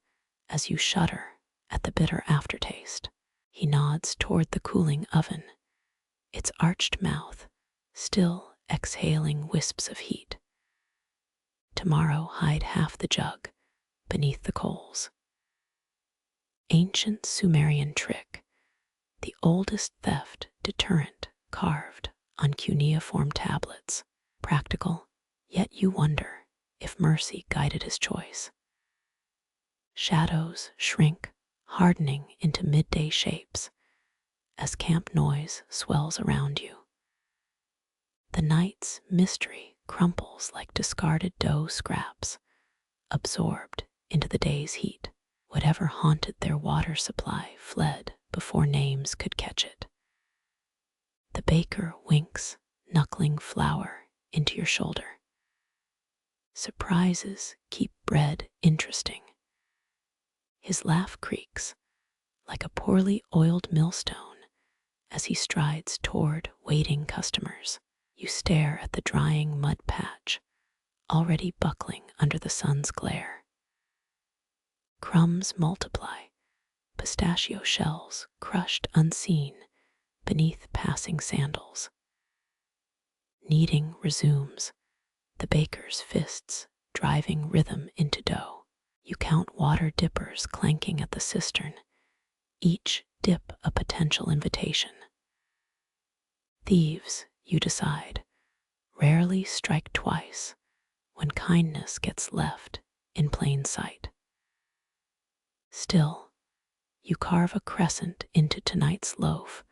as you shudder at the bitter aftertaste. He nods toward the cooling oven, its arched mouth still exhaling wisps of heat. Tomorrow hide half the jug beneath the coals. Ancient Sumerian trick, the oldest theft deterrent carved on cuneiform tablets. Practical, yet you wonder if mercy guided his choice. Shadows shrink, hardening into midday shapes as camp noise swells around you. The night's mystery crumples like discarded dough scraps, absorbed into the day's heat. Whatever haunted their water supply fled before names could catch it. The baker winks, knuckling flour into your shoulder. Surprises keep bread interesting. His laugh creaks like a poorly oiled millstone as he strides toward waiting customers. You stare at the drying mud patch, already buckling under the sun's glare. Crumbs multiply, pistachio shells crushed unseen beneath passing sandals. Kneading resumes, the baker's fists driving rhythm into dough. You count water dippers clanking at the cistern, each dip a potential invitation. Thieves, you decide, rarely strike twice when kindness gets left in plain sight. Still, you carve a crescent into tonight's loaf,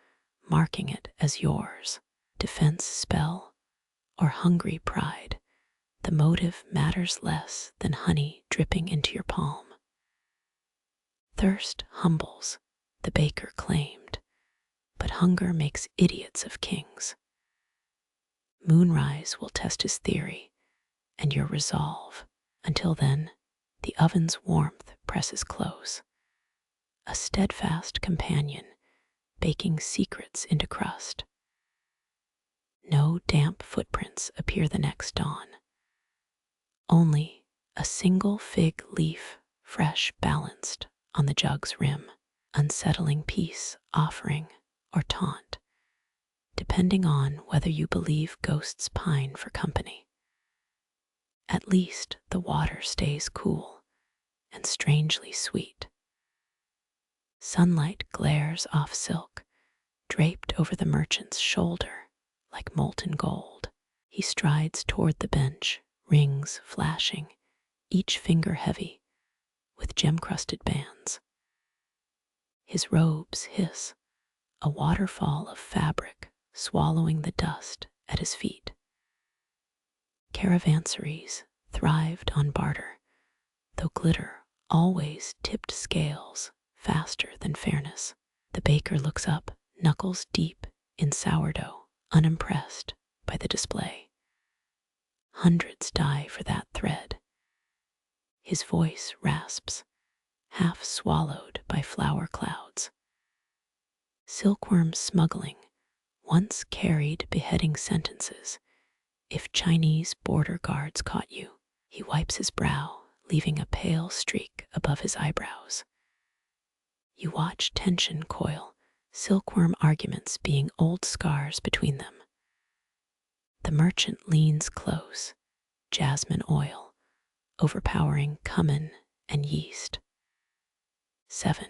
marking it as yours. Defense spell or hungry pride, the motive matters less than honey dripping into your palm. Thirst humbles, the baker claimed, but hunger makes idiots of kings. Moonrise will test his theory and your resolve. Until then, the oven's warmth presses close, a steadfast companion baking secrets into crust. No damp footprints appear the next dawn. Only a single fig leaf, fresh balanced on the jug's rim, unsettling peace, offering, or taunt, depending on whether you believe ghosts pine for company. At least the water stays cool and strangely sweet. Sunlight glares off silk, draped over the merchant's shoulder like molten gold. He strides toward the bench, rings flashing, each finger heavy with gem-crusted bands. His robes hiss, a waterfall of fabric swallowing the dust at his feet. Caravanserais thrived on barter, though glitter always tipped scales faster than fairness. The baker looks up, knuckles deep in sourdough, unimpressed by the display. Hundreds die for that thread. His voice rasps, half swallowed by flour clouds. Silkworm smuggling once carried beheading sentences if Chinese border guards caught you. He wipes his brow, leaving a pale streak above his eyebrows. You watch tension coil, silkworm arguments being old scars between them. The merchant leans close, jasmine oil, overpowering cumin and yeast. 7.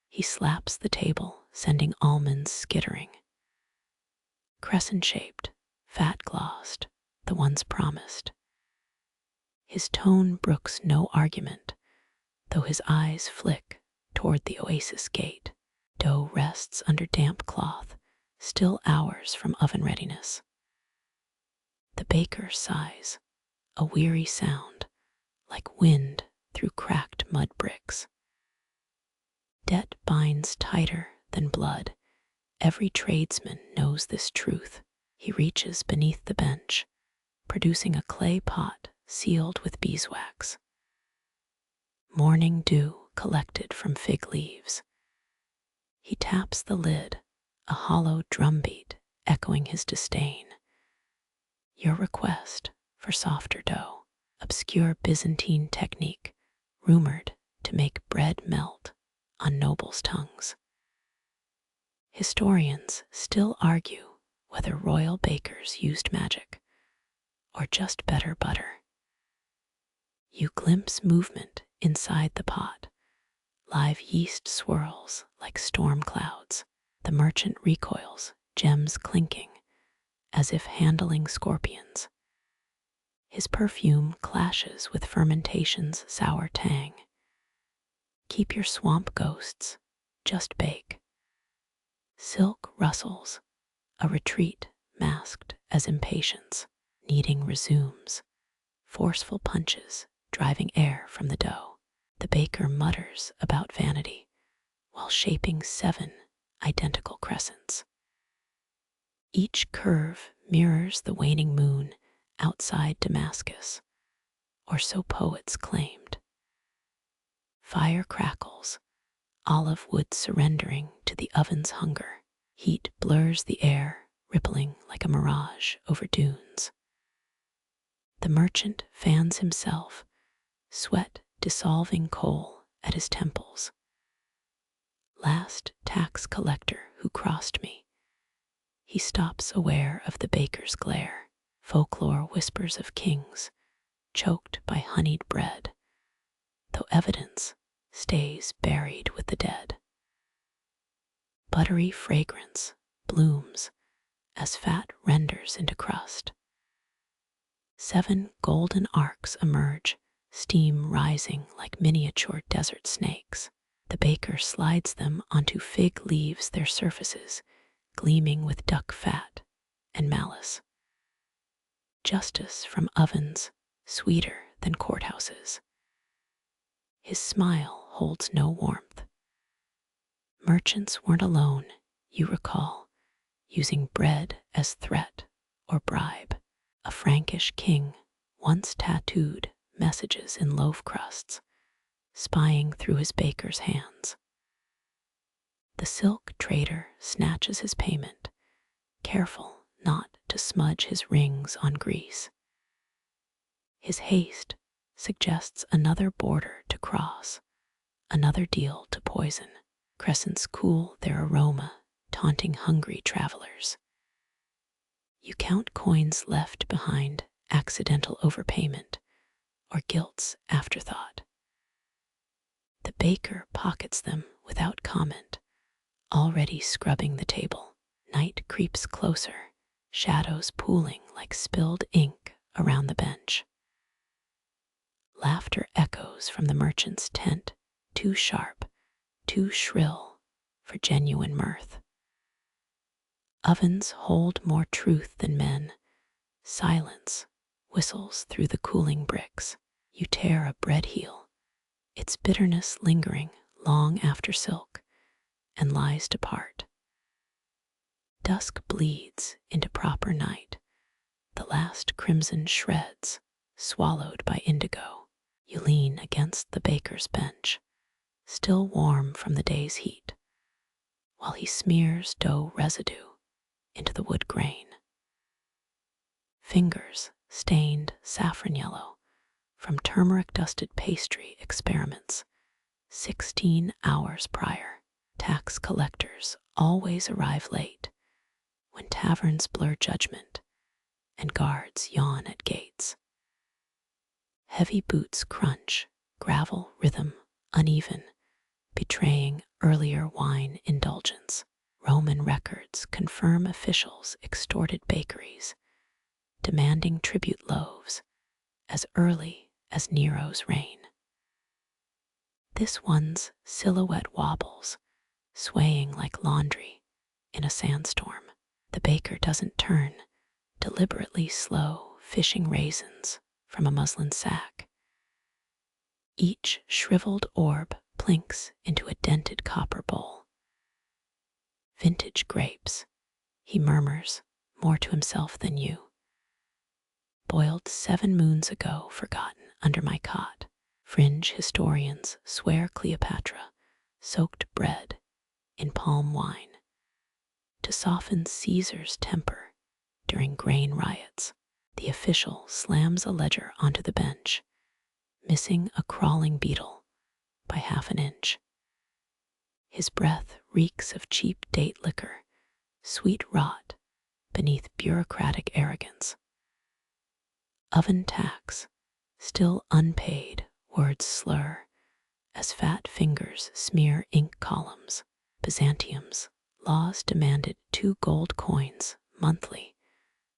He slaps the table, sending almonds skittering. Crescent-shaped, fat-glossed, the ones promised. His tone brooks no argument, though his eyes flick toward the oasis gate. Dough rests under damp cloth, still hours from oven readiness. The baker sighs, a weary sound, like wind through cracked mud bricks. Debt binds tighter than blood. Every tradesman knows this truth. He reaches beneath the bench, producing a clay pot sealed with beeswax. Morning dew collected from fig leaves. He taps the lid, a hollow drumbeat echoing his disdain. Your request for softer dough, obscure Byzantine technique, rumored to make bread melt on nobles' tongues. Historians still argue whether royal bakers used magic or just better butter. You glimpse movement inside the pot. Live yeast swirls like storm clouds. The merchant recoils, gems clinking, as if handling scorpions. His perfume clashes with fermentation's sour tang. Keep your swamp ghosts, just bake. Silk rustles, a retreat masked as impatience. Kneading resumes, forceful punches driving air from the dough. The baker mutters about vanity while shaping 7 identical crescents. Each curve mirrors the waning moon outside Damascus, or so poets claimed. Fire crackles, olive wood surrendering to the oven's hunger. Heat blurs the air, rippling like a mirage over dunes. The merchant fans himself, sweat dissolving coal at his temples. Last tax collector who crossed me. He stops aware of the baker's glare. Folklore whispers of kings, choked by honeyed bread, though evidence stays buried with the dead. Buttery fragrance blooms as fat renders into crust. 7 golden arcs emerge, steam rising like miniature desert snakes. The baker slides them onto fig leaves, their surfaces gleaming with duck fat and malice. Justice from ovens, sweeter than courthouses. His smile holds no warmth. Merchants weren't alone, you recall, using bread as threat or bribe. A Frankish king once tattooed messages in loaf crusts, spying through his baker's hands. The silk trader snatches his payment, careful not to smudge his rings on grease. His haste suggests another border to cross, another deal to poison. Crescents cool their aroma, taunting hungry travelers. You count coins left behind, accidental overpayment, or guilt's afterthought. The baker pockets them without comment, already scrubbing the table. Night creeps closer, shadows pooling like spilled ink around the bench. Laughter echoes from the merchant's tent, too sharp, too shrill for genuine mirth. Ovens hold more truth than men. Silence whistles through the cooling bricks. You tear a bread heel, its bitterness lingering long after silk, and lies to part. Dusk bleeds into proper night, the last crimson shreds swallowed by indigo. You lean against the baker's bench, still warm from the day's heat, while he smears dough residue into the wood grain. Fingers stained saffron yellow from turmeric-dusted pastry experiments 16 hours prior. Tax collectors always arrive late, when taverns blur judgment and guards yawn at gates. Heavy boots crunch, gravel rhythm uneven, betraying earlier wine indulgence. Roman records confirm officials extorted bakeries, demanding tribute loaves as early as Nero's reign. This one's silhouette wobbles, swaying like laundry in a sandstorm. The baker doesn't turn, deliberately slow, fishing raisins from a muslin sack. Each shriveled orb plinks into a dented copper bowl. Vintage grapes, he murmurs, more to himself than you. Boiled 7 moons ago, forgotten under my cot. Fringe historians swear Cleopatra soaked bread in palm wine to soften Caesar's temper during grain riots. The official slams a ledger onto the bench, missing a crawling beetle by half an inch. His breath reeks of cheap date liquor, sweet rot beneath bureaucratic arrogance. Oven tax, still unpaid, words slur as fat fingers smear ink columns. Byzantium's laws demanded 2 gold coins monthly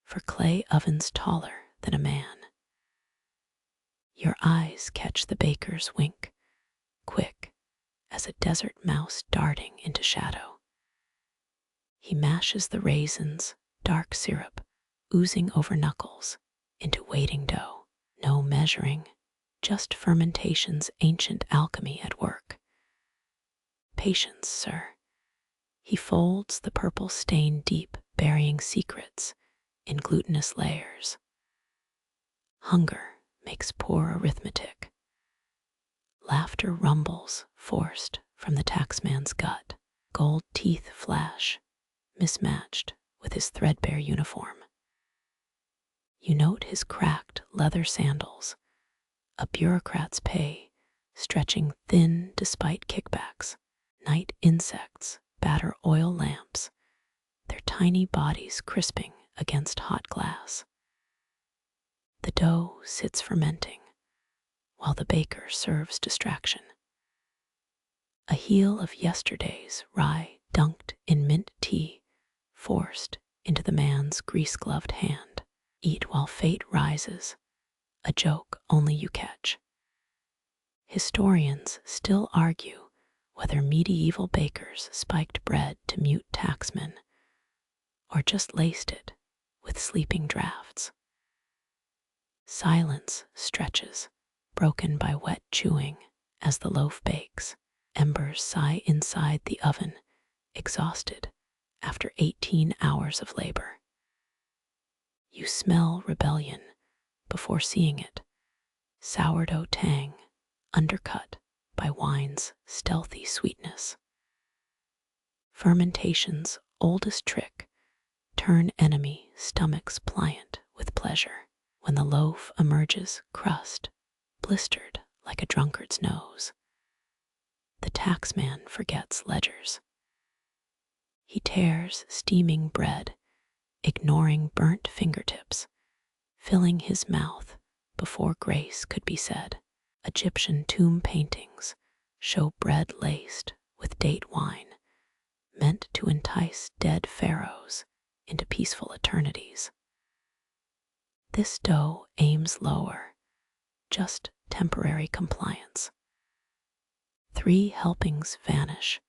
for clay ovens taller than a man. Your eyes catch the baker's wink, quick as a desert mouse darting into shadow. He mashes the raisins, dark syrup oozing over knuckles, into waiting dough. No measuring, just fermentation's ancient alchemy at work. Patience, sir. He folds the purple stain deep, burying secrets in glutinous layers. Hunger makes poor arithmetic. Laughter rumbles, forced from the taxman's gut. Gold teeth flash, mismatched with his threadbare uniform. You note his cracked leather sandals, a bureaucrat's pay, stretching thin despite kickbacks. Night insects batter oil lamps, their tiny bodies crisping against hot glass. The dough sits fermenting, while the baker serves distraction. A heel of yesterday's rye dunked in mint tea, forced into the man's grease-gloved hand. Eat while fate rises, a joke only you catch. Historians still argue whether medieval bakers spiked bread to mute taxmen or just laced it with sleeping drafts. Silence stretches, broken by wet chewing as the loaf bakes. Embers sigh inside the oven, exhausted after 18 hours of labor. You smell rebellion before seeing it, sourdough tang undercut by wine's stealthy sweetness. Fermentation's oldest trick, turn enemy stomachs pliant with pleasure. When the loaf emerges crust, blistered like a drunkard's nose, the taxman forgets ledgers. He tears steaming bread, ignoring burnt fingertips, filling his mouth before grace could be said. Egyptian tomb paintings show bread laced with date wine, meant to entice dead pharaohs into peaceful eternities. This dough aims lower, just temporary compliance. 3 helpings vanish,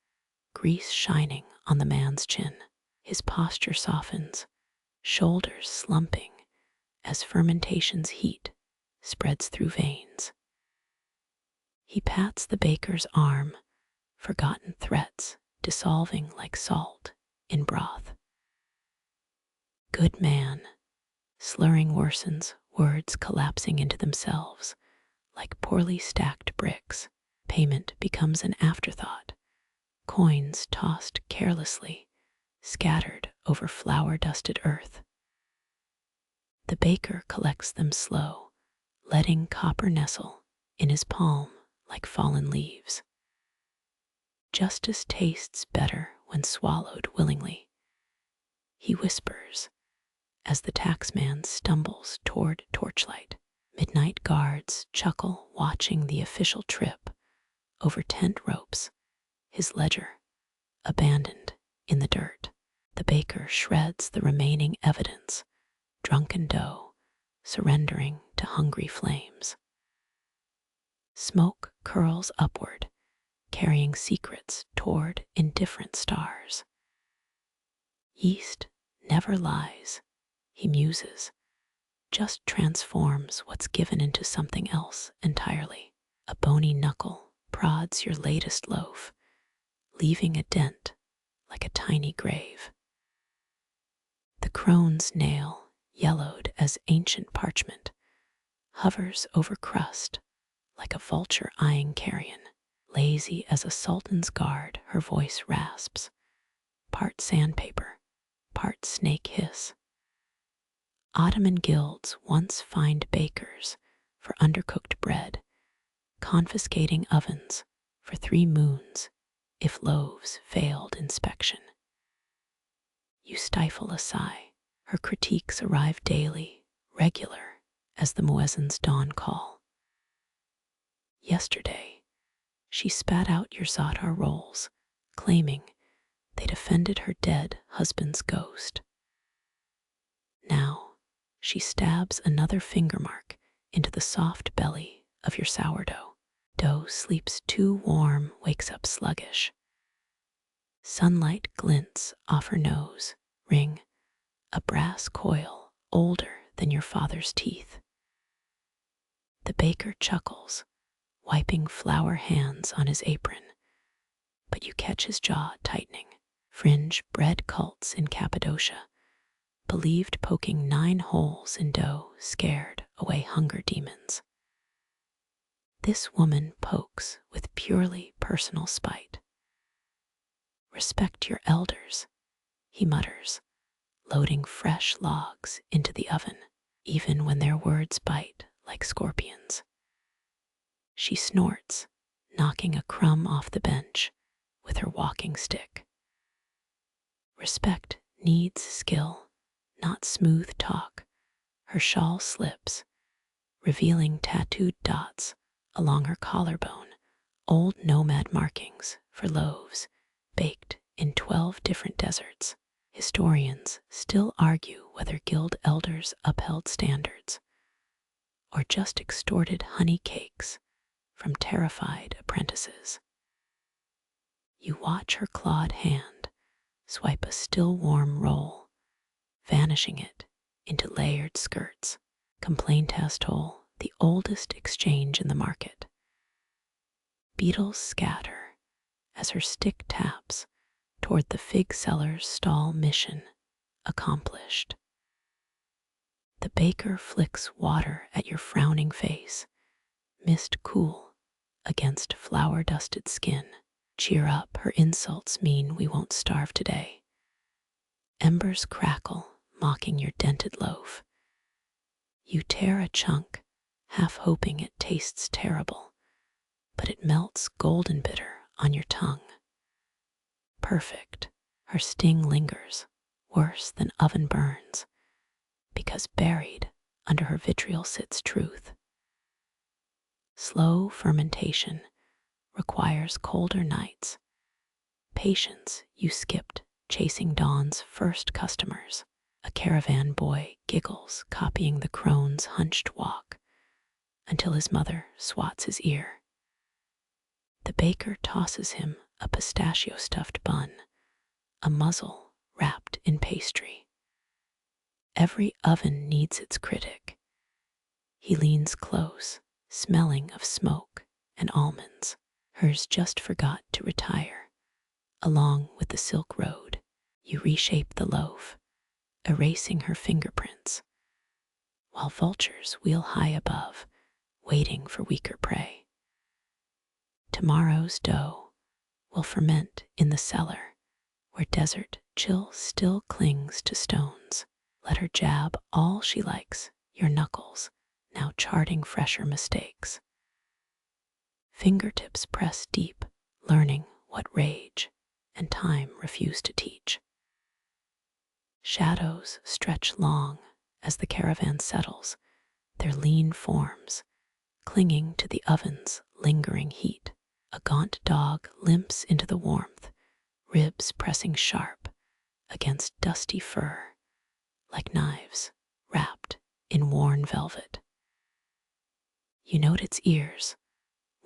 grease shining on the man's chin. His posture softens, shoulders slumping as fermentation's heat spreads through veins. He pats the baker's arm, forgotten threats dissolving like salt in broth. Good man, slurring worsens, words collapsing into themselves like poorly stacked bricks. Payment becomes an afterthought, coins tossed carelessly, scattered over flour-dusted earth. The baker collects them slow, letting copper nestle in his palm like fallen leaves. Justice tastes better when swallowed willingly, he whispers as the taxman stumbles toward torchlight. Midnight guards chuckle watching the official trip over tent ropes, his ledger abandoned in the dirt. The baker shreds the remaining evidence, drunken dough surrendering to hungry flames. Smoke curls upward, carrying secrets toward indifferent stars. Yeast never lies, he muses, just transforms what's given into something else entirely. A bony knuckle prods your latest loaf, leaving a dent like a tiny grave. The crone's nail, yellowed as ancient parchment, hovers over crust like a vulture eyeing carrion. Lazy as a sultan's guard, her voice rasps, part sandpaper, part snake hiss. Ottoman guilds once fined bakers for undercooked bread, confiscating ovens for 3 moons if loaves failed inspection. You stifle a sigh. Her critiques arrive daily, regular as the muezzin's dawn call. Yesterday, she spat out your za'atar rolls, claiming they'd offended her dead husband's ghost. Now, she stabs another finger mark into the soft belly of your sourdough. Dough sleeps too warm, wakes up sluggish. Sunlight glints off her nose, ring, a brass coil older than your father's teeth. The baker chuckles, wiping flour hands on his apron, but you catch his jaw tightening. Fringe bread cults in Cappadocia, believed poking 9 holes in dough scared away hunger demons. This woman pokes with purely personal spite. Respect your elders, he mutters, loading fresh logs into the oven, even when their words bite like scorpions. She snorts, knocking a crumb off the bench with her walking stick. Respect needs skill, not smooth talk. Her shawl slips, revealing tattooed dots along her collarbone, old nomad markings for loaves baked in 12 different deserts. Historians still argue whether guild elders upheld standards or just extorted honey cakes from terrified apprentices. You watch her clawed hand swipe a still warm roll, vanishing it into layered skirts. Complaintas toll, the oldest exchange in the market. Beetles scatter as her stick taps toward the fig seller's stall, mission accomplished. The baker flicks water at your frowning face, mist cool against flour-dusted skin. Cheer up, her insults mean we won't starve today. Embers crackle, mocking your dented loaf. You tear a chunk, half hoping it tastes terrible, but it melts golden bitter on your tongue. Perfect, her sting lingers, worse than oven burns, because buried under her vitriol sits truth. Slow fermentation requires colder nights. Patience you skipped, chasing dawn's first customers. A caravan boy giggles, copying the crone's hunched walk, until his mother swats his ear. The baker tosses him a pistachio-stuffed bun, a muzzle wrapped in pastry. Every oven needs its critic. He leans close, smelling of smoke and almonds. Hers just forgot to retire. Along with the silk road, you reshape the loaf, erasing her fingerprints, while vultures wheel high above, waiting for weaker prey. Tomorrow's dough will ferment in the cellar, where desert chill still clings to stones. Let her jab all she likes, your knuckles now charting fresher mistakes. Fingertips press deep, learning what rage and time refuse to teach. Shadows stretch long as the caravan settles, their lean forms clinging to the oven's lingering heat. A gaunt dog limps into the warmth, ribs pressing sharp against dusty fur, like knives wrapped in worn velvet. You note its ears,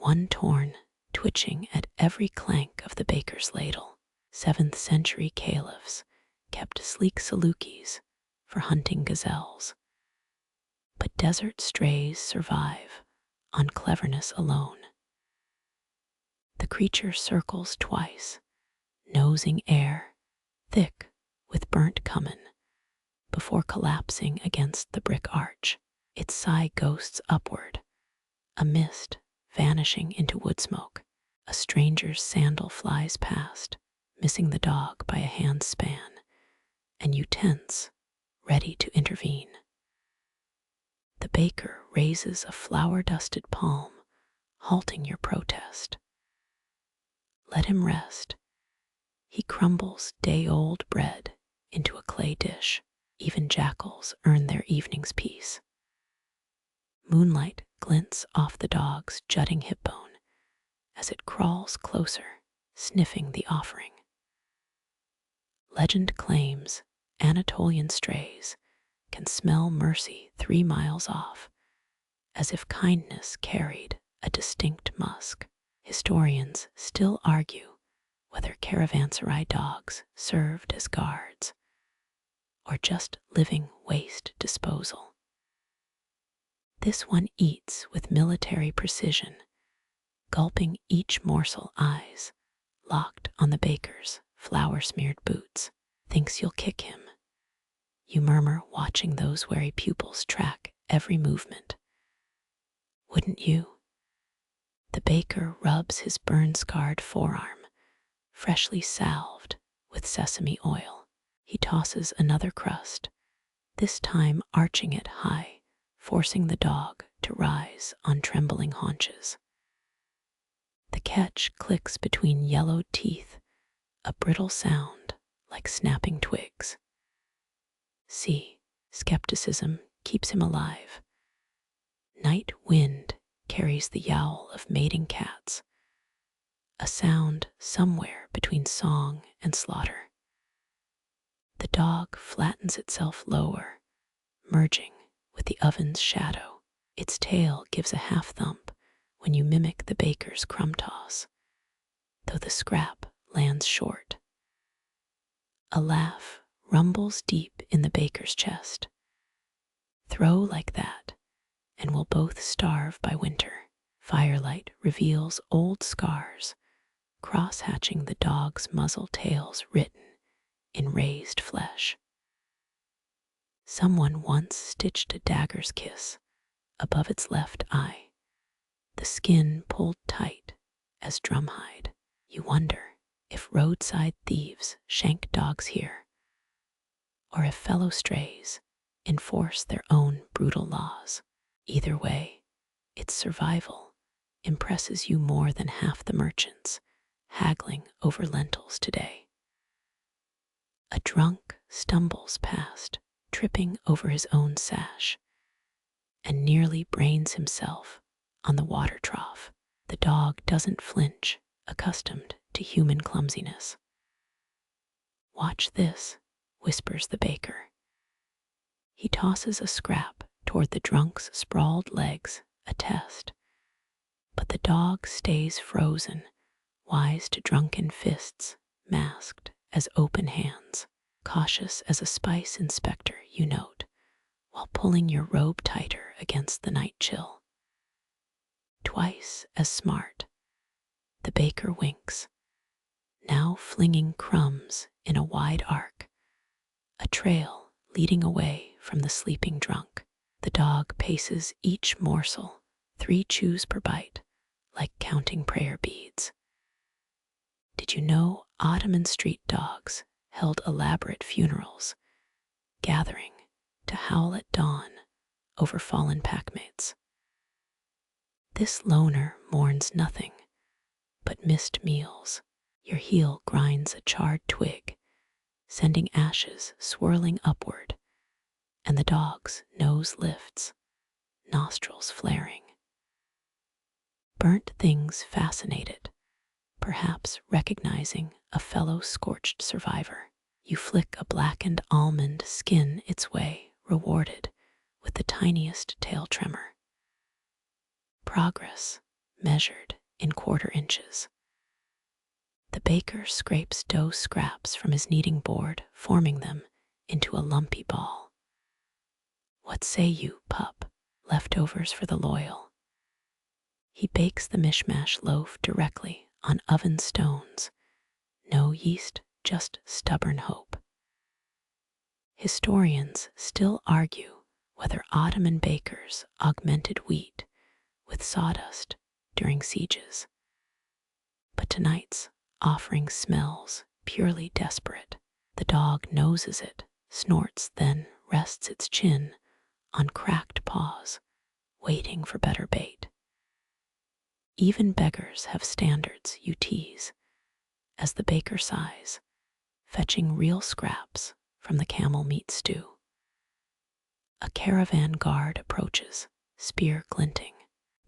one torn, twitching at every clank of the baker's ladle. 7th century caliphs kept sleek salukis for hunting gazelles. But desert strays survive on cleverness alone. The creature circles twice, nosing air thick with burnt cumin, before collapsing against the brick arch. Its sigh ghosts upward, a mist vanishing into wood smoke. A stranger's sandal flies past, missing the dog by a hand's span, and you tense, ready to intervene. The baker raises a flour-dusted palm, halting your protest. Let him rest. He crumbles day-old bread into a clay dish. Even jackals earn their evening's peace. Moonlight glints off the dog's jutting hip bone as it crawls closer, sniffing the offering. Legend claims Anatolian strays can smell mercy 3 miles off, as if kindness carried a distinct musk. Historians still argue whether caravanserai dogs served as guards or just living waste disposal. This one eats with military precision, gulping each morsel, eyes locked on the baker's flour-smeared boots. Thinks you'll kick him, you murmur, watching those wary pupils track every movement. Wouldn't you? The baker rubs his burn-scarred forearm, freshly salved with sesame oil. He tosses another crust, this time arching it high, forcing the dog to rise on trembling haunches. The catch clicks between yellowed teeth, a brittle sound like snapping twigs. See, skepticism keeps him alive. Night wind carries the yowl of mating cats, a sound somewhere between song and slaughter. The dog flattens itself lower, merging with the oven's shadow. Its tail gives a half thump when you mimic the baker's crumb toss, though the scrap lands short. A laugh rumbles deep in the baker's chest. Throw like that, and we'll both starve by winter. Firelight reveals old scars, cross-hatching the dog's muzzle, tails written in raised flesh. Someone once stitched a dagger's kiss above its left eye, the skin pulled tight as drumhide. You wonder if roadside thieves shank dogs here, or if fellow strays enforce their own brutal laws. Either way, its survival impresses you more than half the merchants haggling over lentils today. A drunk stumbles past, tripping over his own sash, and nearly brains himself on the water trough. The dog doesn't flinch, accustomed to human clumsiness. Watch this, whispers the baker. He tosses a scrap toward the drunk's sprawled legs, a test. But the dog stays frozen, wise to drunken fists, masked as open hands. Cautious as a spice inspector, you note, while pulling your robe tighter against the night chill. Twice as smart, the baker winks, now flinging crumbs in a wide arc, a trail leading away from the sleeping drunk. The dog paces each morsel, 3 chews per bite, like counting prayer beads. Did you know Ottoman street dogs held elaborate funerals, gathering to howl at dawn over fallen packmates? This loner mourns nothing but missed meals. Your heel grinds a charred twig, sending ashes swirling upward, and the dog's nose lifts, nostrils flaring. Burnt things fascinated, perhaps recognizing a fellow scorched survivor. You flick a blackened almond skin its way, rewarded with the tiniest tail tremor. Progress measured in quarter inches. The baker scrapes dough scraps from his kneading board, forming them into a lumpy ball. What say you, pup? Leftovers for the loyal. He bakes the mishmash loaf directly on oven stones. No yeast, just stubborn hope. Historians still argue whether Ottoman bakers augmented wheat with sawdust during sieges. But tonight's offering smells purely desperate. The dog noses it, snorts, then rests its chin on cracked paws, waiting for better bait. Even beggars have standards, you tease, as the baker sighs, fetching real scraps from the camel meat stew. A caravan guard approaches, spear glinting.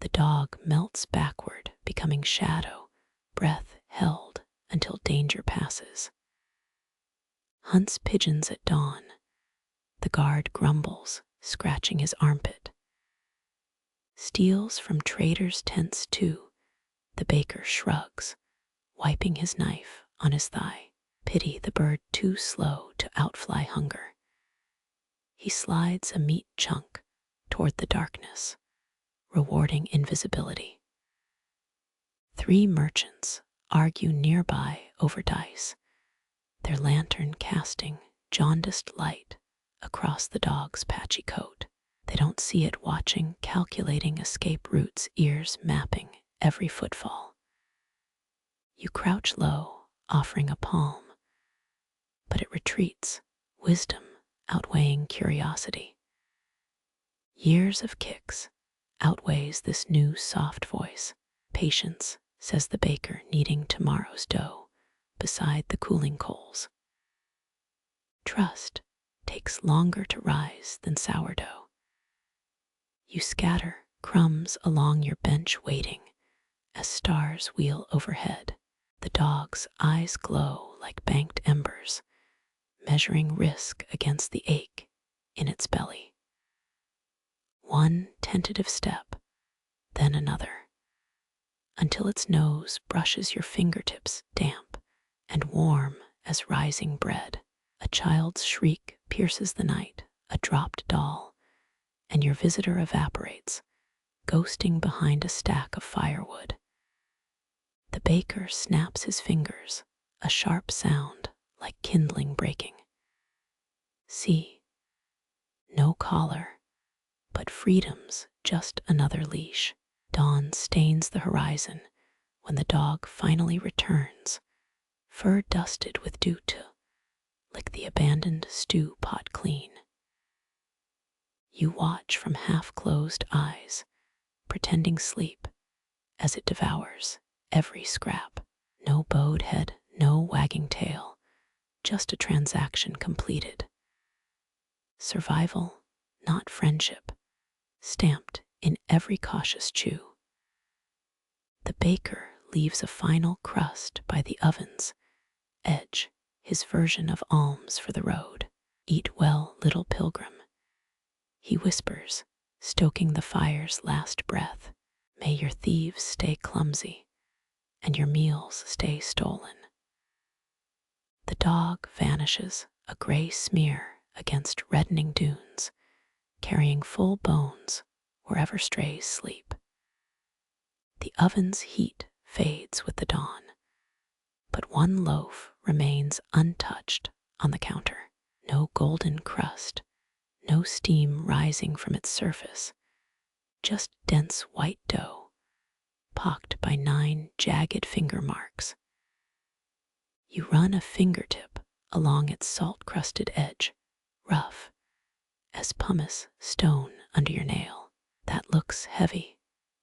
The dog melts backward, becoming shadow, breath held until danger passes. Hunts pigeons at dawn. The guard grumbles, scratching his armpit. Steals from traders' tents too. The baker shrugs, wiping his knife on his thigh. Pity the bird too slow to outfly hunger. He slides a meat chunk toward the darkness, rewarding invisibility. 3 merchants argue nearby over dice, their lantern casting jaundiced light across the dog's patchy coat. They don't see it, watching, calculating escape routes, ears mapping every footfall. You crouch low, offering a palm, but it retreats, wisdom outweighing curiosity. Years of kicks outweighs this new soft voice. Patience, says the baker, kneading tomorrow's dough beside the cooling coals. Trust takes longer to rise than sourdough. You scatter crumbs along your bench, waiting as stars wheel overhead. The dog's eyes glow like banked embers, measuring risk against the ache in its belly. One tentative step, then another, until its nose brushes your fingertips, damp and warm as rising bread. A child's shriek pierces the night, a dropped doll, and your visitor evaporates, ghosting behind a stack of firewood. The baker snaps his fingers, a sharp sound like kindling breaking. See, no collar, but freedom's just another leash. Dawn stains the horizon when the dog finally returns, fur dusted with dew to lick the abandoned stew pot clean. You watch from half-closed eyes, pretending sleep, as it devours every scrap. No bowed head, no wagging tail, just a transaction completed. Survival, not friendship, stamped in every cautious chew. The baker leaves a final crust by the oven's edge, his version of alms for the road. Eat well, little pilgrim, he whispers, stoking the fire's last breath. May your thieves stay clumsy, and your meals stay stolen. The dog vanishes, a gray smear against reddening dunes, carrying full bones wherever strays sleep. The oven's heat fades with the dawn, but one loaf remains untouched on the counter. No golden crust, no steam rising from its surface, just dense white dough, pocked by 9 jagged finger marks. You run a fingertip along its salt-crusted edge, rough as pumice stone under your nail. That looks heavy,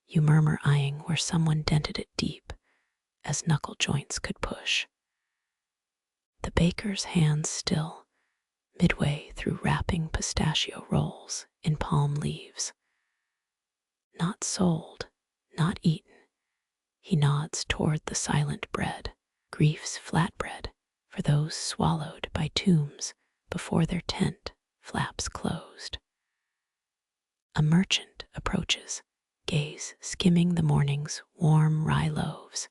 you murmur, eyeing where someone dented it deep as knuckle joints could push. The baker's hands still, midway through wrapping pistachio rolls in palm leaves. Not sold, not eaten, he nods toward the silent bread, grief's flatbread for those swallowed by tombs before their tent flaps closed. A merchant approaches, gaze skimming the morning's warm rye loaves.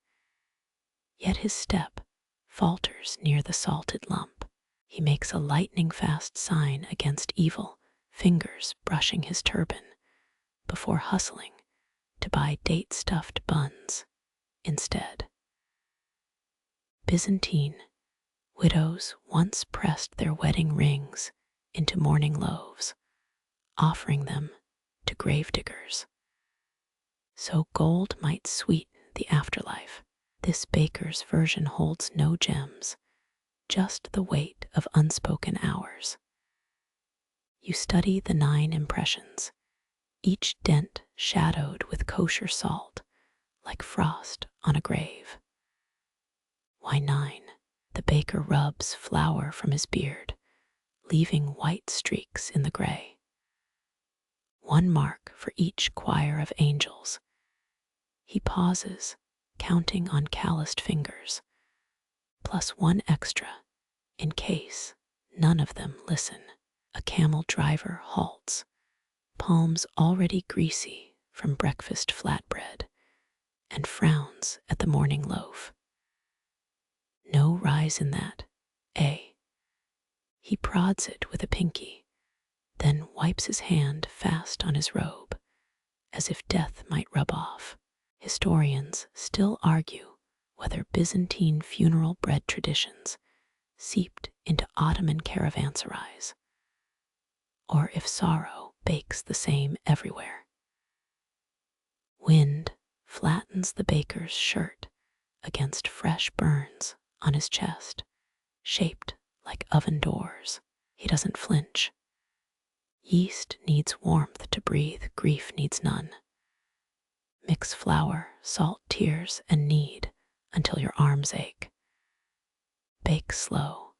Yet his step falters near the salted lump. He makes a lightning-fast sign against evil, fingers brushing his turban, before hustling to buy date-stuffed buns instead. Byzantine widows once pressed their wedding rings into mourning loaves, offering them to gravediggers. So gold might sweeten the afterlife, this baker's version holds no gems, just the weight of unspoken hours. You study the 9 impressions, each dent shadowed with kosher salt, like frost on a grave. Why 9? The baker rubs flour from his beard, leaving white streaks in the gray. 1 mark for each choir of angels. He pauses, counting on calloused fingers, plus 1 extra, in case none of them listen. A camel driver halts, palms already greasy from breakfast flatbread, and frowns at the morning loaf. No rise in that, eh? He prods it with a pinky, then wipes his hand fast on his robe, as if death might rub off. Historians still argue whether Byzantine funeral bread traditions seeped into Ottoman caravanserais, or if sorrow bakes the same everywhere. Wind flattens the baker's shirt against fresh burns on his chest, shaped like oven doors. He doesn't flinch. Yeast needs warmth to breathe, grief needs none. Mix flour, salt, tears, and knead until your arms ache. Bake slow,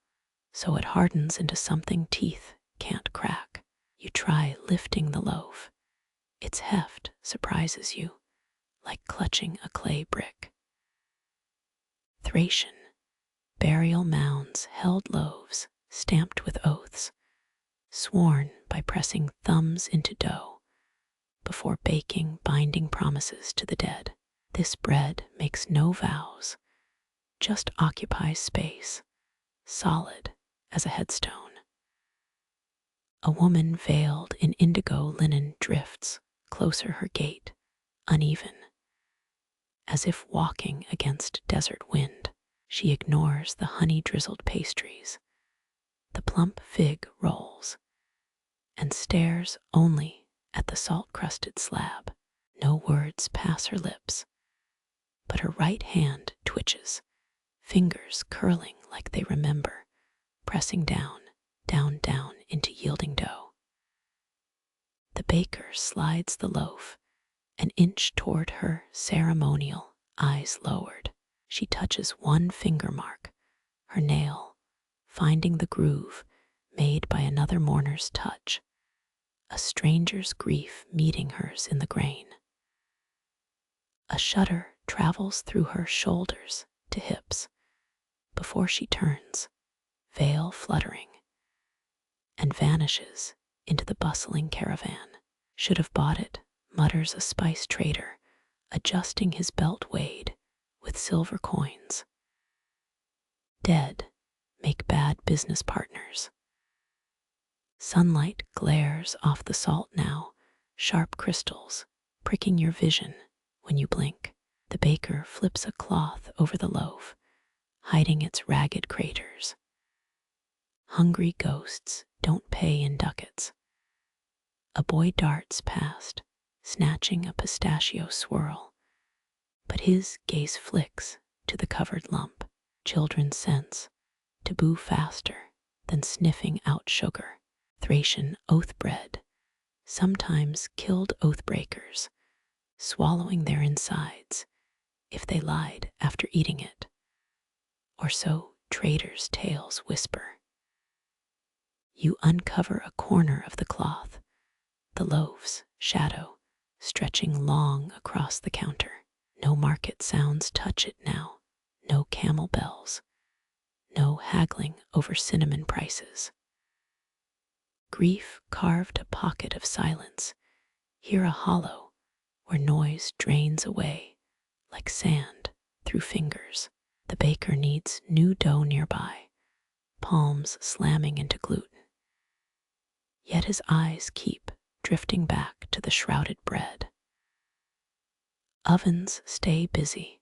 so it hardens into something teeth can't crack. You try lifting the loaf. Its heft surprises you, like clutching a clay brick. Thracian burial mounds held loaves stamped with oaths, sworn by pressing thumbs into dough before baking binding promises to the dead. This bread makes no vows, just occupies space, solid as a headstone. A woman veiled in indigo linen drifts closer her gait, uneven, as if walking against desert wind. She ignores the honey-drizzled pastries, the plump fig rolls, and stares only at the salt-crusted slab. No words pass her lips, but her right hand twitches, fingers curling like they remember, pressing down into yielding dough. The baker slides the loaf an inch toward her, ceremonial, eyes lowered. She touches 1 finger mark, her nail, finding the groove made by another mourner's touch, a stranger's grief meeting hers in the grain. A shudder travels through her shoulders to hips before she turns, veil fluttering, and vanishes into the bustling caravan. Should have bought it, mutters a spice trader, adjusting his belt weight with silver coins. Dead make bad business partners. Sunlight glares off the salt now, sharp crystals pricking your vision when you blink. The baker flips a cloth over the loaf, hiding its ragged craters. Hungry ghosts don't pay in ducats. A boy darts past, snatching a pistachio swirl, but his gaze flicks to the covered lump. Children sense taboo faster than sniffing out sugar. Thracian oath bread sometimes killed oathbreakers, swallowing their insides if they lied after eating it, or so traders' tales whisper. You uncover a corner of the cloth, the loaves, shadow, stretching long across the counter. No market sounds touch it now, no camel bells, no haggling over cinnamon prices. Grief carved a pocket of silence, here a hollow where noise drains away like sand through fingers. The baker kneads new dough nearby, palms slamming into gluten. Yet his eyes keep drifting back to the shrouded bread. Ovens stay busy,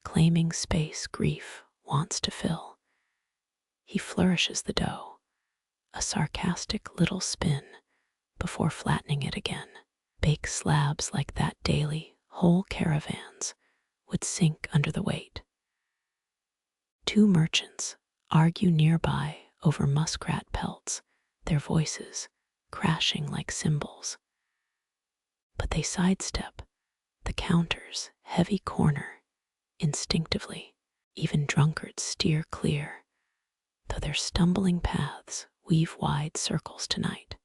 claiming space grief wants to fill. He flourishes the dough, a sarcastic little spin, before flattening it again. Bake slabs like that daily, whole caravans would sink under the weight. Two merchants argue nearby over muskrat pelts, their voices crashing like cymbals. But they sidestep the counter's heavy corner instinctively. Even drunkards steer clear, though their stumbling paths weave wide circles tonight.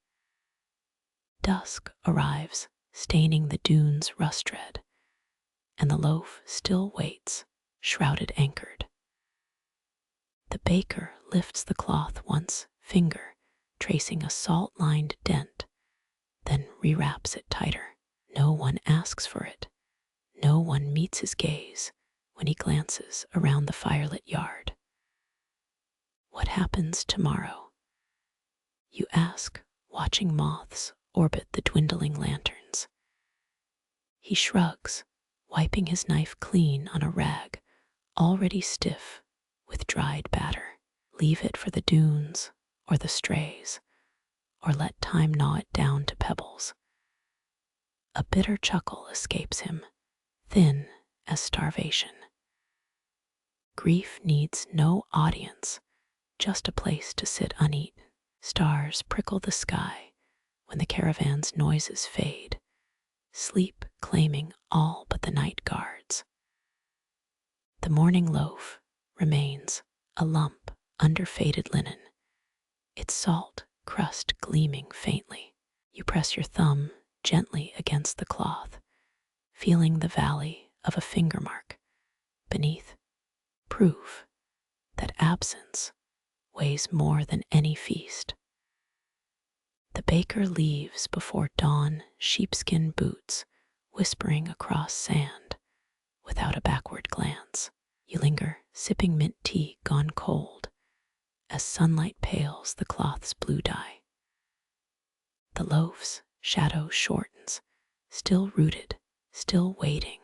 Dusk arrives, staining the dunes rust-red, and the loaf still waits, shrouded anchored. The baker lifts the cloth once, finger tracing a salt-lined dent, then rewraps it tighter. No one asks for it. No one meets his gaze when he glances around the firelit yard. What happens tomorrow? You ask, watching moths orbit the dwindling lanterns. He shrugs, wiping his knife clean on a rag already stiff with dried batter. Leave it for the dunes or the strays, or let time gnaw it down to pebbles. A bitter chuckle escapes him, thin as starvation. Grief needs no audience, just a place to sit uneaten. Stars prickle the sky when the caravan's noises fade, sleep claiming all but the night guards. The morning loaf remains a lump under faded linen, its salt crust gleaming faintly. You press your thumb gently against the cloth, feeling the valley of a finger mark beneath, proof that absence weighs more than any feast. The baker leaves before dawn, sheepskin boots whispering across sand without a backward glance. You linger, sipping mint tea gone cold, as sunlight pales the cloth's blue dye. The loaf's shadow shortens, still rooted, still waiting,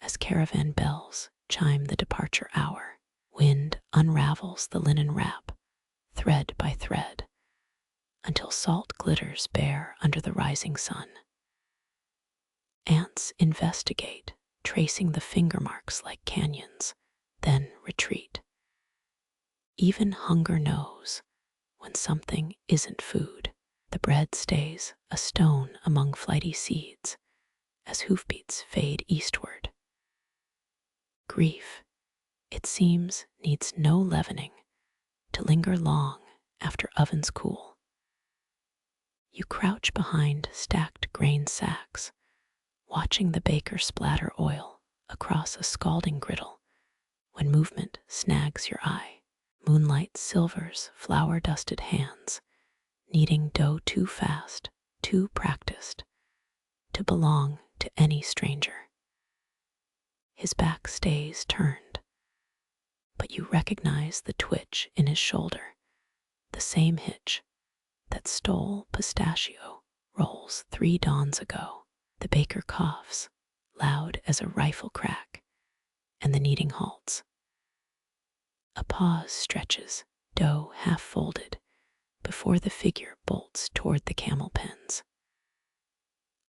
as caravan bells chime the departure hour. Wind unravels the linen wrap, thread by thread, until salt glitters bare under the rising sun. Ants investigate, tracing the finger marks like canyons, then retreat. Even hunger knows when something isn't food. The bread stays a stone among flighty seeds as hoofbeats fade eastward. Grief, it seems, needs no leavening to linger long after ovens cool. You crouch behind stacked grain sacks, watching the baker splatter oil across a scalding griddle when movement snags your eye. Moonlight silvers flour-dusted hands, kneading dough too fast, too practiced, to belong to any stranger. His back stays turned, but you recognize the twitch in his shoulder, the same hitch that stole pistachio rolls 3 dawns ago. The baker coughs, loud as a rifle crack, and the kneading halts. A pause stretches, dough half folded, before the figure bolts toward the camel pens.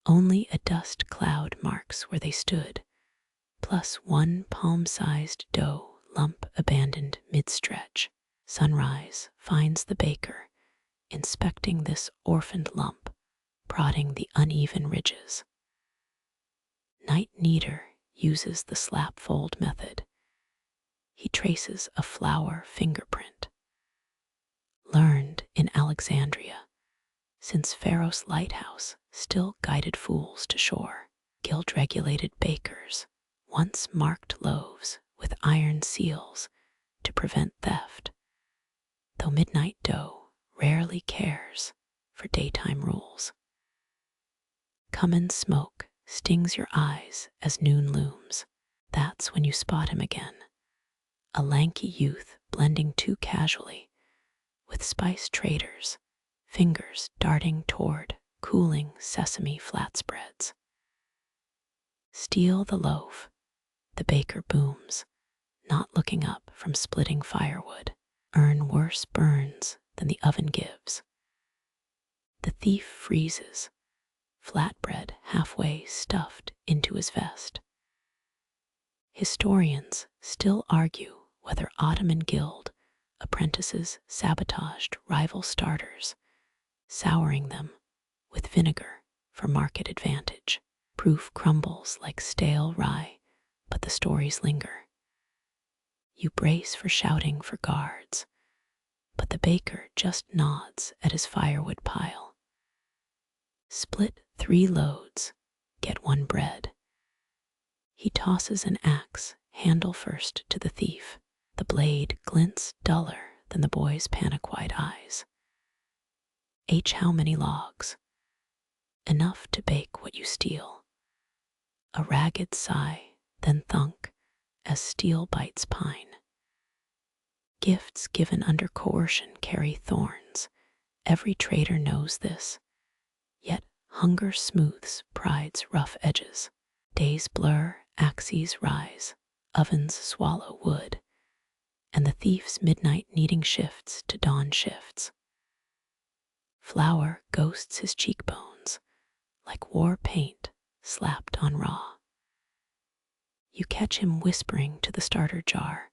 Only a dust cloud marks where they stood, plus 1 palm-sized dough lump abandoned mid-stretch. Sunrise finds the baker inspecting this orphaned lump, prodding the uneven ridges. Night kneader uses the slap fold method. He traces a flour fingerprint, learned in Alexandria, since Pharaoh's lighthouse still guided fools to shore. Guild-regulated bakers once marked loaves with iron seals to prevent theft, though midnight dough rarely cares for daytime rules. Cumin smoke stings your eyes as noon looms. That's when you spot him again, a lanky youth blending too casually with spice traders, fingers darting toward cooling sesame flatspreads. Steal the loaf, the baker booms, not looking up from splitting firewood. Earn worse burns than the oven gives. The thief freezes, flatbread halfway stuffed into his vest. Historians still argue whether Ottoman guild apprentices sabotaged rival starters, souring them with vinegar for market advantage. Proof crumbles like stale rye, but the stories linger. You brace for shouting for guards, but the baker just nods at his firewood pile. Split 3 loads, get 1 bread. He tosses an axe, handle first, to the thief. The blade glints duller than the boy's panic-wide eyes. How many logs? Enough to bake what you steal. A ragged sigh, then thunk, as steel bites pine. Gifts given under coercion carry thorns. Every trader knows this. Yet hunger smooths pride's rough edges. Days blur, axes rise, ovens swallow wood, and the thief's midnight kneading shifts to dawn shifts. Flour ghosts his cheekbones, like war paint slapped on raw. You catch him whispering to the starter jar,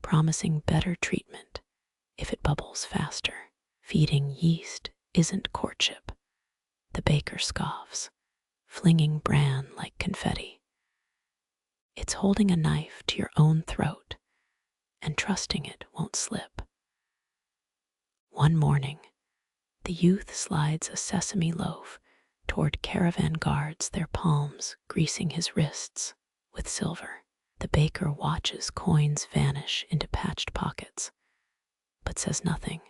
promising better treatment if it bubbles faster. Feeding yeast isn't courtship, the baker scoffs, flinging bran like confetti. It's holding a knife to your own throat and trusting it won't slip. One morning, the youth slides a sesame loaf toward caravan guards, their palms greasing his wrists with silver. The baker watches coins vanish into patched pockets, but says nothing.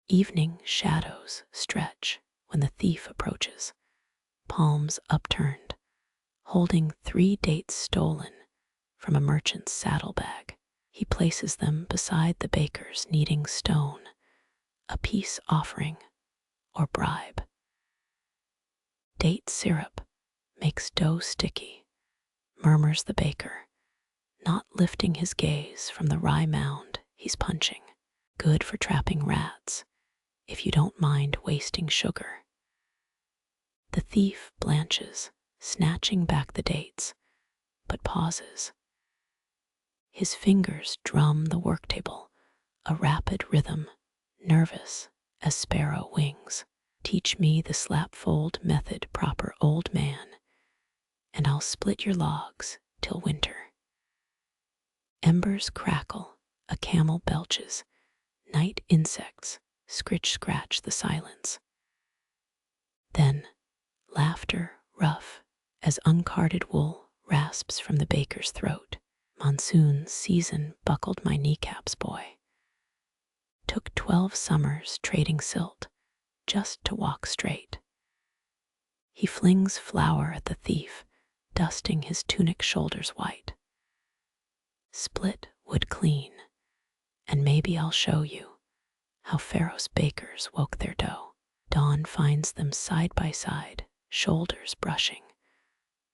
Evening shadows stretch when the thief approaches, palms upturned, holding 3 dates stolen from a merchant's saddlebag. He places them beside the baker's kneading stone, a peace offering or bribe. Date syrup makes dough sticky, murmurs the baker, not lifting his gaze from the rye mound he's punching. Good for trapping rats, if you don't mind wasting sugar. The thief blanches, snatching back the dates, but pauses. His fingers drum the worktable, a rapid rhythm, nervous as sparrow wings. Teach me the slap-fold method proper, old man, and I'll split your logs till winter. Embers crackle, a camel belches, night insects scratch the silence. Then, laughter rough as uncarded wool rasps from the baker's throat. Monsoon season buckled my kneecaps, boy. Took 12 summers trading silt just to walk straight. He flings flour at the thief, dusting his tunic shoulders white. Split wood clean, and maybe I'll show you how Pharaoh's bakers woke their dough. Dawn finds them side by side, shoulders brushing,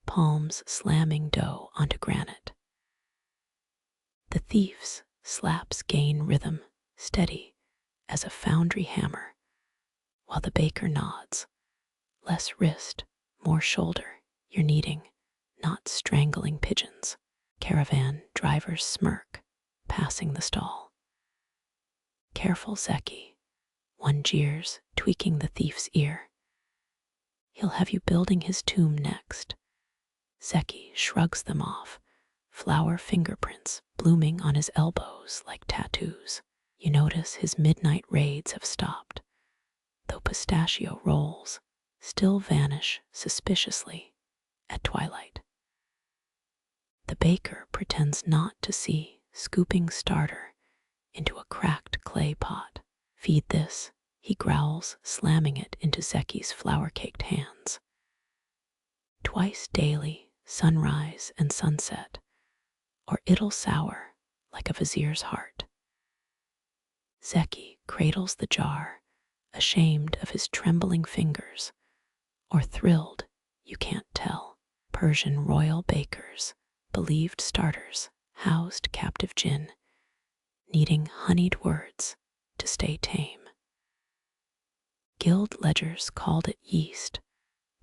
palms slamming dough onto granite. The thief's slaps gain rhythm, steady as a foundry hammer, while the baker nods. Less wrist, more shoulder, you're kneading, not strangling pigeons. Caravan drivers smirk, passing the stall. Careful, Zeki, one jeers, tweaking the thief's ear. He'll have you building his tomb next. Zeki shrugs them off, flower fingerprints blooming on his elbows like tattoos. You notice his midnight raids have stopped, though pistachio rolls still vanish suspiciously at twilight. The baker pretends not to see, scooping starter into a cracked clay pot. Feed this, he growls, slamming it into Zeki's flour-caked hands. twice daily, sunrise and sunset, or it'll sour like a vizier's heart. Zeki cradles the jar, ashamed of his trembling fingers, or thrilled, you can't tell. Persian royal bakers, believed starters, housed captive djinn, needing honeyed words to stay tame. Guild ledgers called it yeast,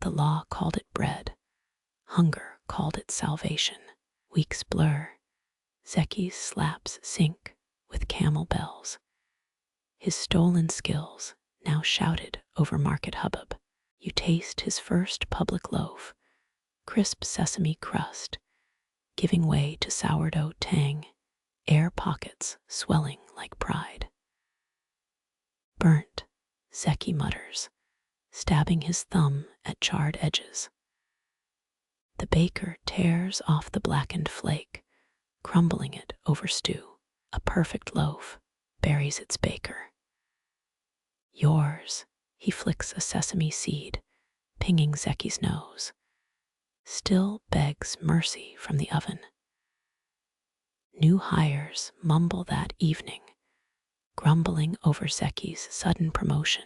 the law called it bread, hunger called it salvation. Weeks blur, Zeki's slaps sync with camel bells, his stolen skills now shouted over market hubbub. You taste his first public loaf, crisp sesame crust, giving way to sourdough tang, air pockets swelling like pride. Burnt, Zeki mutters, stabbing his thumb at charred edges. The baker tears off the blackened flake, crumbling it over stew. A perfect loaf buries its baker. Yours, he flicks a sesame seed, pinging Zeki's nose. Still begs mercy from the oven. New hires mumble that evening, grumbling over Zeki's sudden promotion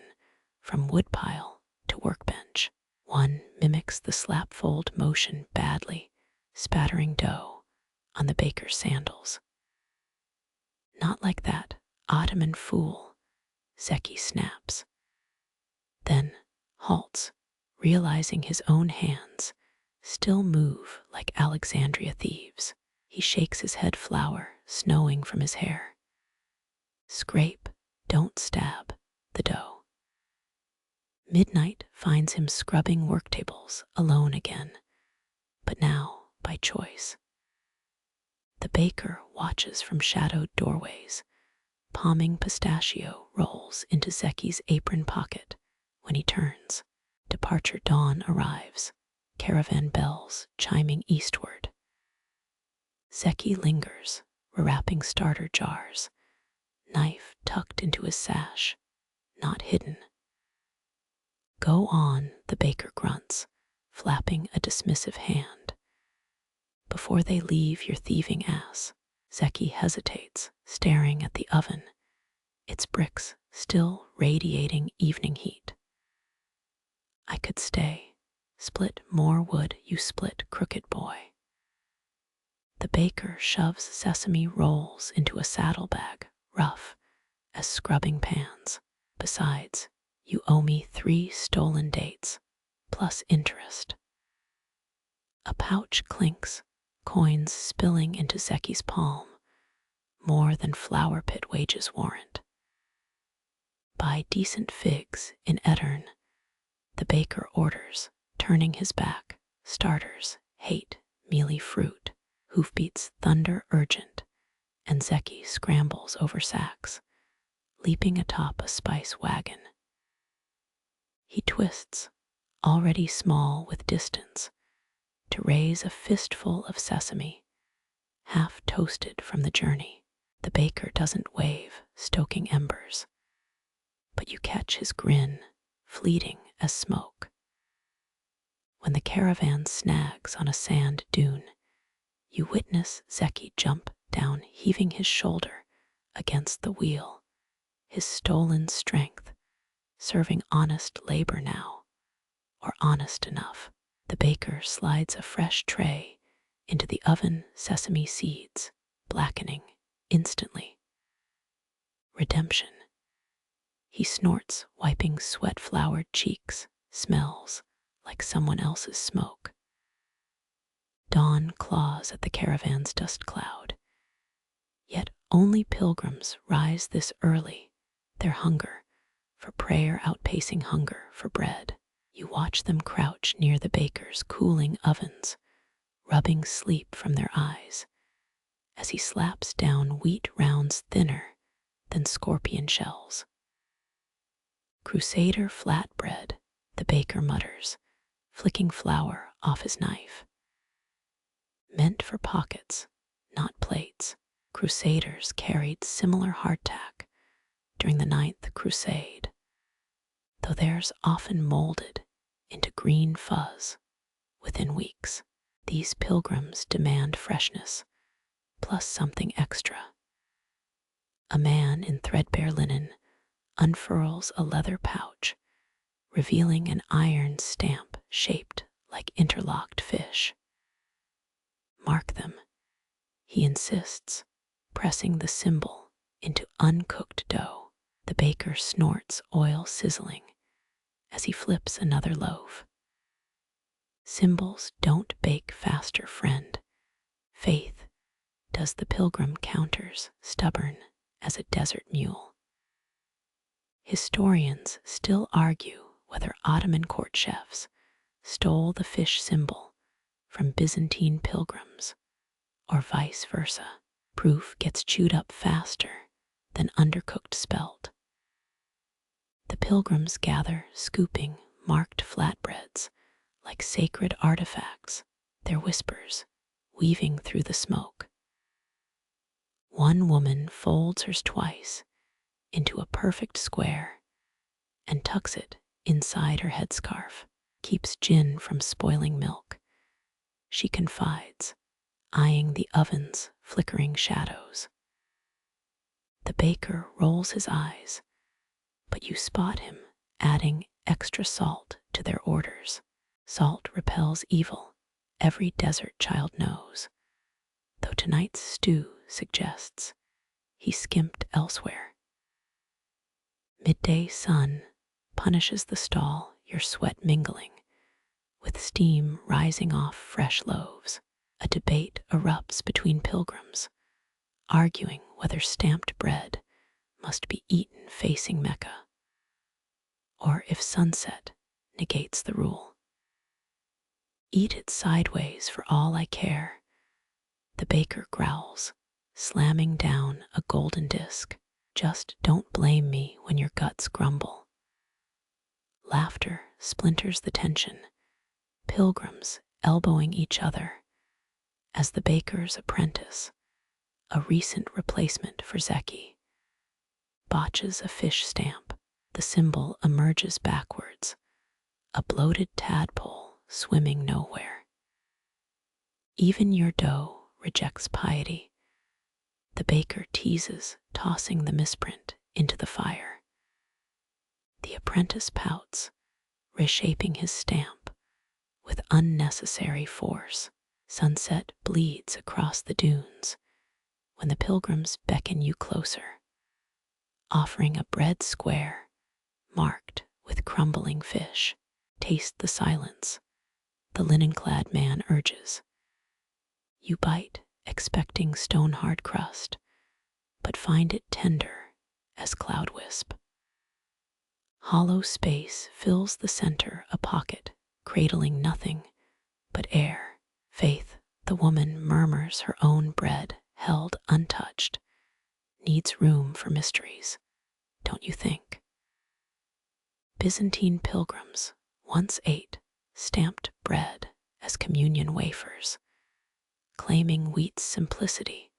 from woodpile to workbench. One mimics the slap-fold motion badly, spattering dough on the baker's sandals. Not like that, Ottoman fool, Zeki snaps. Then halts, realizing his own hands still move like Alexandria thieves. He shakes his head, flour snowing from his hair. Scrape, don't stab, the dough. Midnight finds him scrubbing worktables alone again, but now by choice. The baker watches from shadowed doorways, palming pistachio rolls into Zeki's apron pocket when he turns. Departure dawn arrives, caravan bells chiming eastward. Zeki lingers, rewrapping starter jars, knife tucked into his sash, not hidden. Go on, the baker grunts, flapping a dismissive hand. Before they leave your thieving ass, Zeki hesitates, staring at the oven, its bricks still radiating evening heat. I could stay, split more wood, you split, crooked boy. The baker shoves sesame rolls into a saddlebag, rough as scrubbing pans. Besides, you owe me 3 stolen dates, plus interest. A pouch clinks, coins spilling into Zeki's palm, more than flour pit wages warrant. Buy decent figs in Edirne, the baker orders, turning his back. Starters hate mealy fruit. Hoofbeats thunder urgent, and Zeki scrambles over sacks, leaping atop a spice wagon. He twists, already small with distance, to raise a fistful of sesame, half toasted from the journey. The baker doesn't wave, stoking embers, but you catch his grin, fleeting as smoke. When the caravan snags on a sand dune, you witness Zeki jump down, heaving his shoulder against the wheel, his stolen strength, serving honest labor now, or honest enough. The baker slides a fresh tray into the oven, sesame seeds, blackening instantly. Redemption. He snorts, wiping sweat-floured cheeks, smells like someone else's smoke. Dawn claws at the caravan's dust cloud. Yet only pilgrims rise this early, their hunger for prayer outpacing hunger for bread. You watch them crouch near the baker's cooling ovens, rubbing sleep from their eyes, as he slaps down wheat rounds thinner than scorpion shells. Crusader flatbread, the baker mutters, flicking flour off his knife. Meant for pockets, not plates, Crusaders carried similar hardtack during the 9th Crusade, though theirs often molded into green fuzz within weeks. These pilgrims demand freshness, plus something extra. A man in threadbare linen unfurls a leather pouch, revealing an iron stamp shaped like interlocked fish. Mark them, he insists, pressing the symbol into uncooked dough. The baker snorts oil sizzling as he flips another loaf. Symbols don't bake faster, friend. Faith does. The pilgrim counters, stubborn as a desert mule. Historians still argue whether Ottoman court chefs stole the fish symbol from Byzantine pilgrims or vice versa. Proof gets chewed up faster than undercooked spelt. The pilgrims gather, scooping marked flatbreads like sacred artifacts, their whispers weaving through the smoke. One woman folds hers twice into a perfect square and tucks it inside her headscarf, keeps djinn from spoiling milk. She confides, eyeing the oven's flickering shadows. The baker rolls his eyes, but you spot him adding extra salt to their orders. Salt repels evil, every desert child knows, though tonight's stew suggests he skimped elsewhere. Midday sun punishes the stall, your sweat mingling with steam rising off fresh loaves. A debate erupts between pilgrims, arguing whether stamped bread must be eaten facing Mecca, or if sunset negates the rule. Eat it sideways for all I care, the baker growls, slamming down a golden disc. Just don't blame me when your guts grumble. Laughter splinters the tension, pilgrims elbowing each other as the baker's apprentice, a recent replacement for Zeki, botches a fish stamp. The symbol emerges backwards, a bloated tadpole swimming nowhere. Even your dough rejects piety. The baker teases, tossing the misprint into the fire. The apprentice pouts, reshaping his stamp with unnecessary force. Sunset bleeds across the dunes when the pilgrims beckon you closer, offering a bread square marked with crumbling fish. Taste the silence, the linen-clad man urges. You bite, expecting stone-hard crust, but find it tender as cloud wisp. Hollow space fills the center, a pocket cradling nothing but air. Faith, the woman murmurs, her own bread held untouched, needs room for mysteries, don't you think? Byzantine pilgrims once ate stamped bread as communion wafers, claiming wheat's simplicity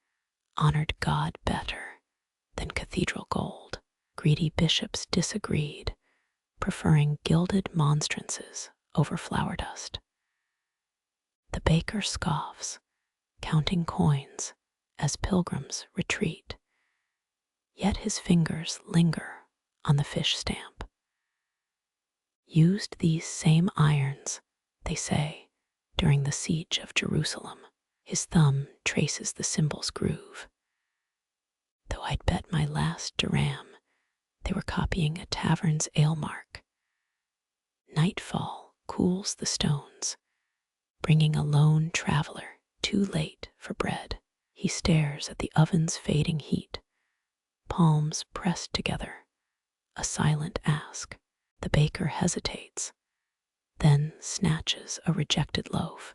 honored God better than cathedral gold. Greedy bishops disagreed, preferring gilded monstrances over flour dust. The baker scoffs, counting coins as pilgrims retreat, yet his fingers linger on the fish stamp. Used these same irons, they say, during the siege of Jerusalem. His thumb traces the symbol's groove. Though I'd bet my last dirham they were copying a tavern's ale mark. Nightfall cools the stones, bringing a lone traveler too late for bread. He stares at the oven's fading heat, palms pressed together, a silent ask. The baker hesitates, then snatches a rejected loaf,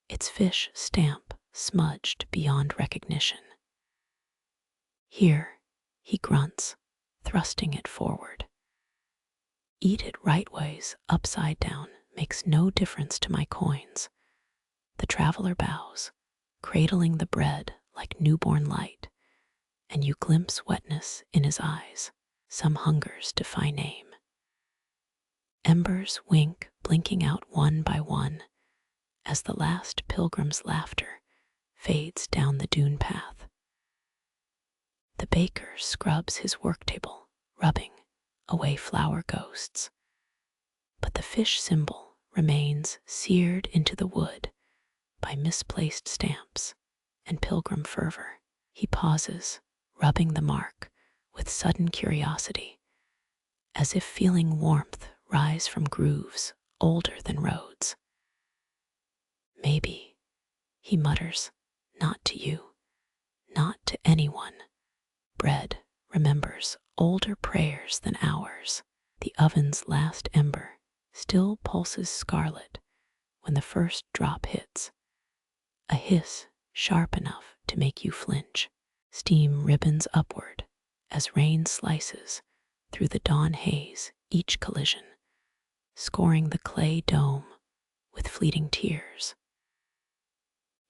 its fish stamp smudged beyond recognition. Here, he grunts, thrusting it forward. Eat it rightways, upside down, makes no difference to my coins. The traveler bows, cradling the bread like newborn light, and you glimpse wetness in his eyes. Some hungers defy name. Embers wink, blinking out one by one, as the last pilgrim's laughter fades down the dune path. The baker scrubs his worktable, rubbing away flour ghosts. But the fish symbol remains seared into the wood by misplaced stamps and pilgrim fervor. He pauses, rubbing the mark with sudden curiosity, as if feeling warmth rise from grooves older than roads. Maybe, he mutters, not to you, not to anyone. Bread remembers older prayers than ours. The oven's last ember still pulses scarlet when the first drop hits, a hiss sharp enough to make you flinch. Steam ribbons upward as rain slices through the dawn haze, each collision scoring the clay dome with fleeting tears.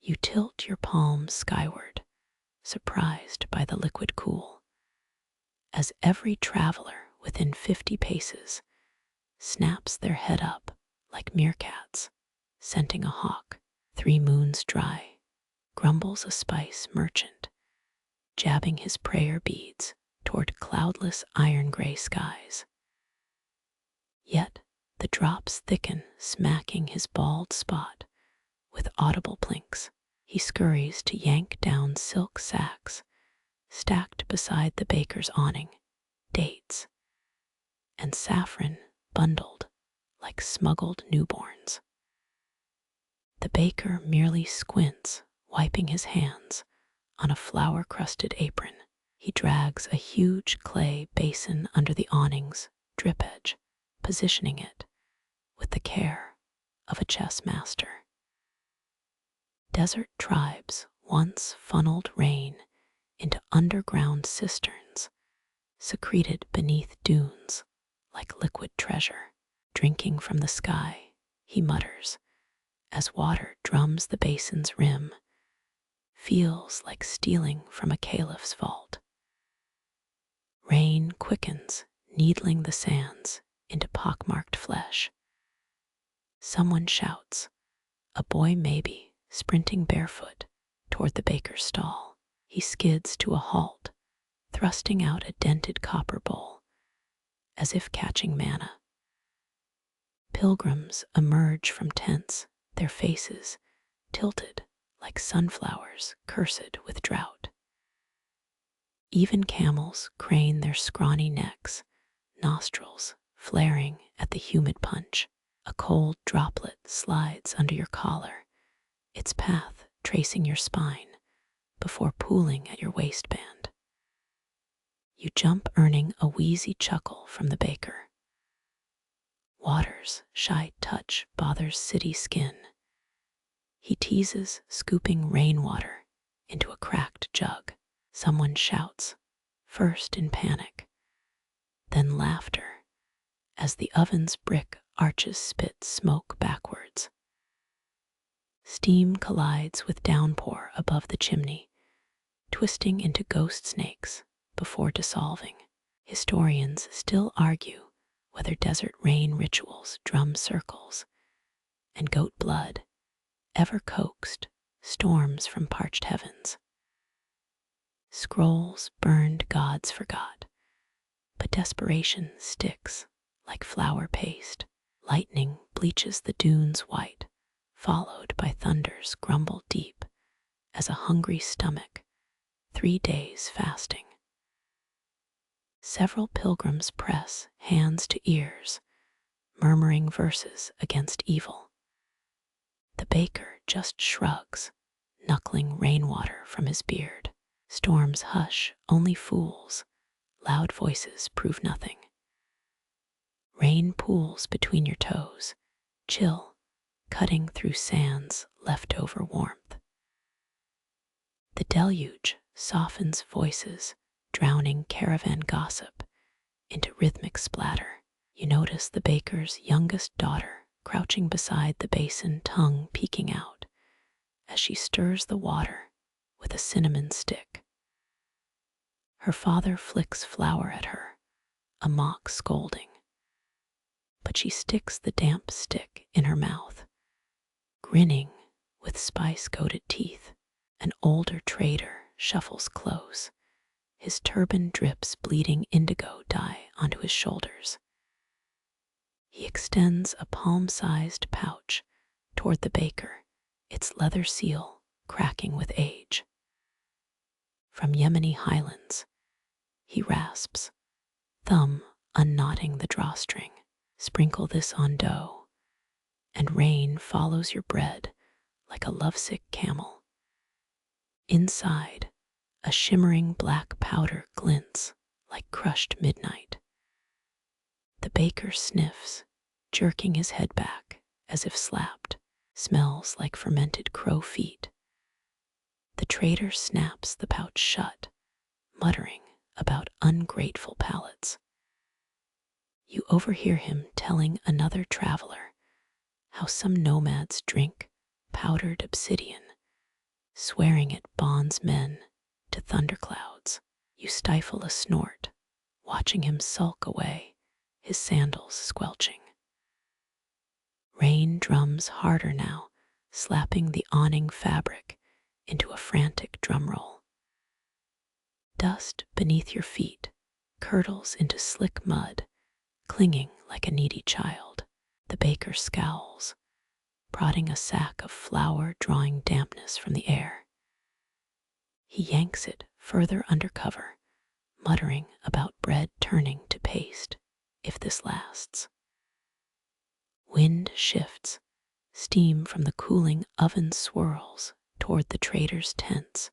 You tilt your palms skyward, surprised by the liquid cool, as every traveler within 50 paces snaps their head up like meerkats, scenting a hawk. 3 moons dry, grumbles a spice merchant, jabbing his prayer beads toward cloudless iron-gray skies. Yet the drops thicken, smacking his bald spot with audible plinks. He scurries to yank down silk sacks stacked beside the baker's awning, dates and saffron bundled like smuggled newborns. The baker merely squints, wiping his hands on a flour-crusted apron. He drags a huge clay basin under the awning's drip edge, positioning it with the care of a chess master. Desert tribes once funneled rain into underground cisterns, secreted beneath dunes like liquid treasure. Drinking from the sky, he mutters, as water drums the basin's rim, feels like stealing from a caliph's vault. Rain quickens, needling the sands into pockmarked flesh. Someone shouts, a boy maybe, sprinting barefoot toward the baker's stall. He skids to a halt, thrusting out a dented copper bowl, as if catching manna. Pilgrims emerge from tents, their faces tilted like sunflowers cursed with drought. Even camels crane their scrawny necks, nostrils flaring at the humid punch. A cold droplet slides under your collar, its path tracing your spine before pooling at your waistband. You jump, earning a wheezy chuckle from the baker. Water's shy touch bothers city skin. He teases, scooping rainwater into a cracked jug. Someone shouts, first in panic, then laughter, as the oven's brick arches spit smoke backwards. Steam collides with downpour above the chimney, twisting into ghost snakes before dissolving. Historians still argue whether desert rain rituals, drum circles, and goat blood ever coaxed storms from parched heavens. Scrolls burned, gods forgot, but desperation sticks like flour paste. Lightning bleaches the dunes white, followed by thunders grumble deep as a hungry stomach, 3 days fasting. Several pilgrims press hands to ears, murmuring verses against evil. The baker just shrugs, knuckling rainwater from his beard. Storms hush, only fools, loud voices prove nothing. Rain pools between your toes, chill, cutting through sand's leftover warmth. The deluge softens voices, drowning caravan gossip into rhythmic splatter. You notice the baker's youngest daughter crouching beside the basin, tongue peeking out as she stirs the water with a cinnamon stick. Her father flicks flour at her, a mock scolding, but she sticks the damp stick in her mouth, Grinning with spice-coated teeth, an older trader shuffles close. His turban drips bleeding indigo dye onto his shoulders. He extends a palm-sized pouch toward the baker, its leather seal cracking with age. From Yemeni highlands, he rasps, thumb unknotting the drawstring. Sprinkle this on dough, and rain follows your bread like a lovesick camel. Inside, a shimmering black powder glints like crushed midnight. The baker sniffs, jerking his head back as if slapped, smells like fermented crow feet. The trader snaps the pouch shut, muttering about ungrateful palates. You overhear him telling another traveler how some nomads drink powdered obsidian, swearing it bonds men to thunderclouds. You stifle a snort, watching him sulk away, his sandals squelching. Rain drums harder now, slapping the awning fabric into a frantic drumroll. Dust beneath your feet curdles into slick mud, clinging like a needy child. The baker scowls, prodding a sack of flour, drawing dampness from the air. He yanks it further under cover, muttering about bread turning to paste if this lasts. Wind shifts, steam from the cooling oven swirls toward the trader's tents,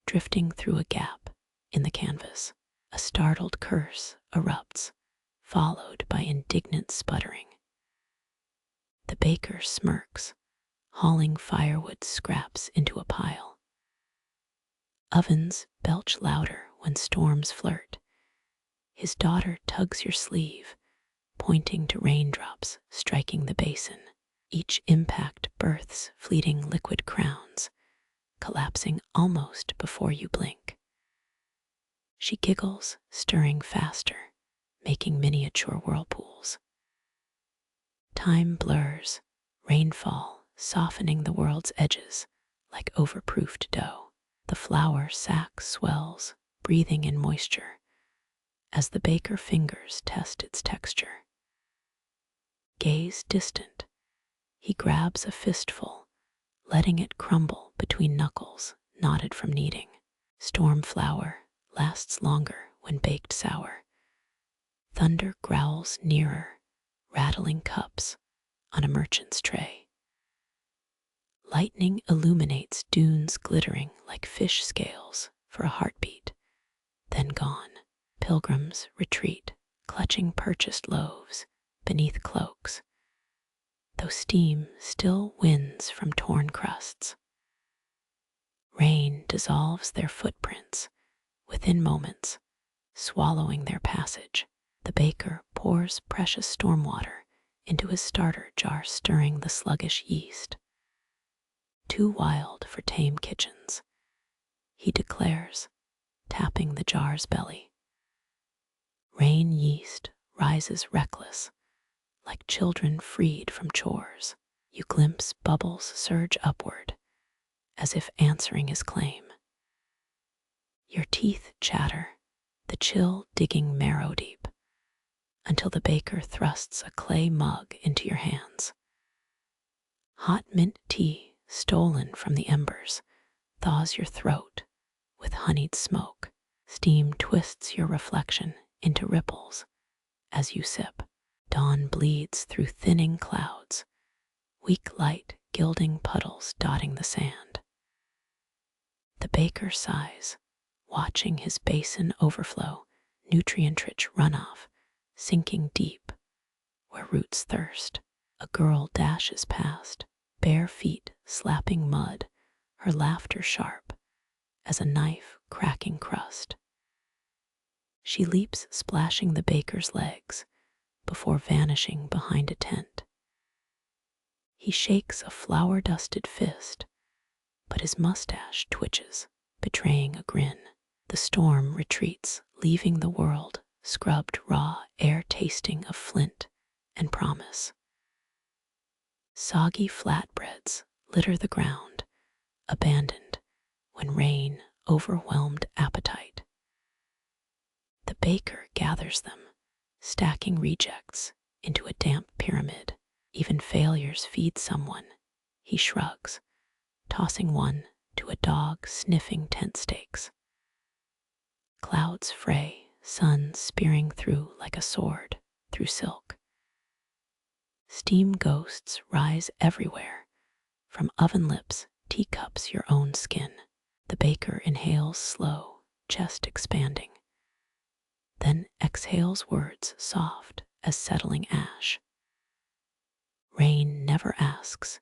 drifting through a gap in the canvas. A startled curse erupts, followed by indignant sputtering. The baker smirks, hauling firewood scraps into a pile. Ovens belch louder when storms flirt. His daughter tugs your sleeve, pointing to raindrops striking the basin. Each impact births fleeting liquid crowns, collapsing almost before you blink. She giggles, stirring faster, making miniature whirlpools. Time blurs, rainfall softening the world's edges like overproofed dough. The flour sack swells, breathing in moisture, as the baker fingers test its texture. Gaze distant, he grabs a fistful, letting it crumble between knuckles knotted from kneading. Storm flour lasts longer when baked sour. Thunder growls nearer, rattling cups on a merchant's tray. Lightning illuminates dunes glittering like fish scales for a heartbeat, then gone. Pilgrims retreat, clutching purchased loaves beneath cloaks, though steam still wins from torn crusts. Rain dissolves their footprints within moments, swallowing their passage. The baker pours precious storm water into his starter jar, stirring the sluggish yeast. Too wild for tame kitchens, he declares, tapping the jar's belly. Rain yeast rises reckless, like children freed from chores. You glimpse bubbles surge upward, as if answering his claim. Your teeth chatter, the chill digging marrow deep, until the baker thrusts a clay mug into your hands. Hot mint tea, stolen from the embers, thaws your throat with honeyed smoke. Steam twists your reflection into ripples as you sip. Dawn bleeds through thinning clouds, weak light gilding puddles dotting the sand. The baker sighs, watching his basin overflow, nutrient-rich runoff sinking deep where roots thirst. A girl dashes past, bare feet slapping mud, her laughter sharp as a knife cracking crust. She leaps, splashing the baker's legs before vanishing behind a tent. He shakes a flour-dusted fist, but his mustache twitches, betraying a grin. The storm retreats, leaving the world scrubbed raw, air tasting of flint and promise. Soggy flatbreads litter the ground, abandoned when rain overwhelmed appetite. The baker gathers them, stacking rejects into a damp pyramid. Even failures feed someone, he shrugs, tossing one to a dog sniffing tent stakes. Clouds fray, sun spearing through like a sword through silk. Steam ghosts rise everywhere, from oven lips, teacups, your own skin. The baker inhales slow, chest expanding, then exhales words soft as settling ash. Rain never asks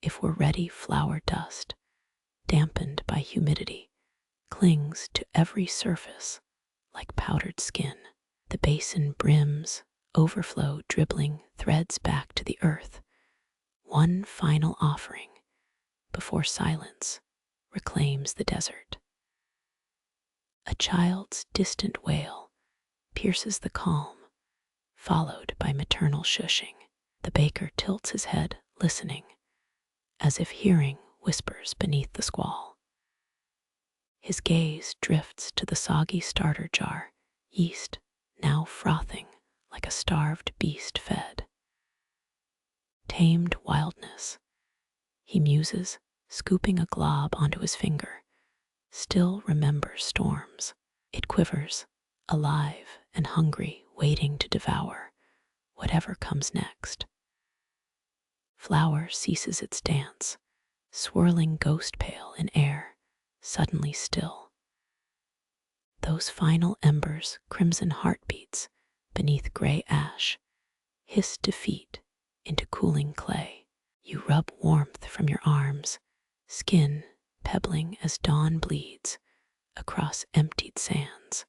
if we're ready. Flour dust, dampened by humidity, clings to every surface like powdered skin. The basin brims, overflow dribbling threads back to the earth. One final offering before silence reclaims the desert. A child's distant wail pierces the calm, followed by maternal shushing. The baker tilts his head, listening, as if hearing whispers beneath the squall. His gaze drifts to the soggy starter jar, yeast now frothing like a starved beast fed. Tamed wildness, he muses, scooping a glob onto his finger, still remembers storms. It quivers, alive and hungry, waiting to devour whatever comes next. Flour ceases its dance, swirling ghost pale in air, suddenly still. Those final embers, crimson heartbeats beneath gray ash, hiss defeat into cooling clay. You rub warmth from your arms, skin pebbling as dawn bleeds across emptied sands.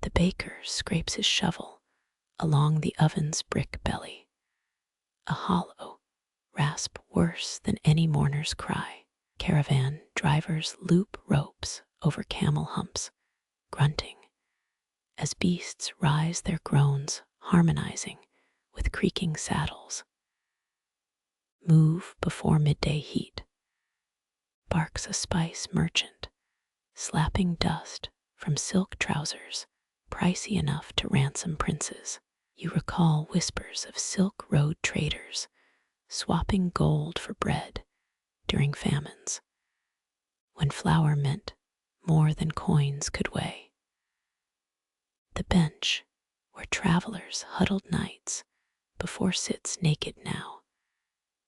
The baker scrapes his shovel along the oven's brick belly, a hollow rasp worse than any mourner's cry. Caravan drivers loop ropes over camel humps, grunting as beasts rise, their groans harmonizing with creaking saddles. Move before midday heat, barks a spice merchant, slapping dust from silk trousers, pricey enough to ransom princes. You recall whispers of Silk Road traders swapping gold for bread during famines, when flour meant more than coins could weigh. The bench where travelers huddled nights before sits naked now,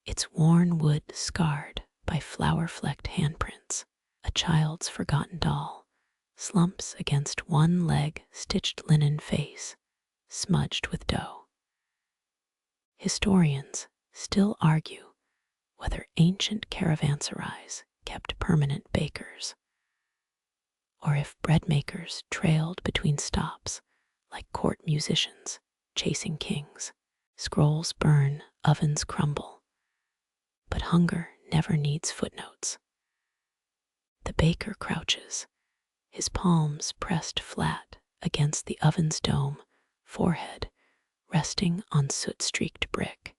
its worn wood scarred by flour-flecked handprints. A child's forgotten doll slumps against one-leg stitched linen face, smudged with dough. Historians still argue whether ancient caravanserais kept permanent bakers, or if bread makers trailed between stops like court musicians chasing kings. Scrolls burn, ovens crumble, but hunger never needs footnotes. The baker crouches, his palms pressed flat against the oven's dome, forehead resting on soot-streaked brick.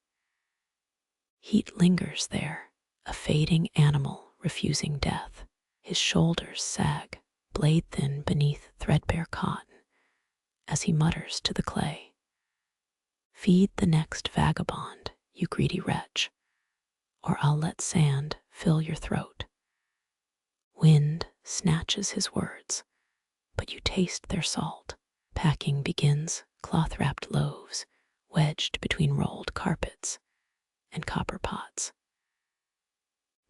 Heat lingers there, a fading animal refusing death. His shoulders sag, blade-thin beneath threadbare cotton, as he mutters to the clay, "Feed the next vagabond, you greedy wretch, or I'll let sand fill your throat." Wind snatches his words, but you taste their salt. Packing begins, cloth-wrapped loaves wedged between rolled carpets and copper pots.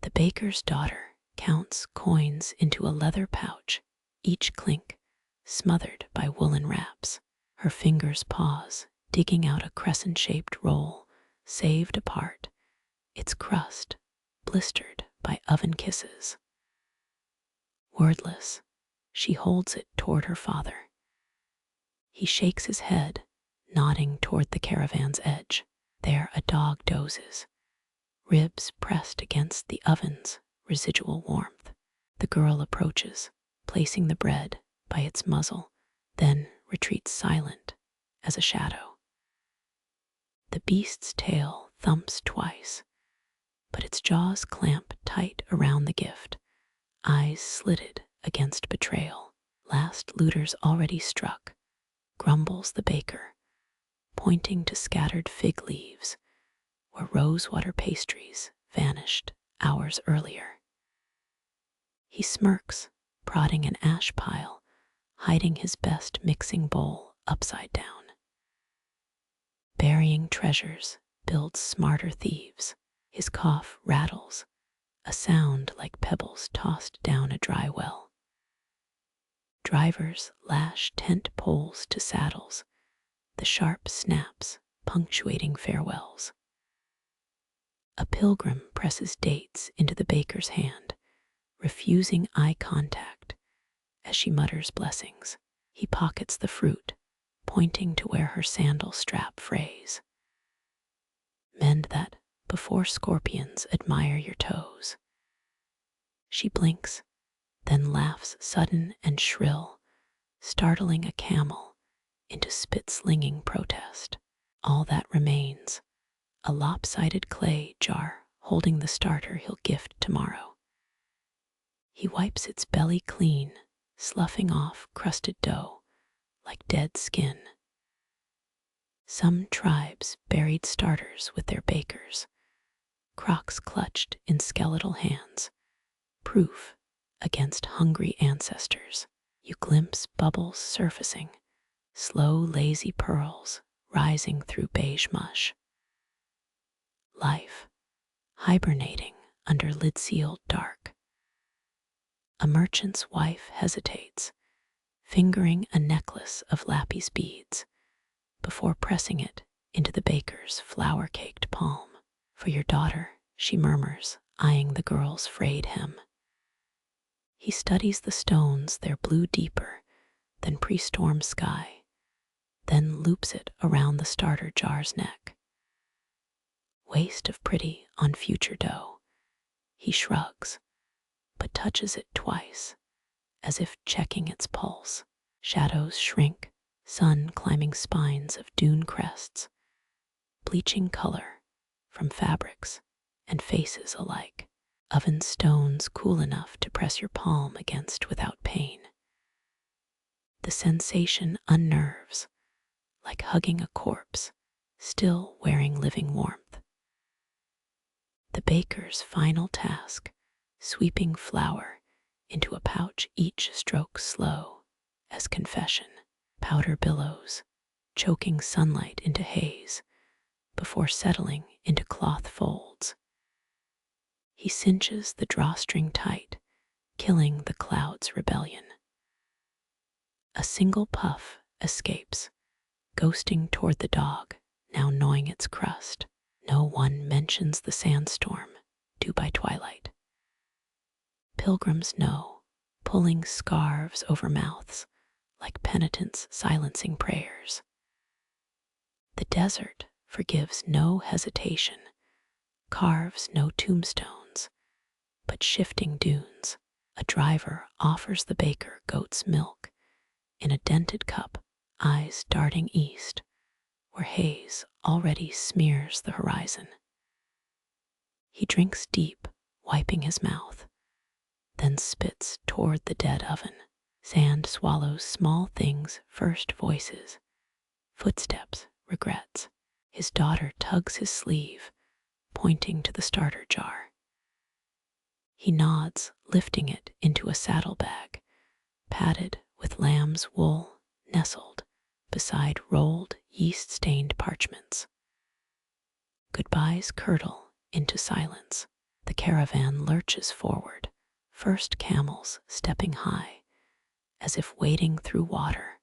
The baker's daughter counts coins into a leather pouch, each clink smothered by woolen wraps. Her fingers pause, digging out a crescent-shaped roll, saved apart, its crust blistered by oven kisses. Wordless, she holds it toward her father. He shakes his head, nodding toward the caravan's edge. There a dog dozes, ribs pressed against the oven's residual warmth. The girl approaches, placing the bread by its muzzle, then retreats silent as a shadow. The beast's tail thumps twice, but its jaws clamp tight around the gift, eyes slitted against betrayal. Last looters already struck, grumbles the baker, pointing to scattered fig leaves where rosewater pastries vanished hours earlier. He smirks, prodding an ash pile, hiding his best mixing bowl upside down. Burying treasures builds smarter thieves. His cough rattles, a sound like pebbles tossed down a dry well. Drivers lash tent poles to saddles, the sharp snaps punctuating farewells. A pilgrim presses dates into the baker's hand, refusing eye contact as she mutters blessings. He pockets the fruit, pointing to where her sandal strap frays. Mend that before scorpions admire your toes. She blinks, then laughs sudden and shrill, startling a camel into spit-slinging protest. All that remains, a lopsided clay jar holding the starter he'll gift tomorrow. He wipes its belly clean, sloughing off crusted dough like dead skin. Some tribes buried starters with their bakers, crocks clutched in skeletal hands, proof against hungry ancestors. You glimpse bubbles surfacing, slow, lazy pearls rising through beige mush. Life, hibernating under lid-sealed dark. A merchant's wife hesitates, fingering a necklace of lapis beads before pressing it into the baker's flour-caked palm. For your daughter, she murmurs, eyeing the girl's frayed hem. He studies the stones, their blue deeper than pre-storm sky, then loops it around the starter jar's neck. Waste of pretty on future dough. He shrugs, but touches it twice, as if checking its pulse. Shadows shrink, sun climbing spines of dune crests, bleaching color from fabrics and faces alike. Oven stones cool enough to press your palm against without pain. The sensation unnerves, like hugging a corpse, still wearing living warmth. The baker's final task, sweeping flour into a pouch, each stroke slow as confession. Powder billows, choking sunlight into haze before settling into cloth folds. He cinches the drawstring tight, killing the cloud's rebellion. A single puff escapes, ghosting toward the dog, now gnawing its crust. No one mentions the sandstorm, due by twilight. Pilgrims know, pulling scarves over mouths, like penitents silencing prayers. The desert forgives no hesitation, carves no tombstones, but shifting dunes. A driver offers the baker goat's milk in a dented cup, eyes darting east, where haze already smears the horizon. He drinks deep, wiping his mouth, then spits toward the dead oven. Sand swallows small things, first voices, footsteps, regrets. His daughter tugs his sleeve, pointing to the starter jar. He nods, lifting it into a saddlebag, padded with lamb's wool, nestled beside rolled, yeast-stained parchments. Goodbyes curdle into silence. The caravan lurches forward, first camels stepping high, as if wading through water,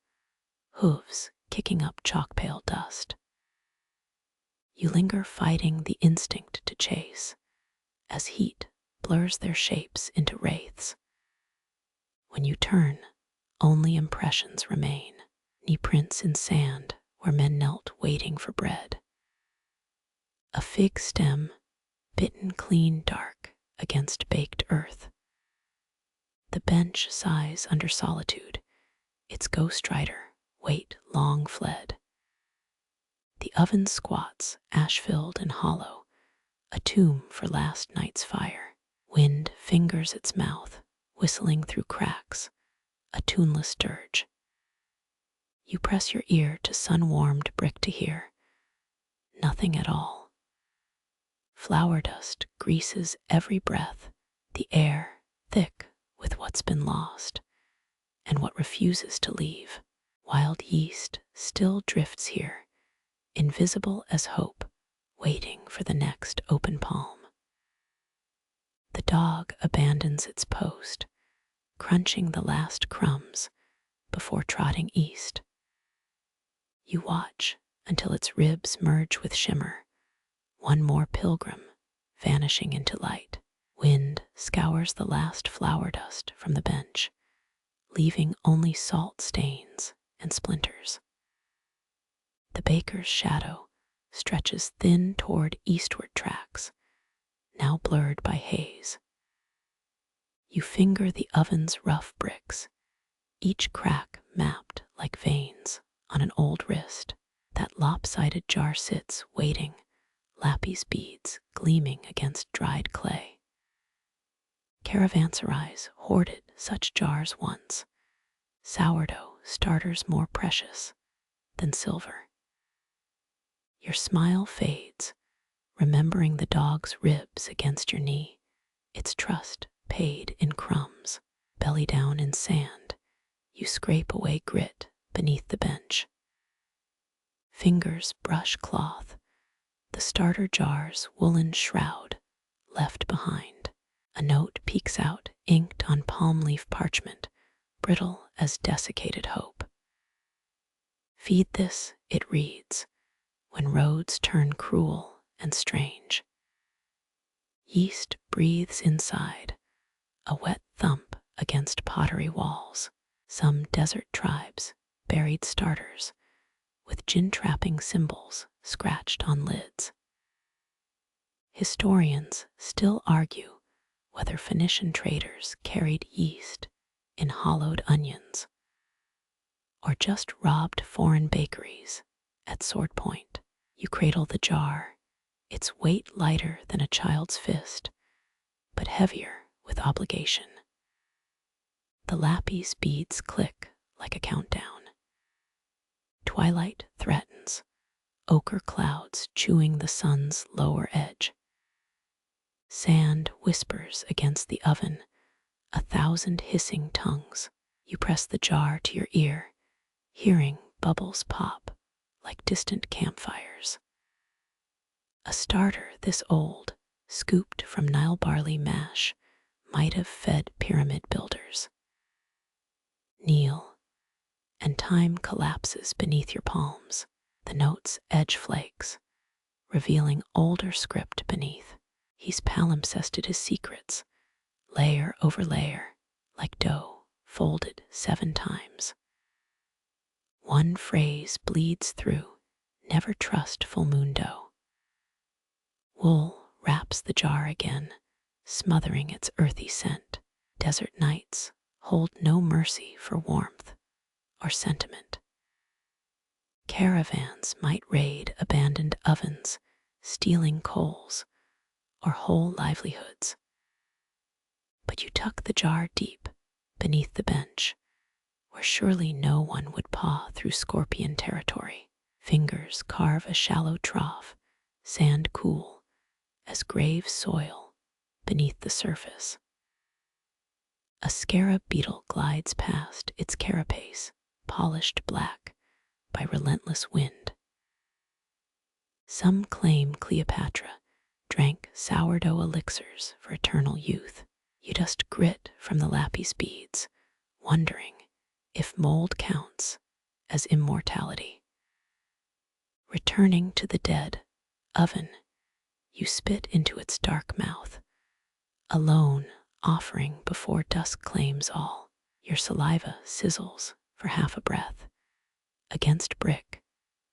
hooves kicking up chalk-pale dust. You linger, fighting the instinct to chase, as heat blurs their shapes into wraiths. When you turn, only impressions remain, knee prints in sand where men knelt waiting for bread. A fig stem, bitten clean dark against baked earth. The bench sighs under solitude, its ghostwriter, weight long fled. The oven squats, ash-filled and hollow, a tomb for last night's fire. Wind fingers its mouth, whistling through cracks, a tuneless dirge. You press your ear to sun-warmed brick to hear nothing at all. Flour dust greases every breath, the air thick with what's been lost and what refuses to leave. Wild yeast still drifts here, invisible as hope, waiting for the next open palm. The dog abandons its post, crunching the last crumbs before trotting east. You watch until its ribs merge with shimmer, one more pilgrim vanishing into light. Wind scours the last flour dust from the bench, leaving only salt stains and splinters. The baker's shadow stretches thin toward eastward tracks, now blurred by haze. You finger the oven's rough bricks, each crack mapped like veins on an old wrist. That lopsided jar sits waiting, lapis beads gleaming against dried clay. Caravanserais hoarded such jars once, sourdough starters more precious than silver. Your smile fades, remembering the dog's ribs against your knee, its trust paid in crumbs. Belly down in sand, you scrape away grit beneath the bench. Fingers brush cloth, the starter jar's woolen shroud left behind. A note peeks out, inked on palm leaf parchment, brittle as desiccated hope. Feed this, it reads, when roads turn cruel and strange. Yeast breathes inside, a wet thump against pottery walls. Some desert tribes buried starters with djinn-trapping symbols scratched on lids. Historians still argue whether Phoenician traders carried yeast in hollowed onions or just robbed foreign bakeries at sword point. You cradle the jar, its weight lighter than a child's fist, but heavier with obligation. The lapis beads click like a countdown. Twilight threatens, ochre clouds chewing the sun's lower edge. Sand whispers against the oven, 1,000 hissing tongues. You press the jar to your ear, hearing bubbles pop like distant campfires. A starter this old, scooped from Nile barley mash, might have fed pyramid builders. Kneel, and time collapses beneath your palms. The note's edge flakes, revealing older script beneath. He's palimpsested his secrets, layer over layer, like dough folded 7 times. One phrase bleeds through, never trust full moon dough. Wool wraps the jar again, smothering its earthy scent. Desert nights hold no mercy for warmth or sentiment. Caravans might raid abandoned ovens, stealing coals or whole livelihoods. But you tuck the jar deep beneath the bench, where surely no one would paw through scorpion territory. Fingers carve a shallow trough, sand cool as grave soil beneath the surface. A scarab beetle glides past, its carapace polished black by relentless wind. Some claim Cleopatra drank sourdough elixirs for eternal youth. You dust grit from the lapis beads, wondering if mold counts as immortality. Returning to the dead oven, you spit into its dark mouth, a lone offering before dusk claims all. Your saliva sizzles for half a breath, against brick,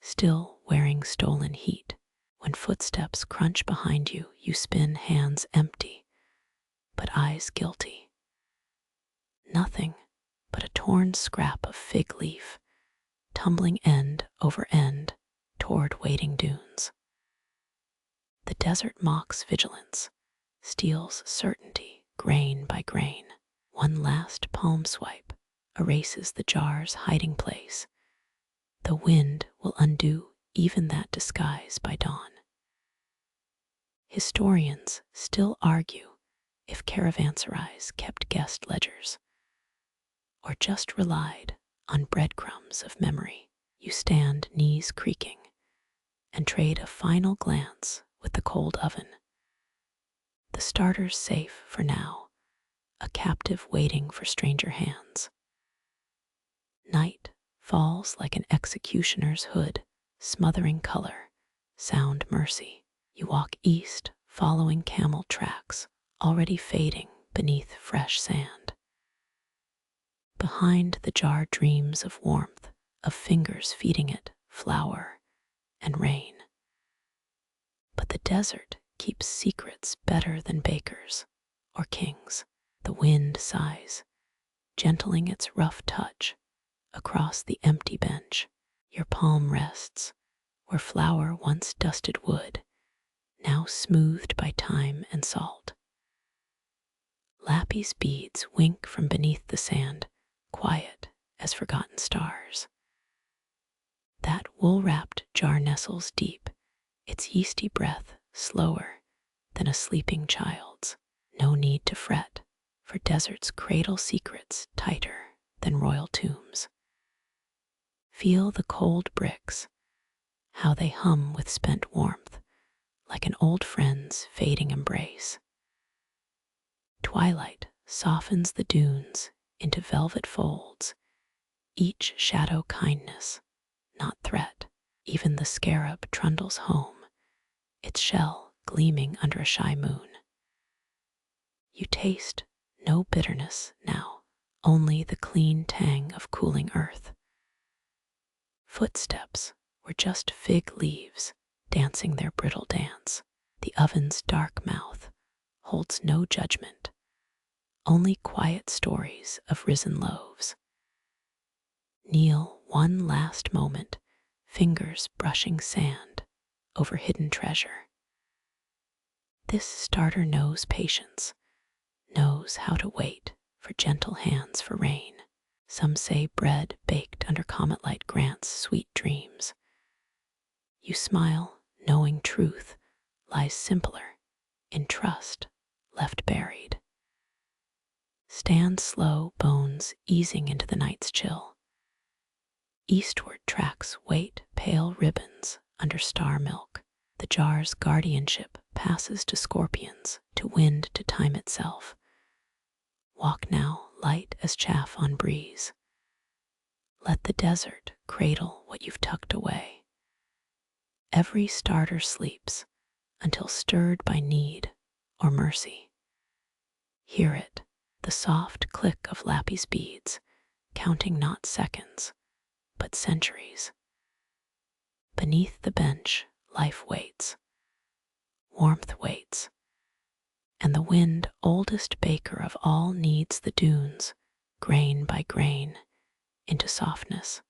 still wearing stolen heat. When footsteps crunch behind you, you spin, hands empty, but eyes guilty. Nothing but a torn scrap of fig leaf, tumbling end over end toward waiting dunes. The desert mocks vigilance, steals certainty grain by grain. One last palm swipe erases the jar's hiding place. The wind will undo even that disguise by dawn. Historians still argue if caravanserais kept guest ledgers, or just relied on breadcrumbs of memory. You stand knees creaking and trade a final glance with the cold oven. The starter's safe for now, a captive waiting for stranger hands. Night falls like an executioner's hood, smothering color, sound mercy. You walk east, following camel tracks, already fading beneath fresh sand. Behind the jar dreams of warmth, of fingers feeding it flour and rain. But the desert keeps secrets better than bakers or kings. The wind sighs, gentling its rough touch across the empty bench. Your palm rests where flour once dusted wood, now smoothed by time and salt. Lappy's beads wink from beneath the sand, quiet as forgotten stars. That wool-wrapped jar nestles deep, its yeasty breath slower than a sleeping child's. No need to fret, for deserts cradle secrets tighter than royal tombs. Feel the cold bricks, how they hum with spent warmth, like an old friend's fading embrace. Twilight softens the dunes into velvet folds, each shadow kindness, not threat. Even the scarab trundles home, its shell gleaming under a shy moon. You taste no bitterness now, only the clean tang of cooling earth. Footsteps were just fig leaves dancing their brittle dance. The oven's dark mouth holds no judgment, only quiet stories of risen loaves. Kneel one last moment, fingers brushing sand over hidden treasure. This starter knows patience, knows how to wait for gentle hands for rain. Some say bread baked under comet light grants sweet dreams. You smile, knowing truth lies simpler in trust left buried. Stand slow, bones easing into the night's chill. Eastward tracks wait pale ribbons under star milk. The jar's guardianship passes to scorpions, to wind, to time itself. Walk now, light as chaff on breeze. Let the desert cradle what you've tucked away. Every starter sleeps until stirred by need or mercy. Hear it, the soft click of Lappy's beads, counting not seconds, but centuries. Beneath the bench, life waits, warmth waits, and the wind, oldest baker of all, kneads the dunes, grain by grain, into softness.